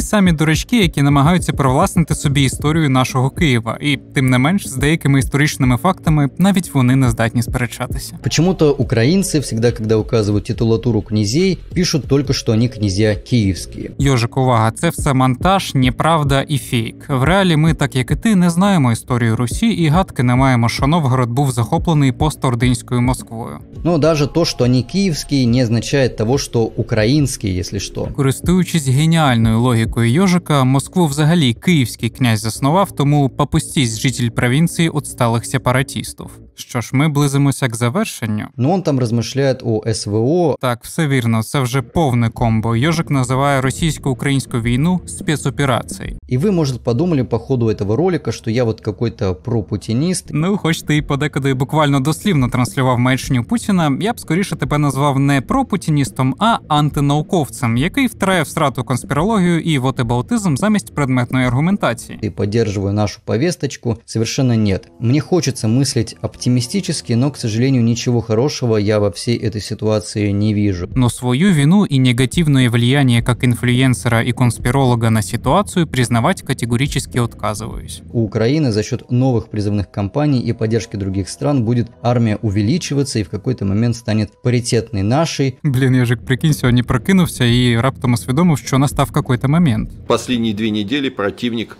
самі дурачки, які намагаються привласнити собі історію нашого Києва. І, тим не менш, з деякими історичними фактами навіть вони не здатні сперечатися. Почему-то украинцы всегда, когда указывают титулатуру князей, пишут только, что они князья киевские. Йожик, увага, це все монтаж, неправда і фейк. В реалі ми, так як і ти, не знаємо історію Русі і гадки не маємо, що Новгород був захоплений постординською Москвою. Но даже то, что они киевские, не означает того, что украинские, если что. Користуючись геніальною логікою Йожика, Москву взагалі київський князь заснував, тому попустись житель провінції отсталих сепаратистів. Що ж, ми близимося к завершенню. Но он там размышляет о СВО. Так, все вірно, це вже повне комбо. Йожик називає російсько-українську війну спецоперацією. И вы, может, подумали по ходу этого ролика, что я вот какой-то пропутинист. Ну, хоч ти і подекуди буквально дослівно транслював маячню Путіна, я б скоріше тебе назвав не пропутіністом, а антинауковцем, який втрає в срату конспірологію і вотебаутизм замість предметної аргументації. И поддерживаю нашу повесточку. Совершенно нет. Мне хочется мыслить оптимистически, но, к сожалению, ничего хорошего я во всей этой ситуации не вижу. Но свою вину и негативное влияние как инфлюенсера и конспиролога на ситуацию признавать категорически отказываюсь. У Украины за счет новых призывных кампаний и поддержки других стран будет армия увеличиваться и в какой-то момент станет паритетной нашей. Блин, Ежик, прикинь, сьогодні прокинувся і раптом усвідомив, що настав какой-то момент. Последние 2 недели противник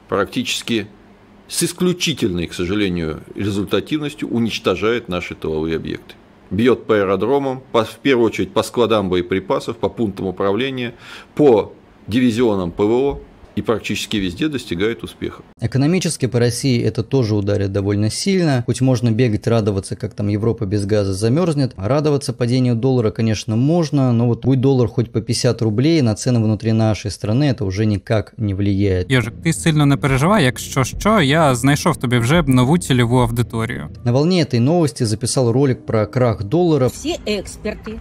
практически с исключительной, к сожалению, результативностью уничтожает наши тыловые объекты. Бьет по аэродромам, в первую очередь по складам боеприпасов, по пунктам управления, по дивизионам ПВО и практически везде достигает успеха. Экономически по России это тоже ударит довольно сильно. Хоть можно бегать, радоваться, как там Европа без газа замерзнет. Радоваться падению доллара, конечно, можно, но вот будь доллар хоть по 50 рублей, на цены внутри нашей страны это уже никак не влияет. Ежик, ти сильно не переживай, якщо що, я знайшов тобі вже нову цільову аудиторію. На волне этой новости записал ролик про крах доллара. Все эксперты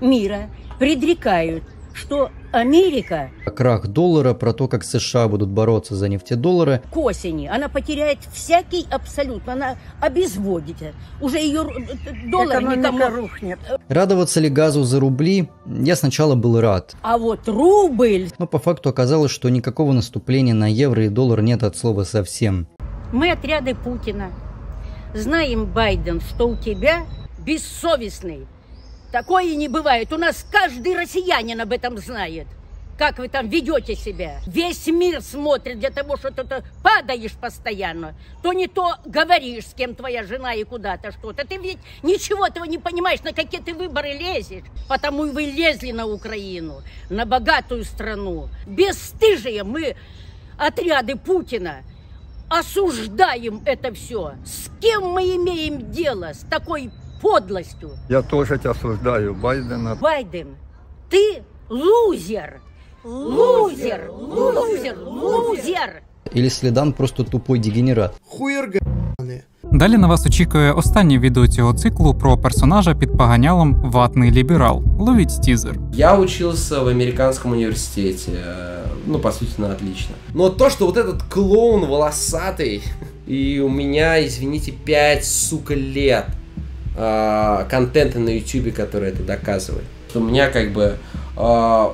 мира предрекают, что Америка... Крах доллара, про то, как США будут бороться за нефтедоллары. К осени она потеряет всякий абсолютно, она обезводится. Уже ее доллар никому рухнет. Радоваться ли газу за рубли? Я сначала был рад. А вот рубль... Но по факту оказалось, что никакого наступления на евро и доллар нет от слова совсем. Мы отряды Путина. Знаем, Байден, что у тебя бессовестный. Такое не бывает. У нас каждый россиянин об этом знает. Как вы там ведете себя. Весь мир смотрит для того, что ты падаешь постоянно. То не то говоришь, с кем твоя жена и куда-то что-то. Ты ведь ничего этого не понимаешь, на какие ты выборы лезешь. Потому и вы лезли на Украину, на богатую страну. Бесстыжие мы, отряды Путина, осуждаем это все. С кем мы имеем дело? С такой подлостью. Я тоже тебя осуждаю, Байдена. Байден, ты лузер! Лузер! Лузер! Лузер! Или Следан просто тупой дегенерат. Хуер г***ный. Далі на вас очікує останнє відео цього циклу про персонажа під поганялом «Ватний ліберал». Ловіть тизер. Я учился в американском университете, ну, по сути, на отлично. Но то, что вот этот клоун волосатый, и у меня, извините, 5, сука, лет контента на YouTube, который это доказывает. У меня как бы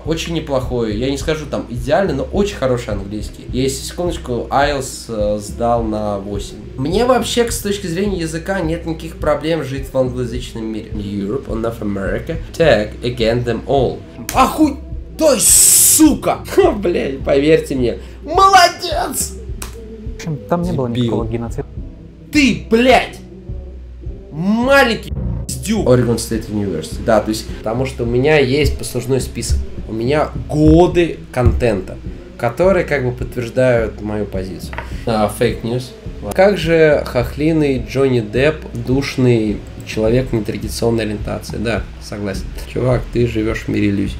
очень неплохой, я не скажу там идеальный, но очень хороший английский. Я, если секундочку, IELTS сдал на 8. Мне вообще, с точки зрения языка, нет никаких проблем жить в англоязычном мире. Europe, or North America, tag against them all. Охуй... Той, сука! Блядь, поверьте мне. Молодец! В общем, там не было никакого геноцида. Ты, блядь! Маленький пиздюк. Oregon State University. Да, то есть, потому что у меня есть послужной список. У меня годы контента, которые как бы подтверждают мою позицию. Фейк ньюс. Как же хохлиный Джонни Депп, душный человек нетрадиционной ориентации? Да, согласен. Чувак, ты живешь в мире иллюзий.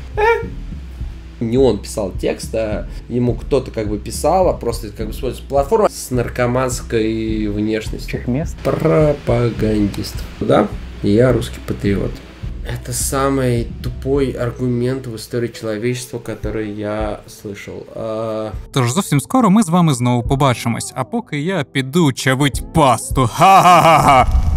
Не он писал текст, а ему кто-то как бы писал, а просто как бы используется платформа с наркоманской внешностью. Пропагандист. Да, я русский патриот. Это самый тупой аргумент в історії человечества, который я слышал. Тож зовсім скоро ми з вами знову побачимось, а поки я піду чавить пасту. Ха-ха-ха-ха!